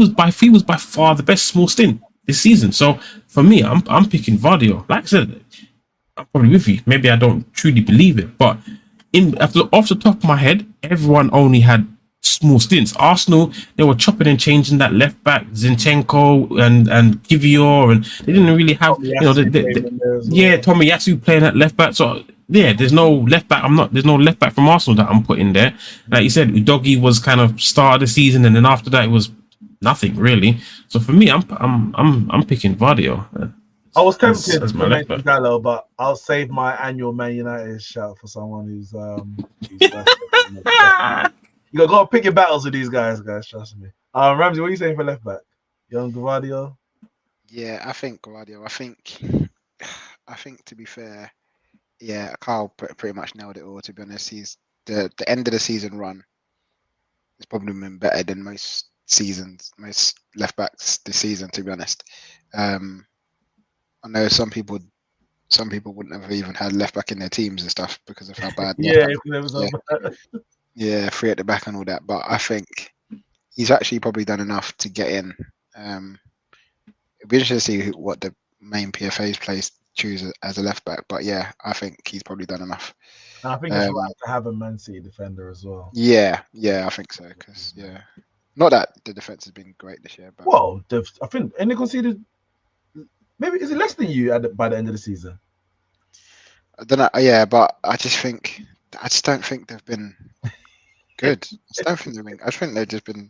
Speaker 5: by far the best small stint this season. So for me, I'm picking Guardiola. Like I said, I'm probably with you. Maybe I don't truly believe it, but off the top of my head, everyone only had small stints. Arsenal, they were chopping and changing that left back, Zinchenko and Kivior, and they didn't really have, Tomiyasu playing at left back. So yeah, there's no left back. There's no left back from Arsenal that I'm putting there. Like you said, Udogie was kind of start of the season, and then after that it was nothing really. So for me, I'm picking Guardiola.
Speaker 1: I was tempted to mention Gallo, but I'll save my annual Man United shout for someone who's you gotta pick your battles with these guys, trust me. Ramsey, what are you saying for left back? Young Guardiola?
Speaker 3: Yeah, I think Guardiola. I think to be fair, yeah, Carl pretty much nailed it all. To be honest, he's the end of the season run. It's probably been better than most seasons, most left backs this season. To be honest, I know some people wouldn't have even had left back in their teams and stuff because of how bad. Yeah, free at the back and all that. But I think he's actually probably done enough to get in. It'd be interesting to see what the main PFA's choose as a left back. But yeah, I think he's probably done enough.
Speaker 1: I think it's right to have a Man City defender as well.
Speaker 3: Yeah, I think so. Because not that the defense has been great this year, but
Speaker 1: I think they conceded. Maybe is it less than you by the end of the season?
Speaker 3: I don't know. Yeah, but I just don't think they've been good. I think they've just been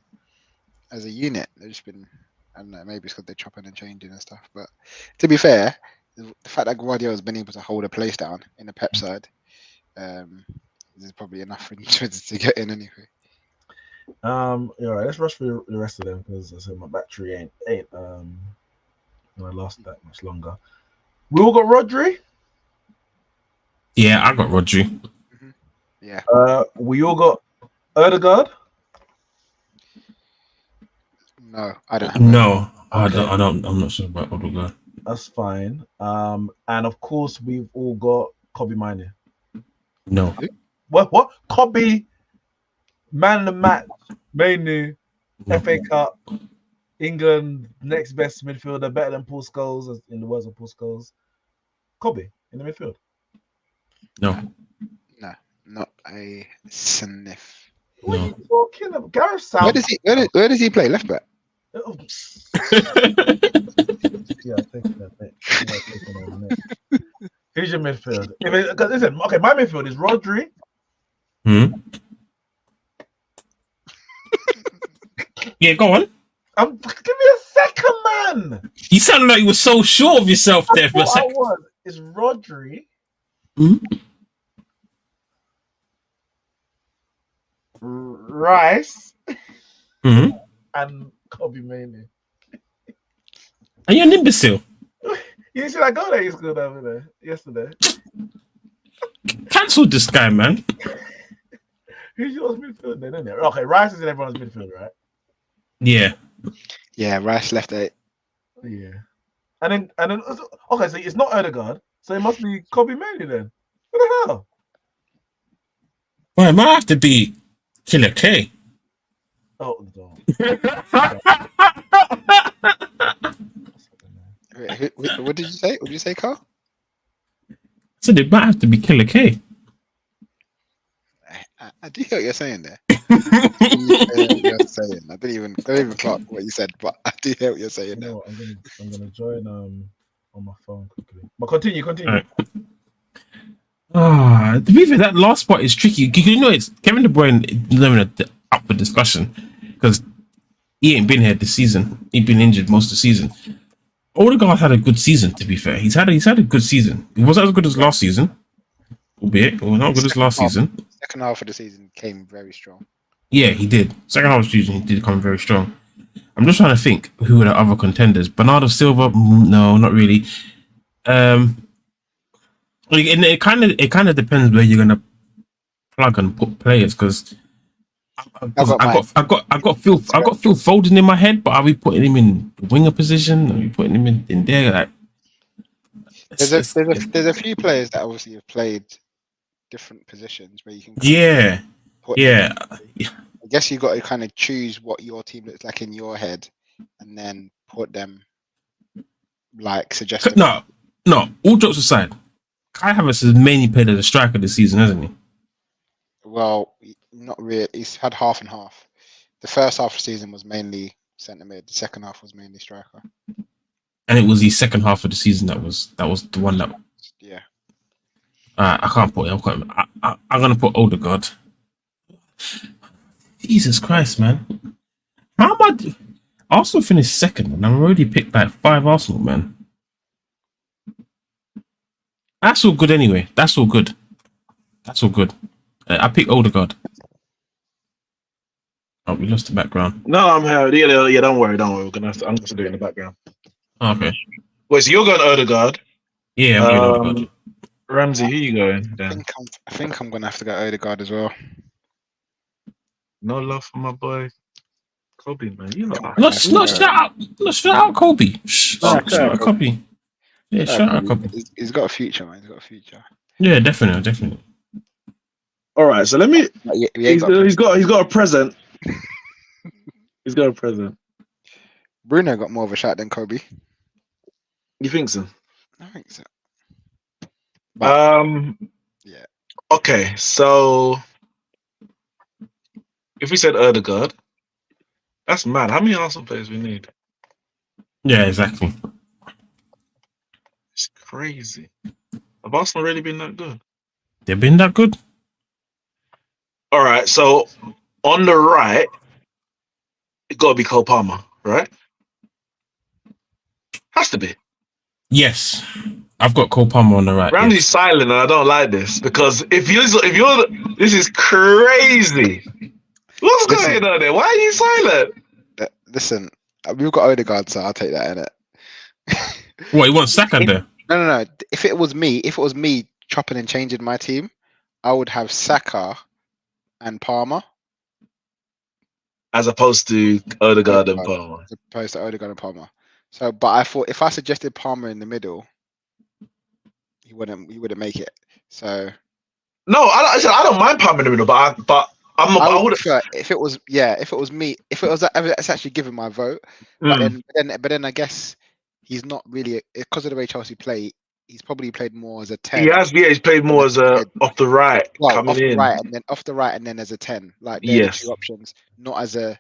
Speaker 3: as a unit. They've just been, I don't know, maybe it's because they're chopping and changing and stuff. But to be fair, the fact that Guardiola has been able to hold a place down in the Pep side, is probably enough for him to get in anyway.
Speaker 1: All right, let's rush through the rest of them because I said my battery ain't gonna last that much longer. We all got Rodri.
Speaker 5: Yeah, I got Rodri.
Speaker 3: Yeah.
Speaker 1: We all got Odegaard.
Speaker 3: No, I don't have
Speaker 5: No,
Speaker 1: Okay.
Speaker 5: I don't. I'm not sure about Odegaard.
Speaker 1: That's fine. And of course we've all got Kobe Mainoo.
Speaker 5: No.
Speaker 1: What? Kobe, man of the match, Mainoo,
Speaker 5: No.
Speaker 1: FA Cup, England next best midfielder, better than Paul Scholes, in the words of Paul Scholes. Kobe in the midfield.
Speaker 5: No.
Speaker 3: Not a sniff.
Speaker 1: What
Speaker 5: No.
Speaker 1: are you talking about? Gareth South.
Speaker 3: Where does he play? Left back.
Speaker 1: Oh, yeah, thank you, mate. Who's your midfield? Listen, okay, my midfield is Rodri.
Speaker 5: Yeah, go on.
Speaker 1: Give me a second, man.
Speaker 5: You sounded like you were so sure of yourself there for a
Speaker 1: What I
Speaker 5: second.
Speaker 1: want is Rodri. Rice and Kobe Mainoo.
Speaker 5: Are you an imbecile?
Speaker 1: You see that goal that he scored over there yesterday?
Speaker 5: Cancel this guy, man.
Speaker 1: Who's yours midfield then, isn't it? Okay, Rice is in everyone's midfield, right?
Speaker 5: Yeah.
Speaker 3: Yeah, Rice left 8.
Speaker 1: Yeah. And then okay, so it's not Odegaard, so it must be Kobe Mainoo then. What the hell?
Speaker 5: Well, it might have to be Killer K.
Speaker 1: Oh, no.
Speaker 3: Wait, what did you say? What did you say, Carl?
Speaker 5: So it might have to be Killer K.
Speaker 3: I do hear what you're saying there. I don't even clock what you said, but I do hear what you're saying there.
Speaker 1: No, I'm gonna join on my phone quickly. But continue.
Speaker 5: Right. To be fair, that last part is tricky. You know, it's Kevin De Bruyne is never up for discussion because he ain't been here this season. He's been injured most of the season. Odegaard had a good season. To be fair, he's had a good season. It wasn't as good as last season, albeit it was not good as last season.
Speaker 3: Second half of the season came very strong.
Speaker 5: Yeah, he did. Second half of the season, he did come very strong. I'm just trying to think who are the other contenders. Bernardo Silva, no, not really. It kind of depends where you're gonna plug and put players because I got Phil Foden in my head, but are we putting him in the winger position? Are we putting him in there? Like,
Speaker 3: there's a few players that obviously have played different positions where you can. I guess you got to kind of choose what your team looks like in your head, and then put them like suggested.
Speaker 5: No. All jokes aside, Kai Havertz has mainly played as a striker this season, hasn't he?
Speaker 3: Well, not really. He's had half and half. The first half of the season was mainly centre mid. The second half was mainly striker.
Speaker 5: And it was the second half of the season that was the one that.
Speaker 3: Yeah.
Speaker 5: I can't put it. I'm gonna put Odegaard. Jesus Christ, man! How am I? Arsenal finished second, and I've already picked like 5 Arsenal, man. That's all good anyway. That's all good. I picked Odegaard. Oh, we lost the background.
Speaker 1: No, I'm here. Yeah, don't worry. I'm gonna do it in the background.
Speaker 5: Okay.
Speaker 1: Wait, so you're going Odegaard?
Speaker 5: Yeah, I'm going Odegaard.
Speaker 1: Ramsey, who you going? Then?
Speaker 3: I think I'm gonna have to go Odegaard as well.
Speaker 1: No love for my boy Kobe, man. You know.
Speaker 5: Let's shout out Kobe. Shout out Kobe. Yeah, shout out Kobe.
Speaker 3: He's got a future, man. He's got a future.
Speaker 5: Yeah, definitely.
Speaker 1: All right, so let me. He's got a present. He's got a present.
Speaker 3: Bruno got more of a shot than Kobe.
Speaker 1: You think so?
Speaker 3: I think so. But,
Speaker 1: yeah. Okay, so if we said Odegaard, that's mad. How many Arsenal players we need?
Speaker 5: Yeah, exactly.
Speaker 1: It's crazy. Have Arsenal really been that good?
Speaker 5: They've been that good?
Speaker 1: All right, so on the right, It got to be Cole Palmer, right? Has to be.
Speaker 5: Yes, I've got Cole Palmer on the right.
Speaker 1: Ramsey's
Speaker 5: Yes.
Speaker 1: silent, and I don't like this because if you're, this is crazy. What's going on there? Why are you silent?
Speaker 3: Listen, we've got Odegaard, so I'll take that in it.
Speaker 5: What, you want Saka there?
Speaker 3: No. If it was me chopping and changing my team, I would have Saka and Palmer
Speaker 1: As opposed to Odegaard and Palmer.
Speaker 3: as opposed to Odegaard and Palmer. So, but I thought if I suggested Palmer in the middle, he wouldn't make it. So
Speaker 1: No, I don't mind Palmer in the middle, but I would
Speaker 3: prefer if it was me, if it was it's actually given my vote. But then I guess he's not really because of the way Chelsea play. He's probably played more as a 10.
Speaker 1: He's played more as a off the right, coming in.
Speaker 3: Off the right and then as a 10. Like
Speaker 1: they're
Speaker 3: the two options, not as a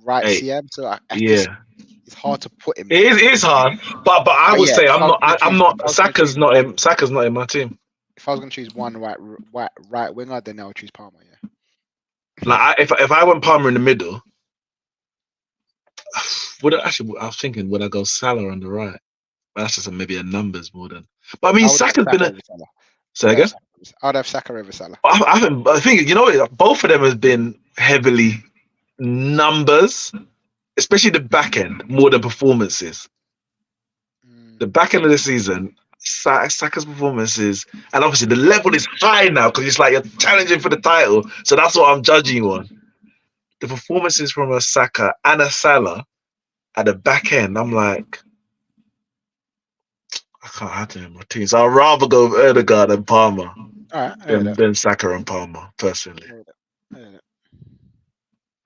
Speaker 3: right CM. So it's hard to put him.
Speaker 1: It is hard, but I would say I'm not. Saka's not in my team.
Speaker 3: If I was going to choose one right winger, then I would choose Palmer. Yeah.
Speaker 1: Like if I went Palmer in the middle, I was thinking would I go Salah on the right? That's just maybe a numbers more than. But I mean, Saka's been a. Say again.
Speaker 3: I'd have Saka over Salah.
Speaker 1: I think both of them has been heavily numbers, especially the back end more than performances. The back end of the season, Saka's performances, and obviously the level is high now because it's like you're challenging for the title. So that's what I'm judging you on. The performances from a Saka and a Salah at the back end, I'm like, I can't have them in my team. So I'd rather go with Odegaard and Palmer than Saka and Palmer, personally.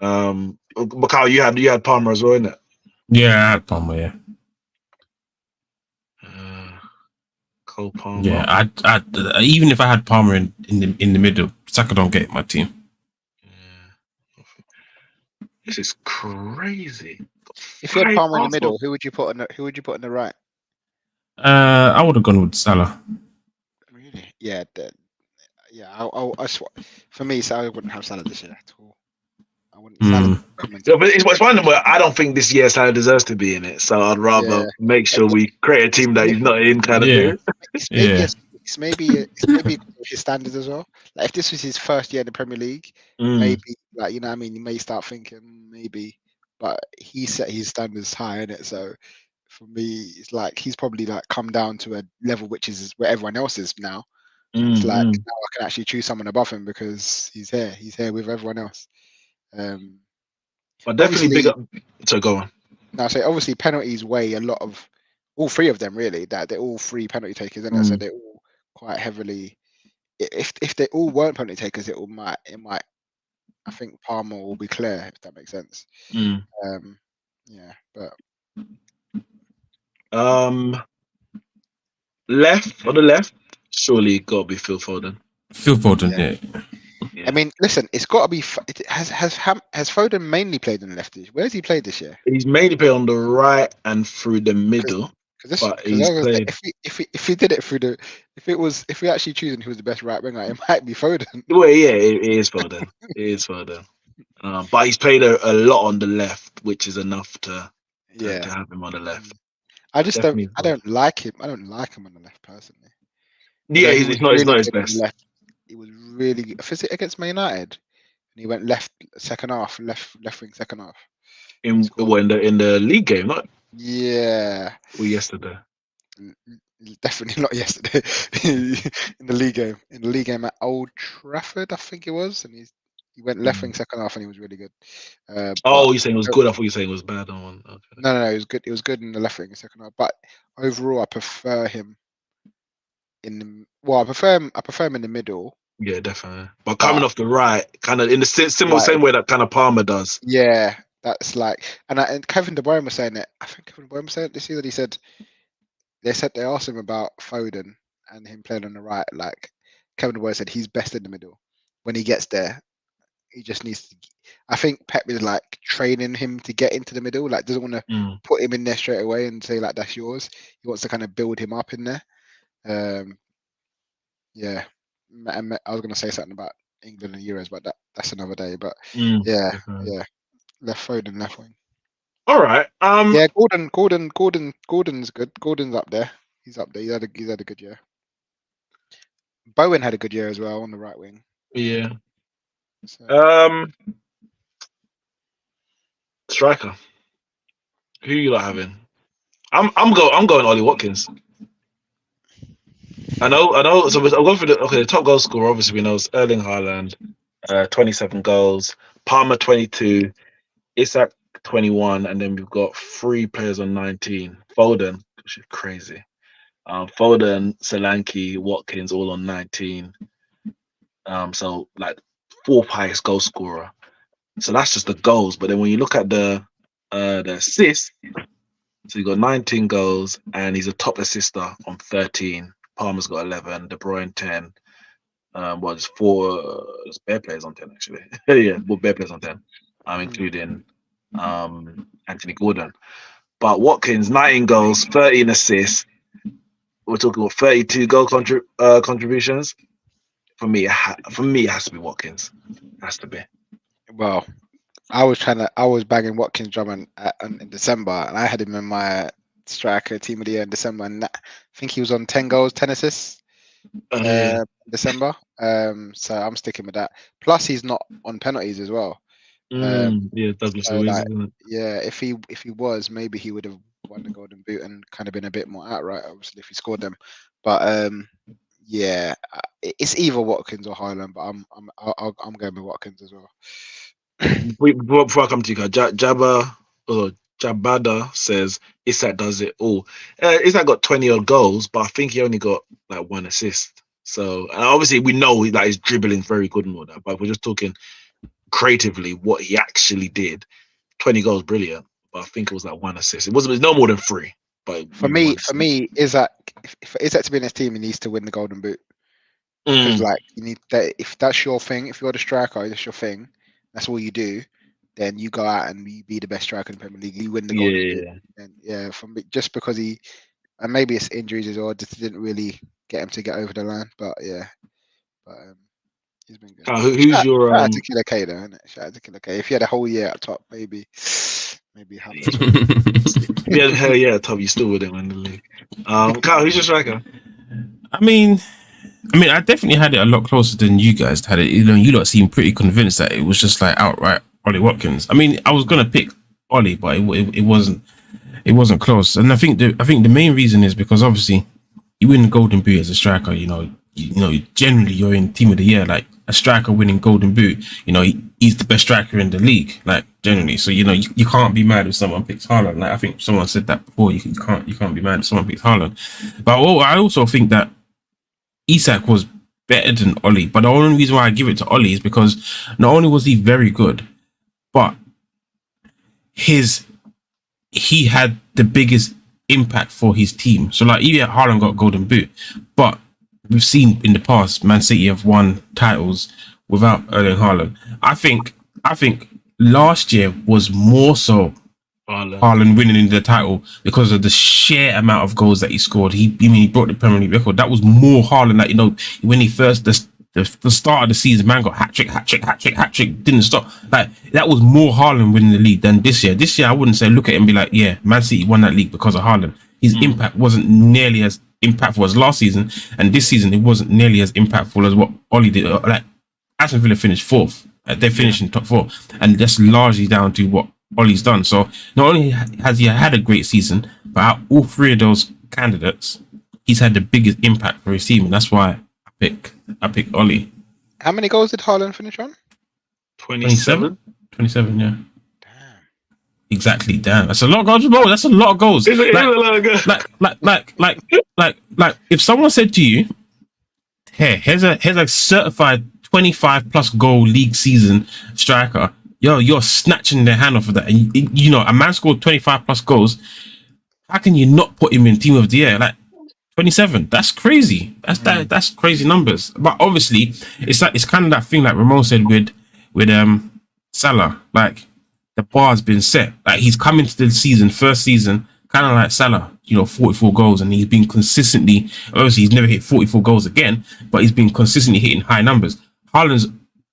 Speaker 1: Macau, you had Palmer as well, innit?
Speaker 5: Yeah, I had Palmer, yeah.
Speaker 1: Cole Palmer.
Speaker 5: Yeah, I even if I had Palmer in the middle, Saka don't get my team.
Speaker 1: Yeah. This is crazy.
Speaker 3: If you had Palmer in the middle, who would you put in the right?
Speaker 5: I would have gone with Salah.
Speaker 3: Really? Yeah. I for me, Salah wouldn't have Salah this year at all. I wouldn't.
Speaker 1: But it's one of them where I don't think this year Salah deserves to be in it. So I'd rather make sure we create a team that he's not in, kind of thing.
Speaker 3: It's maybe his standards as well. Like if this was his first year in the Premier League, maybe like you may start thinking maybe, but he set his standards high in it. So for me, it's like he's probably like come down to a level which is where everyone else is now. It's like now I can actually choose someone above him because he's here with everyone else.
Speaker 1: But definitely big up. So go on.
Speaker 3: Now, so obviously penalties weigh a lot of all three of them really. That they're all three penalty takers, and so they're all quite heavily. If they all weren't penalty takers, it might. I think Palmer will be clear if that makes sense. But
Speaker 1: left, surely got to be Phil Foden.
Speaker 5: Phil Foden, yeah.
Speaker 3: I mean, listen, it's got to be. Has Foden mainly played in the left? Where has he played this year?
Speaker 1: He's mainly played on the right and through the middle. But he's played.
Speaker 3: If he did it through the, if we actually choosing who's the best right winger, it might be Foden.
Speaker 1: Well, yeah, it is Foden. It is Foden. But he's played a lot on the left, which is enough to have him on the left.
Speaker 3: I just don't like him. I don't like him on the left personally.
Speaker 1: Yeah, he's not his best.
Speaker 3: He was really good. Against Man United, and he went left second half, left wing second half.
Speaker 1: In the league game, not or yesterday.
Speaker 3: Definitely not yesterday. in the league game at Old Trafford, I think it was, and he went left wing second half, and he was really good.
Speaker 1: You're saying it was good? I thought you were saying it was bad. Okay.
Speaker 3: No, it was good. It was good in the left wing second half, but overall, I prefer him. I prefer him in the middle.
Speaker 1: Yeah, definitely. But coming off the right, kind of in the same way that kind of Palmer does.
Speaker 3: Yeah, that's like, and Kevin De Bruyne was saying it. I think Kevin De Bruyne was saying it this year that he said they asked him about Foden and him playing on the right. Like Kevin De Bruyne said, he's best in the middle. When he gets there, he just needs to. I think Pep is like training him to get into the middle. Like doesn't want to put him in there straight away and say like that's yours. He wants to kind of build him up in there. I was going to say something about England and Euros, but that's another day. But yeah. Foden left wing.
Speaker 1: All right.
Speaker 3: Yeah, Gordon's good. Gordon's up there. He's up there. He's had a good year. Bowen had a good year as well on the right wing.
Speaker 1: Yeah.
Speaker 3: So,
Speaker 1: Striker. Who you lot having? I'm going Ollie Watkins. I know. So I'm going for the top goal scorer. Obviously, we know it's Erling Haaland, 27 goals. Palmer 22, Isak 21, and then we've got 3 players on 19. Foden, which is crazy. Foden, Solanke, Watkins, all on 19. So like 4th highest goal scorer. So that's just the goals. But then when you look at the assists, so you got 19 goals, and he's a top assister on 13. Palmer's got 11, De Bruyne 10. There's 4 bare players on 10 actually. Yeah, bare players on 10. Including Anthony Gordon. But Watkins 19 goals, 13 assists. We're talking about 32 goal contributions. For me, it has to be Watkins. It has to be.
Speaker 3: well, I was bagging Watkins Drummond in December, and I had him in my striker team of the year in December, and I think he was on 10 goals, 10 assists.
Speaker 1: Yeah.
Speaker 3: December. So I'm sticking with that. Plus, he's not on penalties as well.
Speaker 1: Yeah, Douglas
Speaker 3: so
Speaker 1: Luiz,
Speaker 3: like,
Speaker 1: isn't it?
Speaker 3: yeah, if he was, maybe he would have won the Golden Boot and kind of been a bit more outright, obviously, if he scored them. But yeah, it's either Watkins or Haaland, but I'm going with Watkins as well.
Speaker 1: Before I come to you guys, Jabada says Isak does it all. Isak got 20 odd goals, but I think he only got like 1 assist. So obviously we know that his dribbling very good and all that, but we're just talking creatively what he actually did. 20 goals, brilliant, but I think it was like 1 assist. It was no more than 3. But
Speaker 3: For me, Isak, if Isak to be in his team, he needs to win the Golden Boot. Because like you need that. If that's your thing, if you're the striker, that's your thing. That's all you do. Then you go out and you be the best striker in the Premier League. You win the Golden Boot. And yeah, just because and maybe it's injuries as well, just didn't really get him to get over the line. But yeah, he's been good.
Speaker 1: Who's your
Speaker 3: shout out to Killer K though, isn't it? Shout out to Killer K. If you had a whole year at top, maybe
Speaker 1: yeah, Tom, you still wouldn't win the league. Carl, who's your striker?
Speaker 5: I mean, I definitely had it a lot closer than you guys had it. You know, you lot seemed pretty convinced that it was just like outright Ollie Watkins. I mean, I was gonna pick Ollie, but it wasn't close. And I think the main reason is because obviously you win the Golden Boot as a striker. You know, generally you're in team of the year. Like a striker winning Golden Boot, you know, he's the best striker in the league. Like generally, so you know you can't be mad if someone picks Haaland. Like I think someone said that before. You can't be mad if someone picks Haaland. But I also think that Isak was better than Ollie, but the only reason why I give it to Ollie is because not only was he very good, but he had the biggest impact for his team. So like, yeah, Haaland got Golden Boot, but we've seen in the past Man City have won titles without Erling Haaland. I think last year was more so Haaland winning the title because of the sheer amount of goals that he scored. He broke the Premier League record. That was more Haaland. Like, you know, when he first the start of the season, man got hat trick, didn't stop. Like that was more Haaland winning the league than this year. This year, I wouldn't say look at him and be like, yeah, Man City won that league because of Haaland. His impact wasn't nearly as impactful as last season, and this season it wasn't nearly as impactful as what Ollie did. Like Aston Villa finished 4th. They finished in top 4, and that's largely down to what Ollie's done. So not only has he had a great season, but out all 3 of those candidates, he's had the biggest impact for his team, and that's why I pick Ollie.
Speaker 3: How many goals did Haaland finish on?
Speaker 1: 27.
Speaker 5: 27, yeah. Damn. Exactly, damn. That's a lot of goals, bro. That's a lot of goals. Like, if someone said to you, here's a certified 25 plus goal league season striker, you're snatching their hand off of that. And you know, a man scored 25 plus goals. How can you not put him in team of the year? Like 27. That's crazy. That's crazy numbers. But obviously, it's kind of that thing like Ramon said with Salah. Like the bar's been set. Like he's come into the season, first season, kind of like Salah, you know, 44 goals, and he's been consistently. Obviously, he's never hit 44 goals again, but he's been consistently hitting high numbers. Haaland's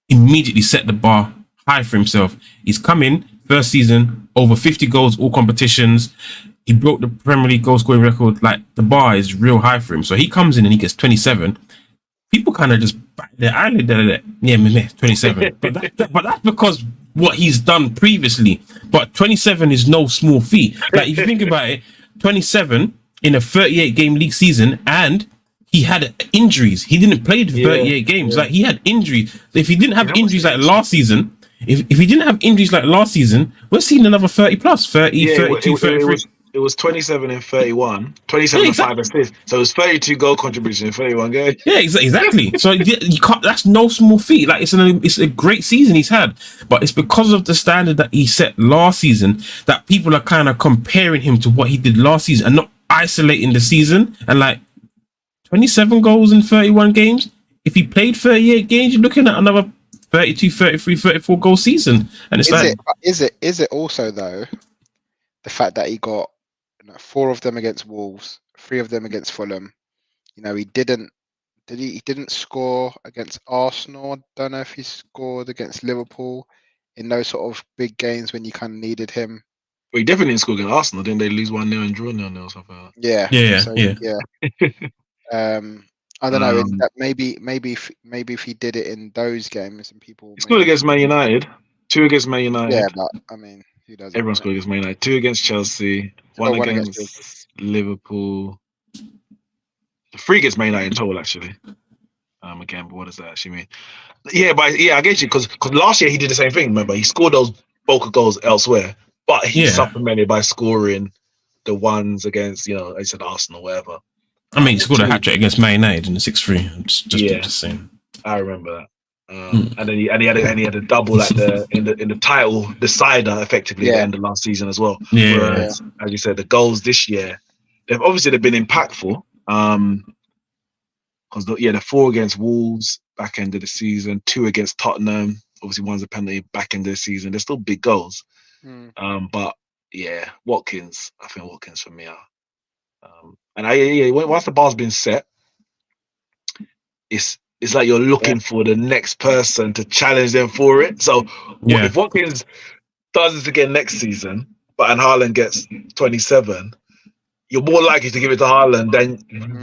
Speaker 5: immediately set the bar high for himself. He's come in, first season, over 50 goals, all competitions. He broke the Premier League goal scoring record. Like, the bar is real high for him. So he comes in and he gets 27. People kind of just bat their eyelid at it. Yeah, 27. but that's because what he's done previously. But 27 is no small feat. Like, if you think about it, 27 in a 38 game league season, and he had injuries. He didn't play the 38 games. Like, he had injuries. If he didn't have injuries like last season, if he didn't have injuries like last season, we're seeing another 30 plus, 30, 32, 33.
Speaker 1: It was 27 and 31, 27 and 5 assists. So it was 32 goal contribution in 31 games.
Speaker 5: Yeah, exactly. So you can't. That's no small feat. Like, it's a great season he's had, but it's because of the standard that he set last season that people are kind of comparing him to what he did last season and not isolating the season. And like 27 goals in 31 games. If he played 38 games, you're looking at another 32, 33, 34 goal season. And it's
Speaker 3: is it also though the fact that he got 4 of them against Wolves, 3 of them against Fulham. He didn't score against Arsenal. Don't know if he scored against Liverpool in those sort of big games when you kind of needed him.
Speaker 1: Well, he definitely didn't score against Arsenal. Didn't they lose 1-0 and draw 0-0 or something like that?
Speaker 3: Yeah. I don't know. That maybe if he did it in those games and people.
Speaker 1: He scored against Man United. 2 against Man United.
Speaker 3: Yeah, but I mean, who doesn't?
Speaker 1: Everyone scored against Man United. 2 against Chelsea. 1 against Liverpool. 3 against Man United in total, actually. Again, but what does that actually mean? Yeah, but I get you because last year he did the same thing. Remember, he scored those bulk of goals elsewhere, but he supplemented by scoring the ones against, I said Arsenal, whatever.
Speaker 5: I mean, he scored a hat trick against Man United in the 6-3. Just saying.
Speaker 1: I remember that. And then he had a double at in the title decider effectively at the end of last season as well. Whereas, as you said, the goals this year they've been impactful. Because the 4 against Wolves back end of the season, 2 against Tottenham, obviously one's a penalty back end of the season. They're still big goals. But yeah, Watkins. I think Watkins for me. Once the bar's been set, it's like you're looking for the next person to challenge them for it. So if Watkins does this again next season, and Haaland gets 27, you're more likely to give it to Haaland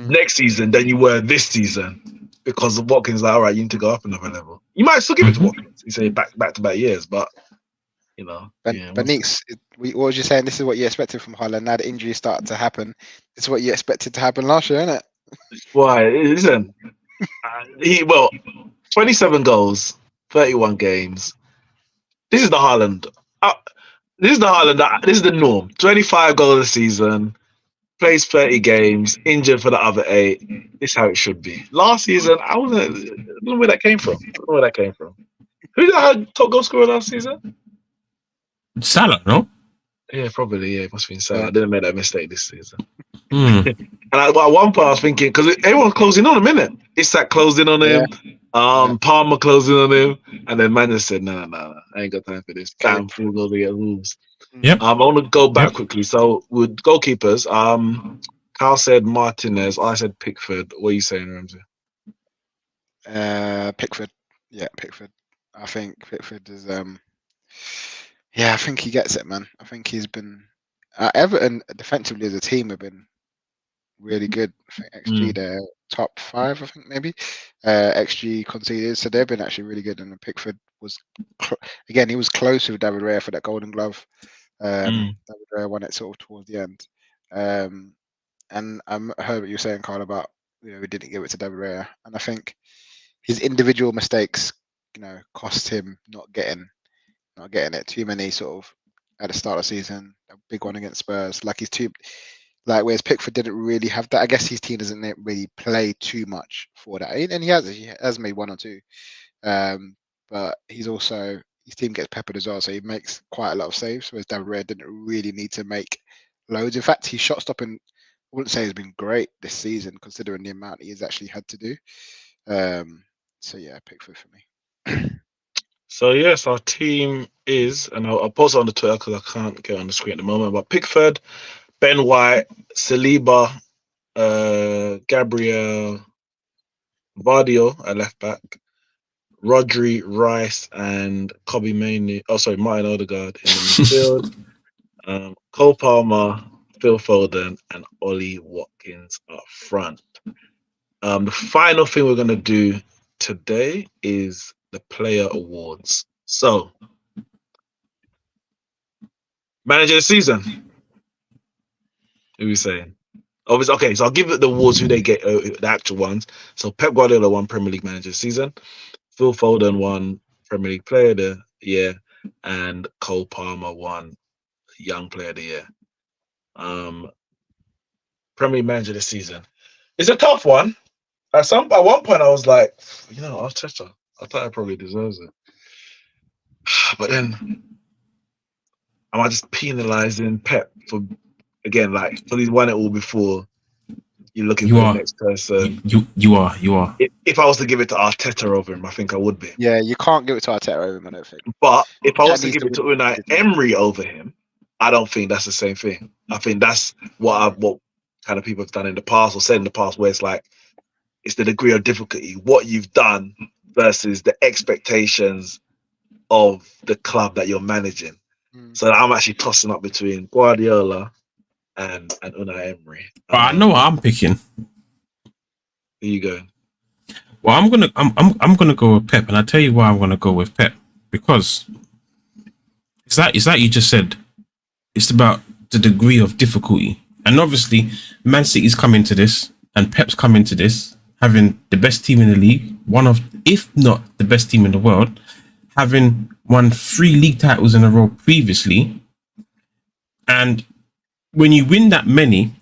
Speaker 1: next season than you were this season, because Watkins like, all right, you need to go up another level. You might still give it to Watkins. You say back to back years, but
Speaker 3: But Neeks, what was you saying? This is what you expected from Haaland. Now the injuries started to happen. This is what you expected to happen last year, isn't it?
Speaker 1: Why? Listen. 27 goals, 31 games. This is the Haaland. This is the norm. 25 goals a season, plays 30 games, injured for the other 8. This is how it should be. Last season, I don't know where that came from. Who did I have top goal scorer last season?
Speaker 5: Salah, no?
Speaker 1: Yeah, probably. Yeah, it must have been Salah. I didn't make that mistake this season. And at one point I was thinking, because everyone's closing on him, innit? Isak closing on him, Palmer closing on him, and then man just said, no, I ain't got time for this. Damn, 4 goals against Wolves.
Speaker 5: Yep.
Speaker 1: I want to go back quickly. So with goalkeepers, Carl said Martinez, I said Pickford. What are you saying, Ramsey?
Speaker 3: Pickford. Yeah, Pickford. I think Pickford is I think he gets it, man. I think he's been Everton defensively as a team have been really good. I think XG they're top 5, I think maybe. XG conceded, so they've been actually really good. And Pickford was again, he was close with David Raya for that Golden Glove. David Raya won it sort of towards the end. And I heard what you were saying, Carl, about we didn't give it to David Raya, and I think his individual mistakes, cost him not getting it. Too many sort of at the start of the season, a big one against Spurs. Whereas Pickford didn't really have that. I guess his team doesn't really play too much for that, and he has made 1 or 2. But he's also, his team gets peppered as well, so he makes quite a lot of saves. Whereas David Raya didn't really need to make loads. In fact, his shot stopping, I wouldn't say has been great this season, considering the amount he has actually had to do. So yeah, Pickford for me.
Speaker 1: So yes, our team is, and I'll post it on the Twitter because I can't get on the screen at the moment, but Pickford, Ben White, Saliba, Gabriel, Guardiola at left back, Rodri, Rice, and Kobe Mainoo. Oh, sorry, Martin Odegaard in the midfield. Cole Palmer, Phil Foden, and Ollie Watkins up front. The final thing we're gonna do today is the player awards. So, manager of the season. Who are we saying? Obviously, okay. So I'll give it the awards who they get, the actual ones. So Pep Guardiola won Premier League Manager of the Season. Phil Foden won Premier League Player of the Year, and Cole Palmer won Young Player of the Year. Premier League Manager of the Season. It's a tough one. At one point, I was like, Arteta. I thought I probably deserves it. But then, am I just penalising Pep for again, like, so he's won it all before? You're looking for the next person.
Speaker 5: You are.
Speaker 1: If I was to give it to Arteta over him, I think I would be.
Speaker 3: Yeah, you can't give it to Arteta over him, I don't think.
Speaker 1: But if I was to give it to Unai Emery over him, I don't think that's the same thing. I think that's what kind of people have done in the past or said in the past, where it's like, it's the degree of difficulty, what you've done versus the expectations of the club that you're managing. So I'm actually tossing up between Guardiola and Unai Emery.
Speaker 5: But I know what I'm picking.
Speaker 1: Who you going?
Speaker 5: Well, I'm gonna go with Pep, and I'll tell you why I'm gonna go with Pep, because it's like you just said, it's about the degree of difficulty. And obviously Man City's come into this and Pep's come into this having the best team in the league, one of, if not the best team in the world, having won 3 league titles in a row previously. And when you win that many,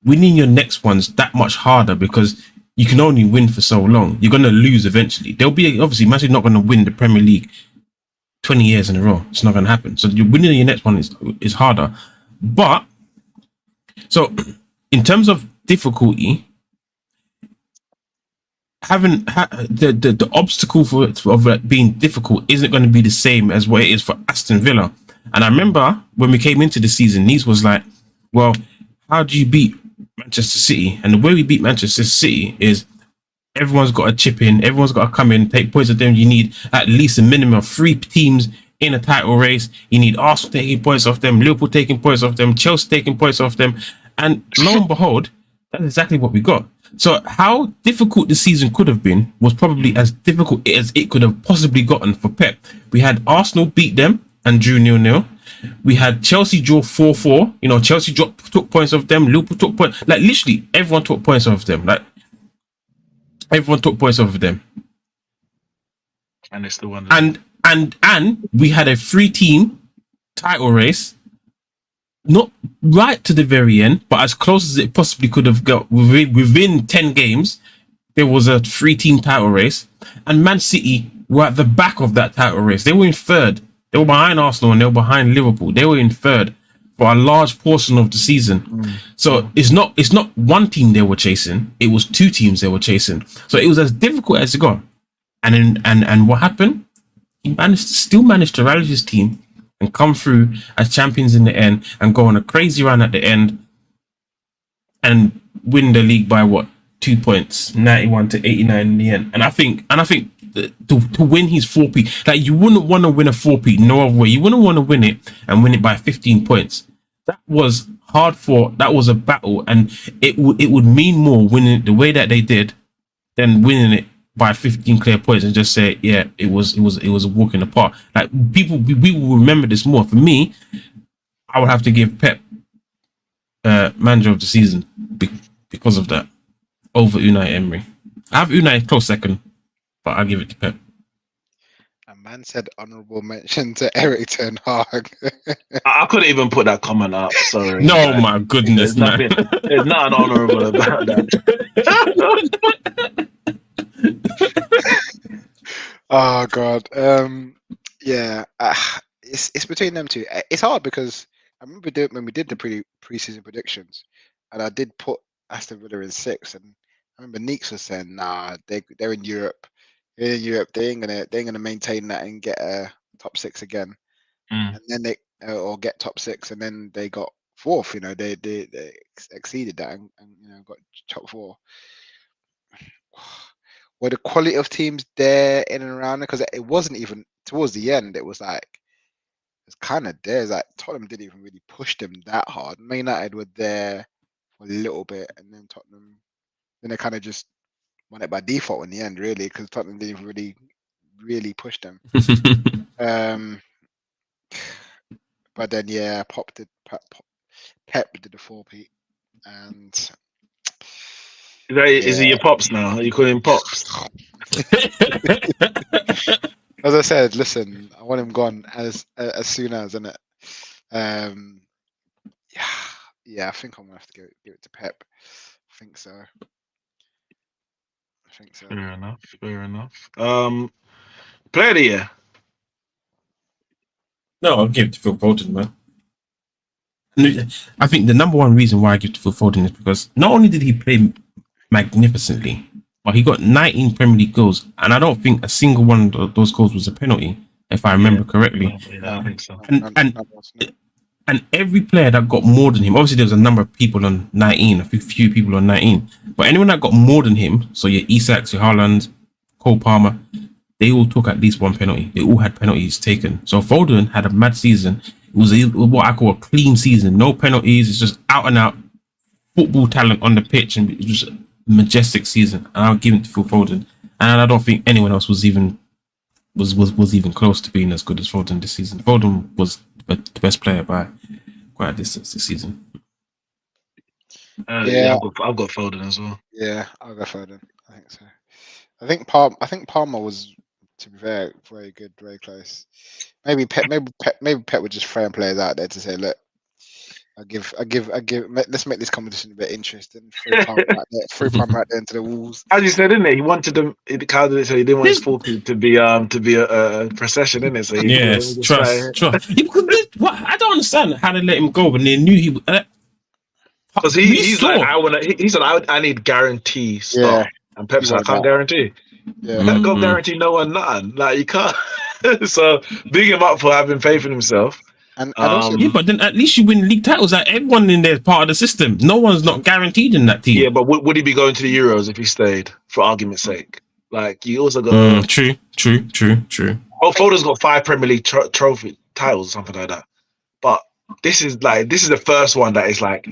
Speaker 5: winning your next one's that much harder, because you can only win for so long. You're going to lose eventually. There'll be, obviously, Man City's not going to win the Premier League 20 years in a row. It's not going to happen. So you're winning your next one is harder. But, so in terms of difficulty, having the obstacle for it being difficult isn't going to be the same as what it is for Aston Villa. And I remember when we came into the season, Neeks was like, well, how do you beat Manchester City? And the way we beat Manchester City is everyone's got to chip in, everyone's got to come in, take points of them. You need at least a minimum of 3 teams in a title race. You need Arsenal taking points off them, Liverpool taking points off them, Chelsea taking points off them. And lo and behold, that's exactly what we got. So how difficult the season could have been was probably as difficult as it could have possibly gotten for Pep. We had Arsenal beat them and drew 0-0. We had Chelsea draw 4-4. You know, Chelsea took points off them. Liverpool took points. Like, literally, everyone took points off them. Like, everyone took points off of them.
Speaker 1: And it's the one.
Speaker 5: And we had a 3-team title race. Not right to the very end, but as close as it possibly could have got. Within 10 games, there was a 3-team title race. And Man City were at the back of that title race. They were in 3rd. They were behind Arsenal and they were behind Liverpool. They were in 3rd for a large portion of the season. So it's not one team they were chasing. It was 2 teams they were chasing. So it was as difficult as it got. And what happened? He still managed to rally his team and come through as champions in the end and go on a crazy run at the end and win the league by 2 points, 91 to 89 in the end. And I think to win his 4P, like, you wouldn't want to win a 4P no other way. You wouldn't want to win it and win it by 15 points. That was hard fought. That was a battle, and it would mean more winning it the way that they did than winning it by 15 clear points and just say, yeah, it was a walk in the park. Like, people, we will remember this more. For me, I would have to give Pep manager of the season because of that over Unai Emery. I have Unai close second, but I'll give it to Pep.
Speaker 3: A man said honourable mention to Eric Ten Hag.
Speaker 1: I couldn't even put that comment up. Sorry.
Speaker 5: No, man. My goodness, man.
Speaker 1: There's nothing honourable about that.
Speaker 3: Oh God. Yeah. It's between them two. It's hard because I remember when we did the pre-season predictions, and I did put Aston Villa in 6, and I remember Neeks was saying, "Nah, they're in Europe. They're in Europe. They ain't gonna maintain that and get top 6 again." And then they or get top 6, and then they got 4th. You know, they exceeded that and got top 4. were the quality of teams there in and around it? Because it wasn't even towards the end. It was like it's kind of there. It's like Tottenham didn't even really push them that hard. Man United were there for a little bit, and then Tottenham, then they kind of just won it by default in the end, really, because Tottenham didn't even really push them. But then Pep did the 4-peat, and
Speaker 1: Is he your pops now? Are you calling him pops?
Speaker 3: as I said, listen, I want him gone as soon as, innit? Yeah, I think I'm gonna have to give it to Pep. I think so.
Speaker 1: Fair enough. Player of the year.
Speaker 5: No, I'll give it to Phil Foden, man. I think the number one reason why I give it to Phil Foden is because not only did he play magnificently, but he got 19 Premier League goals, and I don't think a single one of those goals was a penalty, if I remember correctly.
Speaker 1: Yeah, I think so.
Speaker 5: And every player that got more than him, obviously there was a number of people on 19, a few people on 19, but anyone that got more than him, so your Isaks, your Haaland, Cole Palmer, they all took at least one penalty. They all had penalties taken. So Foden had a mad season. It was what I call a clean season. No penalties. It's just out and out football talent on the pitch, and it was a majestic season. And I'll give it to Phil Foden. And I don't think anyone else was even close to being as good as Foden this season. Foden was the best player by quite a distance this season.
Speaker 1: I've got Foden as well.
Speaker 3: Yeah, I'll go Foden. I think so. I think Palmer was, to be fair, very good, very close. Maybe Pep would just throw players out there to say, look, I give. Let's make this competition a bit interesting. Throw Palmer out there into the walls.
Speaker 1: As you said, didn't it? He wanted them. He didn't want his 4-peat to be a procession, innit? So
Speaker 5: trust. I don't understand how they let him go when they knew he.
Speaker 1: Because he said I need guarantee stuff, and Pep said I can't guarantee.
Speaker 3: Yeah,
Speaker 1: Pep can't guarantee no one nothing. Like you can't. So big him up for having faith in himself.
Speaker 3: And also,
Speaker 5: but then at least you win league titles. Like everyone in there is part of the system. No one's not guaranteed in that team.
Speaker 1: Yeah, but would he be going to the Euros if he stayed? For argument's sake, like you also got
Speaker 5: true.
Speaker 1: Oh, Foden's got 5 Premier League trophy titles or something like that. But this is the first one that is like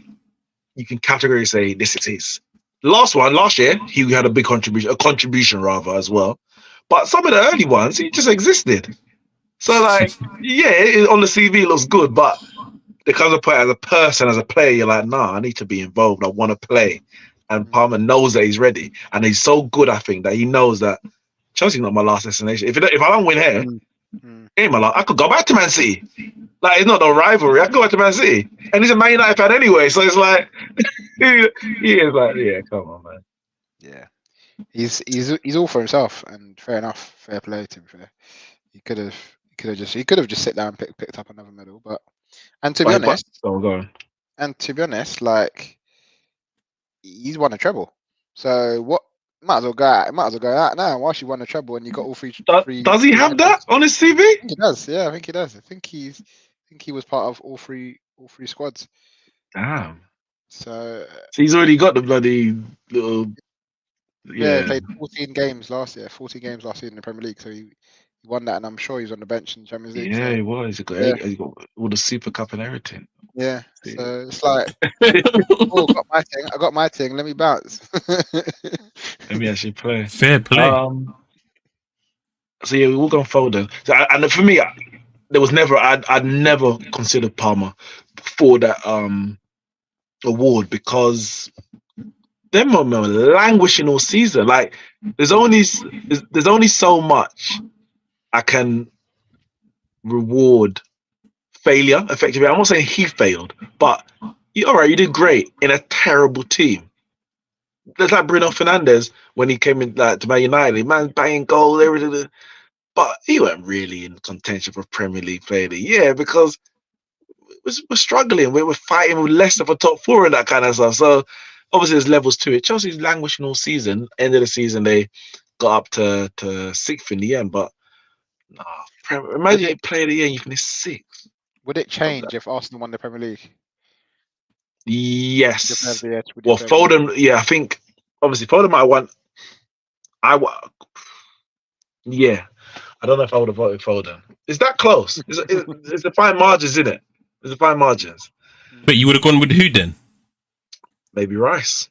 Speaker 1: you can categorically say this is his. Last year he had a big contribution rather as well. But some of the early ones he just existed. So like, yeah, on the CV it looks good, but there comes a point as a person, as a player, you're like, nah, I need to be involved. I want to play. And Palmer knows that he's ready, and he's so good, I think, that he knows that Chelsea's not my last destination. If I don't win here, ain't my last. I could go back to Man City. Like it's not no rivalry. I could go back to Man City, and he's a Man United fan anyway. So it's like, he is like, yeah, come on, man.
Speaker 3: Yeah, he's all for himself, and fair enough, fair play to be fair. He could have just sit down and picked up another medal, and to be honest, like he's won a treble. So what? Might as well go out now. Whilst you won a treble and you got all three.
Speaker 1: Does he have that on his CV?
Speaker 3: I think he does. Yeah, I think he does. I think he was part of all three squads.
Speaker 1: Damn.
Speaker 3: So
Speaker 1: he's already got the bloody little.
Speaker 3: Yeah, played 14 games last year. 14 games last year in the Premier League. So he won that, and I'm sure he's on the bench in the Champions League.
Speaker 1: Yeah, he was. He got all the Super Cup and everything.
Speaker 3: Yeah, so it's like, oh, I got my thing. Let me bounce.
Speaker 1: Let me actually play.
Speaker 5: Fair play.
Speaker 1: So yeah, we all gone Foden. So and for me, there was never. I'd never considered Palmer for that award because them men were languishing all season. Like there's only so much I can reward failure effectively. I'm not saying he failed, but all right, you did great in a terrible team. There's like Bruno Fernandes when he came in to Man United, man banging goals, everything, but he weren't really in contention for Premier League Player of the Year because we're struggling. We're fighting with Leicester for top 4 and that kind of stuff. So obviously there's levels to it. Chelsea's languishing all season. End of the season they got up to 6th in the end, but imagine Player of the Year and you finish 6th.
Speaker 3: Would it change if Arsenal won the Premier League?
Speaker 1: Yes. Well, Foden, I think obviously Foden might have won. Yeah, I don't know if I would have voted Foden. Is that close? It's the fine margins, isn't it? It's the fine margins.
Speaker 5: But you would have gone with who then?
Speaker 1: Maybe Rice.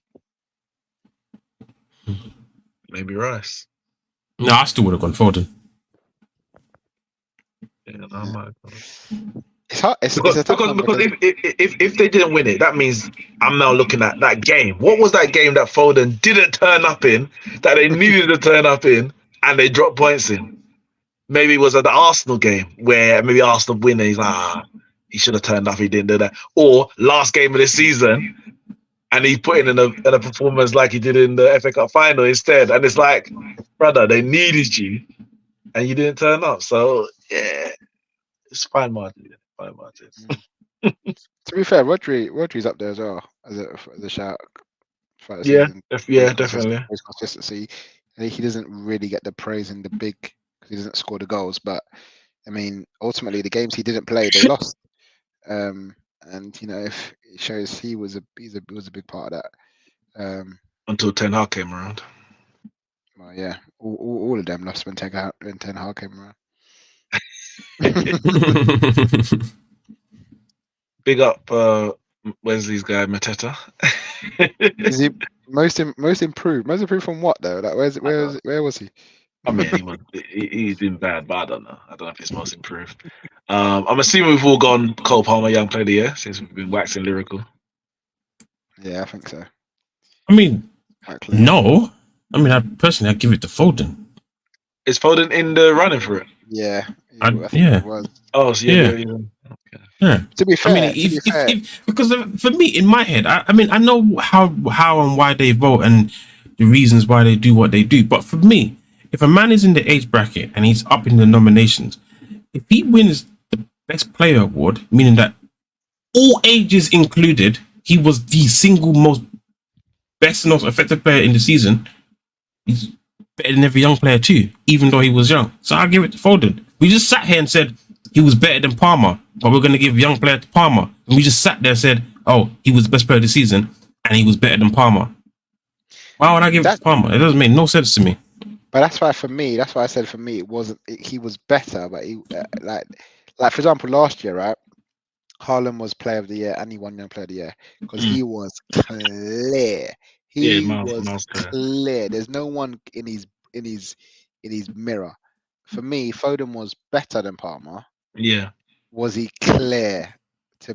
Speaker 1: Maybe Rice.
Speaker 5: No, I still would have gone Foden.
Speaker 1: Yeah, I might.
Speaker 3: It's hard. It's a
Speaker 1: Because
Speaker 3: tough one
Speaker 1: if they didn't win it, that means I'm now looking at that game. What was that game that Foden didn't turn up in, that they needed to turn up in, and they dropped points in? Maybe it was at the Arsenal game where maybe Arsenal win and he's like, he should have turned up, he didn't do that. Or last game of the season, and he put in a performance like he did in the FA Cup final instead. And it's like, brother, they needed you, and you didn't turn up. So yeah, it's fine margin. Fine margins.
Speaker 3: To be fair, Rodri's up there as well as a shout.
Speaker 1: Yeah,
Speaker 3: season.
Speaker 1: Definitely.
Speaker 3: His consistency, and he doesn't really get the praise in the big because he doesn't score the goals. But I mean, ultimately, the games he didn't play, they lost. And if it shows he was a big part of that.
Speaker 1: Until Ten Hag came around.
Speaker 3: Well, yeah, all of them lost when Ten Hag came around.
Speaker 1: Big up Wesley's guy Mateta.
Speaker 3: Is he most improved? Most improved from what though? Like where was he?
Speaker 1: I mean, he's been bad, but I don't know. I don't know if it's most improved. I'm assuming we've all gone Cole Palmer Young Player of the Year since we've been waxing lyrical.
Speaker 3: Yeah, I think so.
Speaker 5: I mean, no. I mean, I'd give it to Foden.
Speaker 1: Is Foden in the running for it?
Speaker 3: Yeah.
Speaker 5: Yeah.
Speaker 3: It was.
Speaker 1: Oh, so yeah. Okay.
Speaker 5: Yeah.
Speaker 3: To be fair,
Speaker 5: I mean, if because for me, in my head, I mean, I know how and why they vote and the reasons why they do what they do. But for me, if a man is in the age bracket and he's up in the nominations, if he wins the best player award, meaning that all ages included, he was the single most best and most effective player in the season, he's better than every young player too, even though he was young. So I'll give it to Foden. We just sat here and said he was better than Palmer, but we're going to give young player to Palmer. And we just sat there and said, oh, he was the best player of the season and he was better than Palmer. Why would I give it to Palmer? It doesn't make no sense to me.
Speaker 3: But that's why I said for me, it wasn't. He was better, but he like for example, last year, right? Haaland was Player of the Year and he won Young Player of the Year because he was clear. He was clear. There's no one in his mirror. For me, Foden was better than Palmer.
Speaker 1: Yeah.
Speaker 3: Was he clear to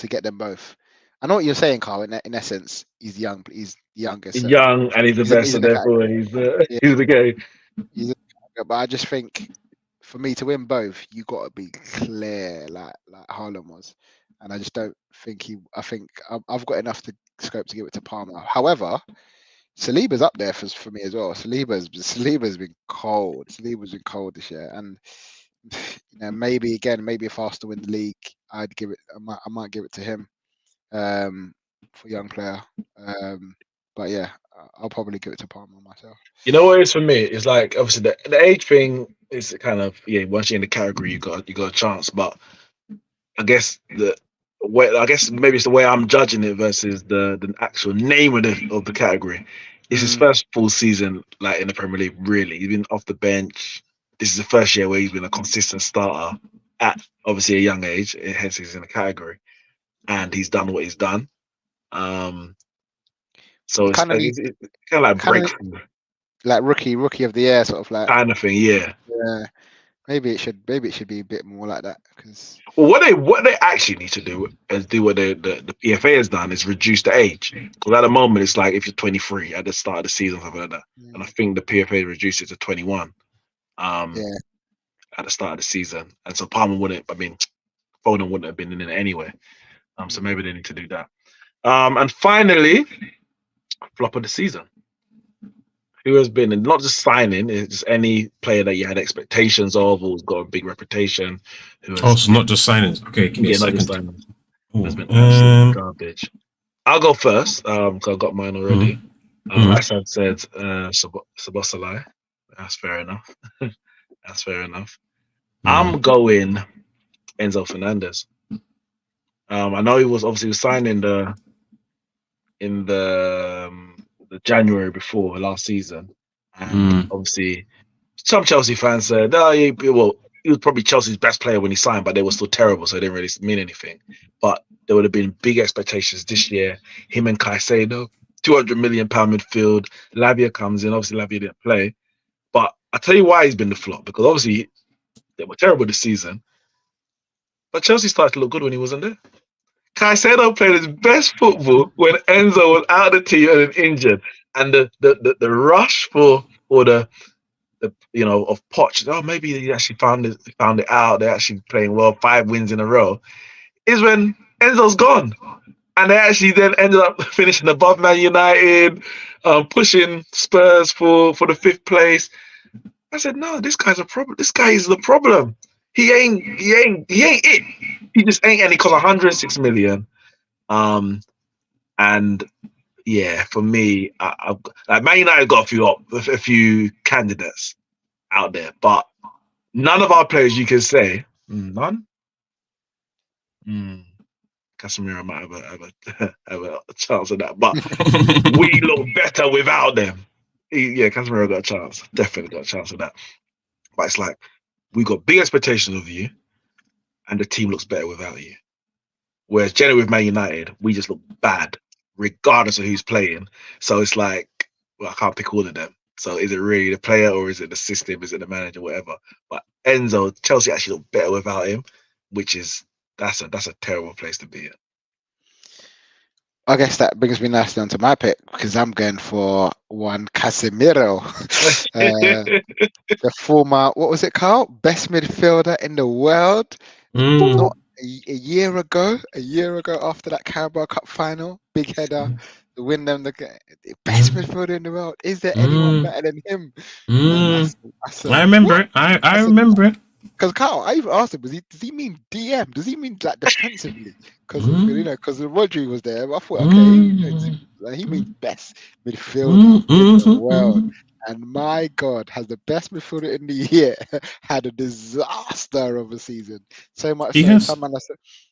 Speaker 3: get them both? I know what you're saying, Carl. In essence, he's young. He's youngest.
Speaker 1: He's young and he's the best, so therefore he's the guy.
Speaker 3: But I just think, for me to win both, you got to be clear, like Haaland was, and I just don't think I think I've got enough scope to give it to Palmer. However, Saliba's up there for me as well. Saliba's been cold. Saliba's been cold this year, and maybe if I was to win the league, I might give it to him. For young player, but yeah, I'll probably give it to Palmer myself.
Speaker 1: You know what it is for me? It's like obviously the age thing is kind of once you're in the category, you got a chance. But I guess maybe it's the way I'm judging it versus the actual name of the category. It's his first full season like in the Premier League. Really, he's been off the bench. This is the first year where he's been a consistent starter at obviously a young age. Hence, he's in the category. And he's done what he's done. So it's kind of like breakthrough.
Speaker 3: Like rookie of the year, sort of like
Speaker 1: kind of thing, yeah.
Speaker 3: Yeah. Maybe it should be a bit more like that. Because
Speaker 1: what they actually need to do is do what the PFA has done is reduce the age. Because at the moment it's like if you're 23 at the start of the season, something like that. And I think the PFA reduced it to 21. At the start of the season. And so Palmer Foden wouldn't have been in it anyway. So maybe they need to do that. And finally, flop of the season. Who has been, and not just signing, it's just any player that you had expectations of or who's got a big reputation.
Speaker 5: So not just signings. Okay, give me a second.
Speaker 1: Has been absolute garbage. I'll go first because I've got mine already. Assad said Szoboszlai. That's fair enough. That's fair enough. I'm going Enzo Fernandez. I know he was signed in the January before last season, And obviously, some Chelsea fans said, "No, he was probably Chelsea's best player when he signed, but they were still terrible, so it didn't really mean anything." But there would have been big expectations this year. Him and Caicedo, £200 million midfield. Lavia comes in. Obviously, Lavia didn't play, but I tell you why he's been the flop, because obviously they were terrible this season. But Chelsea started to look good when he wasn't there. Caicedo played his best football when Enzo was out of the team and injured, and the rush for the of Poch. Oh, maybe he actually found it out. They're actually playing well, 5 wins in a row. Is when Enzo's gone, and they actually then ended up finishing above Man United, pushing Spurs for the 5th place. I said, no, this guy's a problem. This guy is the problem. He ain't it. He just ain't, and he cost 106 million. And yeah, for me, like Man United got a few candidates out there, but none of our players you can say none. Casemiro might have a chance of that, but we look better without them. Casemiro got a chance, definitely got a chance of that. But it's like we got big expectations of you, and the team looks better without you. Whereas generally with Man United, we just look bad, regardless of who's playing. So it's like, well, I can't pick all of them. So is it really the player, or is it the system? Is it the manager? Whatever. But Enzo, Chelsea actually look better without him, which is that's a terrible place to be in.
Speaker 3: I guess that brings me nicely onto my pick, because I'm going for one Casemiro, the former, what was it called? Best midfielder in the world. Not a year ago after that Carabao Cup final, big header to win them the best midfielder in the world. Is there anyone better than him?
Speaker 5: I remember it. I remember it.
Speaker 3: Because Carl, I even asked him, does he mean DM? Does he mean like defensively? Because because Rodri was there. But I thought, okay, he means best midfielder in the world. And my God, has the best midfielder in the year had a disaster of a season. So much so,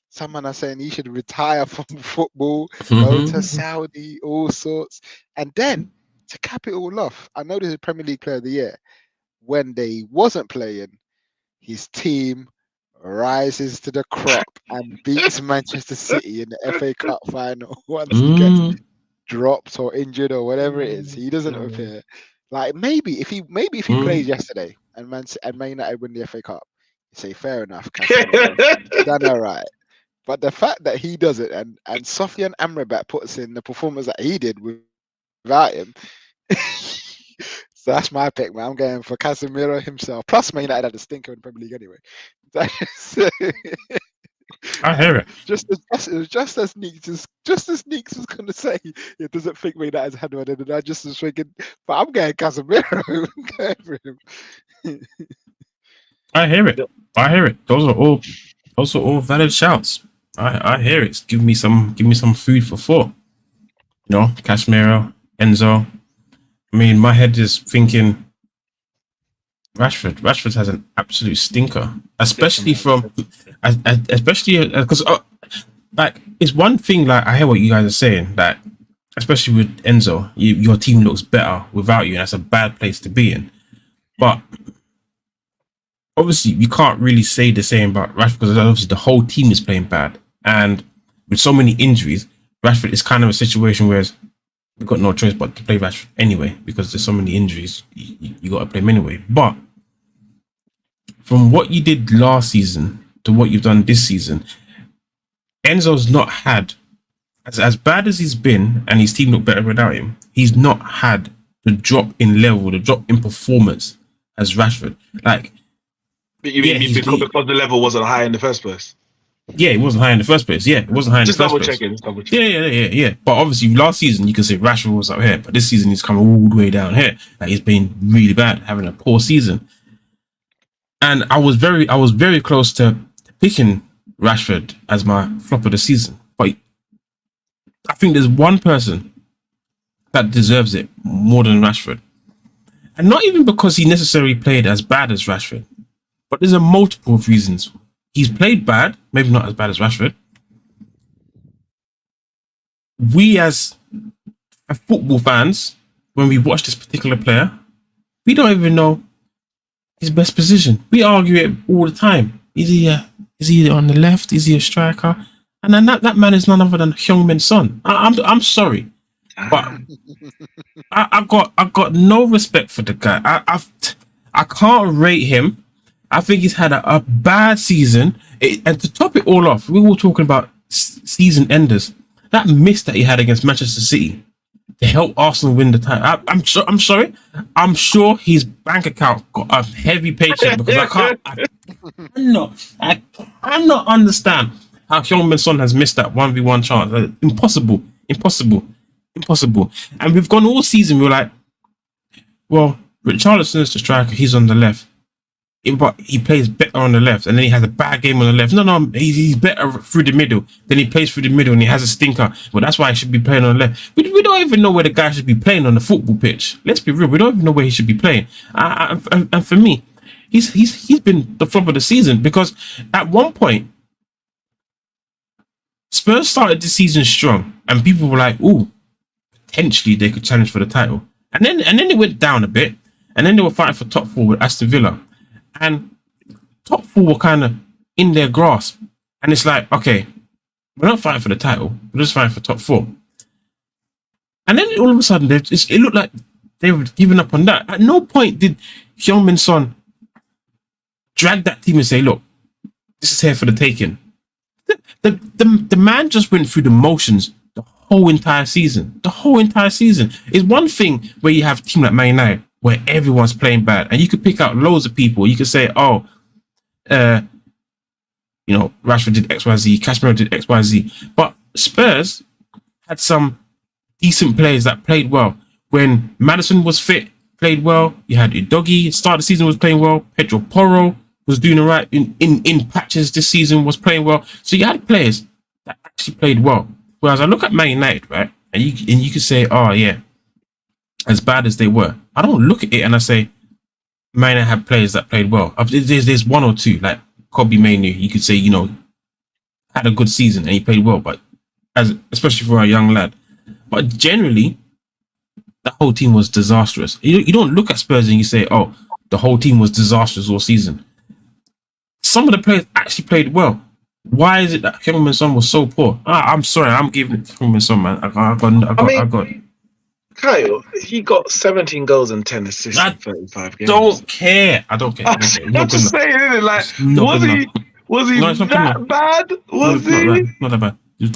Speaker 3: some man are saying he should retire from football, go to Saudi, all sorts. And then to cap it all off, I know this is Premier League Player of the Year. When they wasn't playing, his team rises to the crop and beats Manchester City in the FA Cup final once he gets dropped or injured or whatever it is. He doesn't appear. Like maybe if he plays yesterday and Man United win the FA Cup, you say fair enough, done all right. But the fact that he does it and Sofian Amrabat puts in the performance that he did without him. So that's my pick, man. I'm going for Casemiro himself. Plus, Man United had a stinker in the Premier League anyway.
Speaker 5: I hear it.
Speaker 3: Just as Neeks was going to say, it doesn't think Man United had one, and I just was thinking, but I'm going Casemiro. I'm going for him.
Speaker 5: I hear it. Those are all valid shouts. I hear it. Give me some food for thought. Casemiro, Enzo. I mean, my head is thinking Rashford. Rashford has an absolute stinker, especially because like it's one thing. Like I hear what you guys are saying, that especially with Enzo, your team looks better without you, and that's a bad place to be in. But obviously, you can't really say the same about Rashford, because obviously the whole team is playing bad, and with so many injuries, Rashford is kind of a situation where we've got no choice but to play Rashford anyway, because there's so many injuries. You got to play him anyway. But from what you did last season to what you've done this season, Enzo's not had, as bad as he's been, and his team look better without him, he's not had the drop in level, the drop in performance as Rashford. Like,
Speaker 1: but you mean because the level wasn't high in the first place?
Speaker 5: Yeah, it wasn't high in the first place. Yeah, it wasn't high in the first place.
Speaker 1: Just double checking.
Speaker 5: Yeah. But obviously, last season you can say Rashford was up here, but this season he's come all the way down here. Like, he's been really bad, having a poor season. And I was very close to picking Rashford as my flop of the season, but I think there's one person that deserves it more than Rashford, and not even because he necessarily played as bad as Rashford, but there's a multiple of reasons. He's played bad, maybe not as bad as Rashford. We as football fans, when we watch this particular player, We don't even know his best position. We argue it all the time. Is he on the left? Is he a striker? And then that man is none other than Heung-min Son. I'm sorry, but I got no respect for the guy. I can't rate him. I think he's had a bad season. And to top it all off, we were talking about season enders. That miss that he had against Manchester City to help Arsenal win the title. I'm sorry. I'm sure his bank account got a heavy paycheck because I cannot understand how Heung-min Son has missed that 1v1 chance. Impossible. And we've gone all season. We were like, well, Richarlison is the striker. He's on the left. But he plays better on the left, and then he has a bad game on the left. No, he's better through the middle. Then he plays through the middle, and he has a stinker. But that's why he should be playing on the left. We don't even know where the guy should be playing on the football pitch. Let's be real. We don't even know where he should be playing. And for me, he's been the flop of the season because at one point, Spurs started the season strong, and people were like, "Ooh, potentially they could challenge for the title." And then it went down a bit, and then they were fighting for top 4 with Aston Villa. And top 4 were kind of in their grasp. And it's like, okay, we're not fighting for the title. We're just fighting for top 4. And then all of a sudden, it looked like they were giving up on that. At no point did Heung-min Son drag that team and say, look, this is here for the taking. The man just went through the motions the whole entire season. The whole entire season. It's one thing where you have a team like Man United, where everyone's playing bad, and you could pick out loads of people. You could say, "Oh, Rashford did X, Y, Z, Casemiro did X, Y, Z." But Spurs had some decent players that played well. When Maddison was fit, played well. You had Udogie, start of the season was playing well. Pedro Porro was doing all right in patches this season, was playing well. So you had players that actually played well. Whereas I look at Man United, right, and you could say, "Oh yeah, as bad as they were." I don't look at it and I say, Man United had players that played well. There's one or two, like Kobe Mainoo, you could say, had a good season and he played well, but especially for a young lad. But generally, the whole team was disastrous. You don't look at Spurs and you say, oh, the whole team was disastrous all season. Some of the players actually played well. Why is it that Heung-min Son was so poor? I'm sorry, I'm giving it to Heung-min Son, man. I got
Speaker 1: Kyle, he got 17 goals and 10 assists in 35 games.
Speaker 5: Don't care. I don't care.
Speaker 1: I'm just saying, isn't it? Like, was he
Speaker 5: No,
Speaker 1: that bad? Was he?
Speaker 5: Not that bad. It was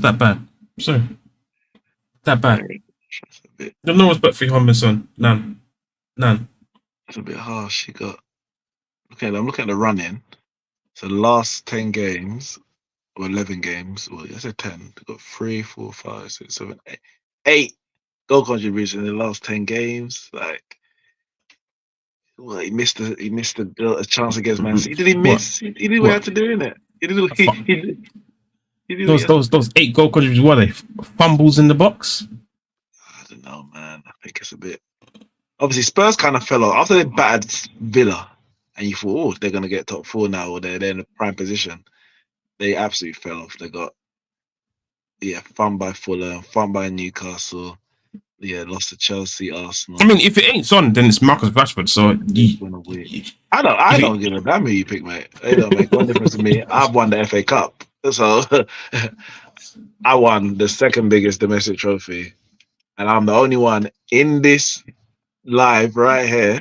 Speaker 5: that bad. Sorry. That bad. There's no respect for Heung-min Son. None.
Speaker 1: That's a bit harsh. He got. Okay, I'm looking at the run-in. So the last 10 games, or 11 games, well, I said 10. They got 3, 4, 5, 6, 7, 8 goal contribution in the last 10 games. Like, well, he missed a chance against Man City. Did he miss? He did what he had to do, innit?
Speaker 5: Those 8 goal contributions, what are they? Fumbles in the box?
Speaker 1: I don't know, man. I think it's a bit. Obviously, Spurs kind of fell off after they battered Villa, and you thought, oh, they're gonna get top 4 now, or they're in a prime position. They absolutely fell off. They got fun by Fulham, fun by Newcastle. Yeah, lost to Chelsea, Arsenal.
Speaker 5: I mean, if it ain't Son, then it's Marcus Rashford. So
Speaker 1: I don't give a damn who you pick, mate. It don't make one difference to me. I've won the FA Cup, so I won the second biggest domestic trophy, and I'm the only one in this live right here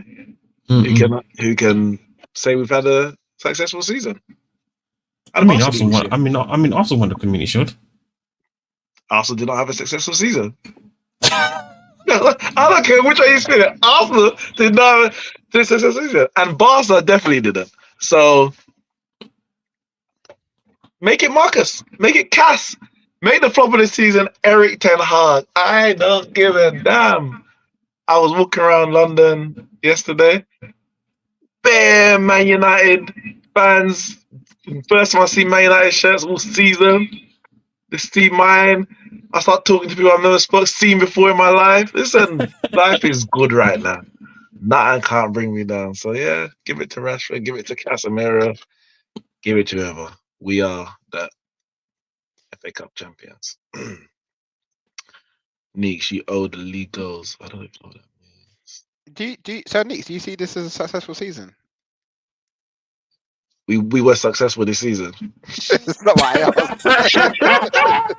Speaker 1: who can say we've had a successful season.
Speaker 5: Arsenal won the Community Shield.
Speaker 1: Arsenal did not have a successful season. I don't care which way you spin it. Arsenal did not have a successful season, and Barca definitely didn't. So make it Marcus, make it Cass, make the flop of the season Eric Ten Hag. I don't give a damn. I was walking around London yesterday. Bare Man United fans. First time I see Man United shirts all season. This team mine. I start talking to people I've never seen before in my life. Listen, life is good right now. Nothing can't bring me down. So yeah, give it to Rashford, give it to Casemiro, give it to whoever. We are the FA Cup champions. Neeks, you owe the league goals. I don't even know what that means.
Speaker 3: So Neeks, do you see this as a successful season?
Speaker 1: We were successful this season.
Speaker 3: It's not what I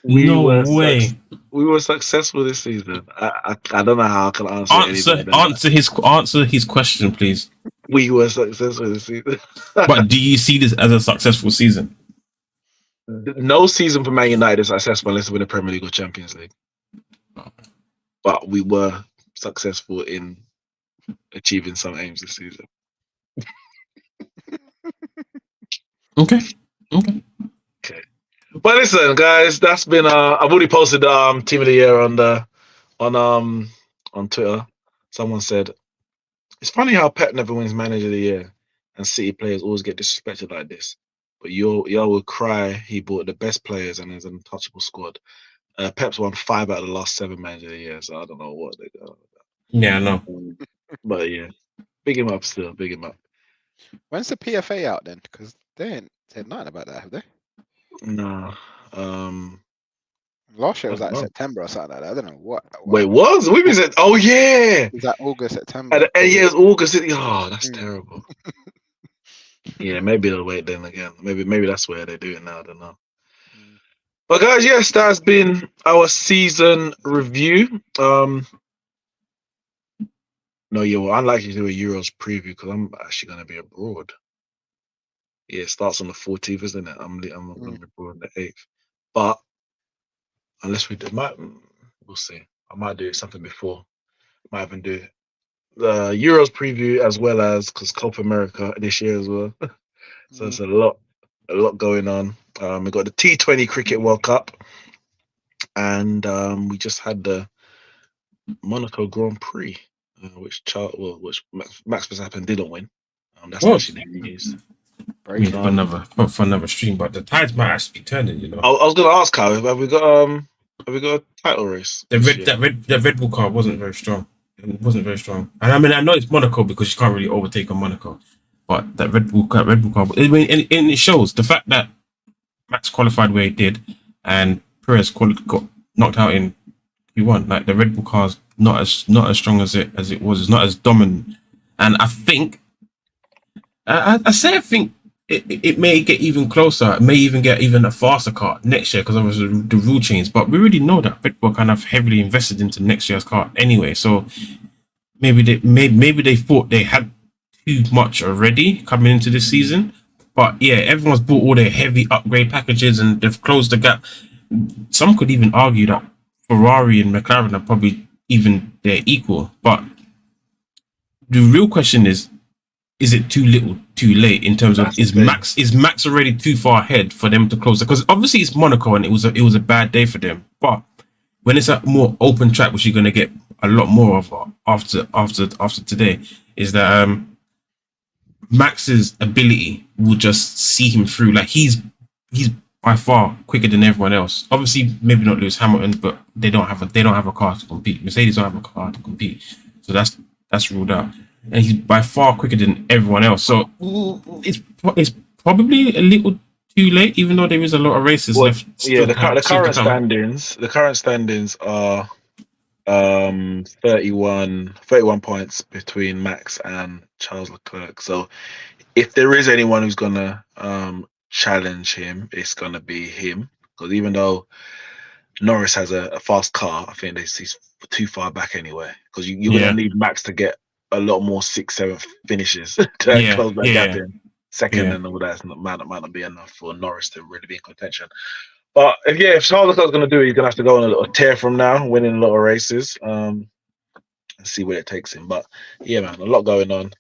Speaker 5: No way.
Speaker 1: We were successful this season. I don't know how I can answer it any better than
Speaker 5: Answer his question, please.
Speaker 1: we were successful this season.
Speaker 5: But do you see this as a successful season?
Speaker 1: No season for Man United is successful unless we win the Premier League or Champions League. But we were successful in achieving some aims this season.
Speaker 5: Okay.
Speaker 1: But listen, guys, that's been I've already posted team of the year on Twitter. Someone said it's funny how Pep never wins manager of the year and City players always get disrespected like this. But y'all would cry he bought the best players and has an untouchable squad. Pep's won 5 out of the last 7 manager of the year, so I don't know what they got.
Speaker 5: Yeah, I know.
Speaker 1: But yeah, big him up still, big him up.
Speaker 3: When's the PFA out then? Because they ain't said nothing about that, have they?
Speaker 1: No.
Speaker 3: Last year was
Speaker 1: I
Speaker 3: like
Speaker 1: don't know.
Speaker 3: September or something like that. I don't know what.
Speaker 1: Wait, was we been said? Oh yeah,
Speaker 3: It was like August, September.
Speaker 1: yeah, it's August. Oh, that's terrible. Yeah, maybe they'll wait then again. Maybe that's where they do it now. I don't know. But guys, yes, that's been our season review. No, yeah, well, I'd like to do a Euros preview because I'm actually going to be abroad. Yeah, it starts on the 14th, isn't it? I'm going to be abroad on the 8th. But unless we do, we'll see. I might do something before. Might even do the Euros preview as well as because Copa America this year as well. So it's a lot going on. We got the T20 Cricket World Cup, and we just had the Monaco Grand Prix, which Max Verstappen didn't win. That's actually the news.
Speaker 5: For another stream, but the tides might actually be turning. You know.
Speaker 1: I was going to ask Kyle, have we got a title race?
Speaker 5: The Red Bull car wasn't very strong. It wasn't very strong, and I mean I know it's Monaco because you can't really overtake on Monaco, but that Red Bull car, I mean, and it shows the fact that Max qualified where he did, and Perez got knocked out in Q1. Like the Red Bull car's not as strong as it was. It's not as dominant, and I think I think it may get even closer. It may even get even a faster car next year because of the rule change. But we already know that Red Bull kind of heavily invested into next year's car anyway. So maybe they thought they had too much already coming into this season. But yeah, everyone's bought all their heavy upgrade packages and they've closed the gap. Some could even argue that Ferrari and McLaren are probably even they're equal. But the real question is it too little, too late in terms of is Max already too far ahead for them to close it? Because obviously it's Monaco and it was a bad day for them. But when it's a more open track, which you're going to get a lot more of after today, is that Max's ability will just see him through. Like he's by far quicker than everyone else. Obviously, maybe not Lewis Hamilton, but they don't have a car to compete. Mercedes don't have a car to compete, so that's ruled out. And he's by far quicker than everyone else. So it's probably a little too late, even though there is a lot of races left.
Speaker 1: Yeah, the current standings are 31 points between Max and Charles Leclerc. So if there is anyone who's gonna challenge him, it's gonna be him. Because even though Norris has a fast car, I think he's too far back anyway. Because you're gonna need Max to get a lot more 6th, 7th finishes to close that gap in second and all that. Might not be enough for Norris to really be in contention. But if Charles Leclerc's going to do it, he's going to have to go on a little tear from now, winning a lot of races, and see where it takes him. But yeah, man, a lot going on.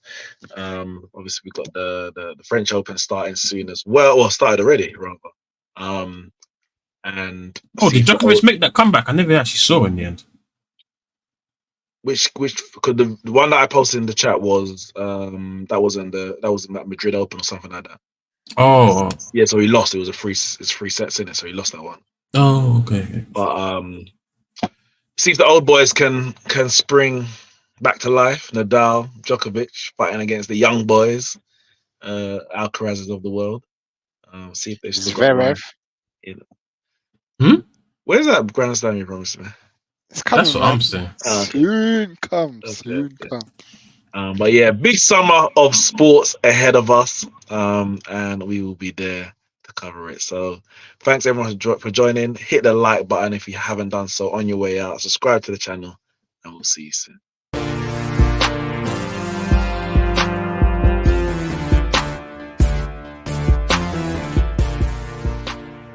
Speaker 1: Obviously, we've got the French Open starting soon as well, or started already, rather. And
Speaker 5: did Djokovic make that comeback? I never actually saw in the end.
Speaker 1: Which could the one that I posted in the chat was that was in that Madrid Open or something like that.
Speaker 5: Oh
Speaker 1: yeah, so he lost. It was three sets in it, so he lost that one.
Speaker 5: Oh, okay.
Speaker 1: But seems the old boys can spring back to life. Nadal, Djokovic fighting against the young boys, Alcarazes of the world. See if they still got
Speaker 3: Zverev.
Speaker 1: Where's that Grand Slam you promised me?
Speaker 3: It's coming,
Speaker 5: That's what
Speaker 3: man.
Speaker 5: I'm saying.
Speaker 3: Soon come.
Speaker 1: Okay,
Speaker 3: Soon
Speaker 1: okay.
Speaker 3: come.
Speaker 1: But yeah, big summer of sports ahead of us, and we will be there to cover it. So thanks everyone for joining. Hit the like button if you haven't done so on your way out. Subscribe to the channel, and we'll see you soon.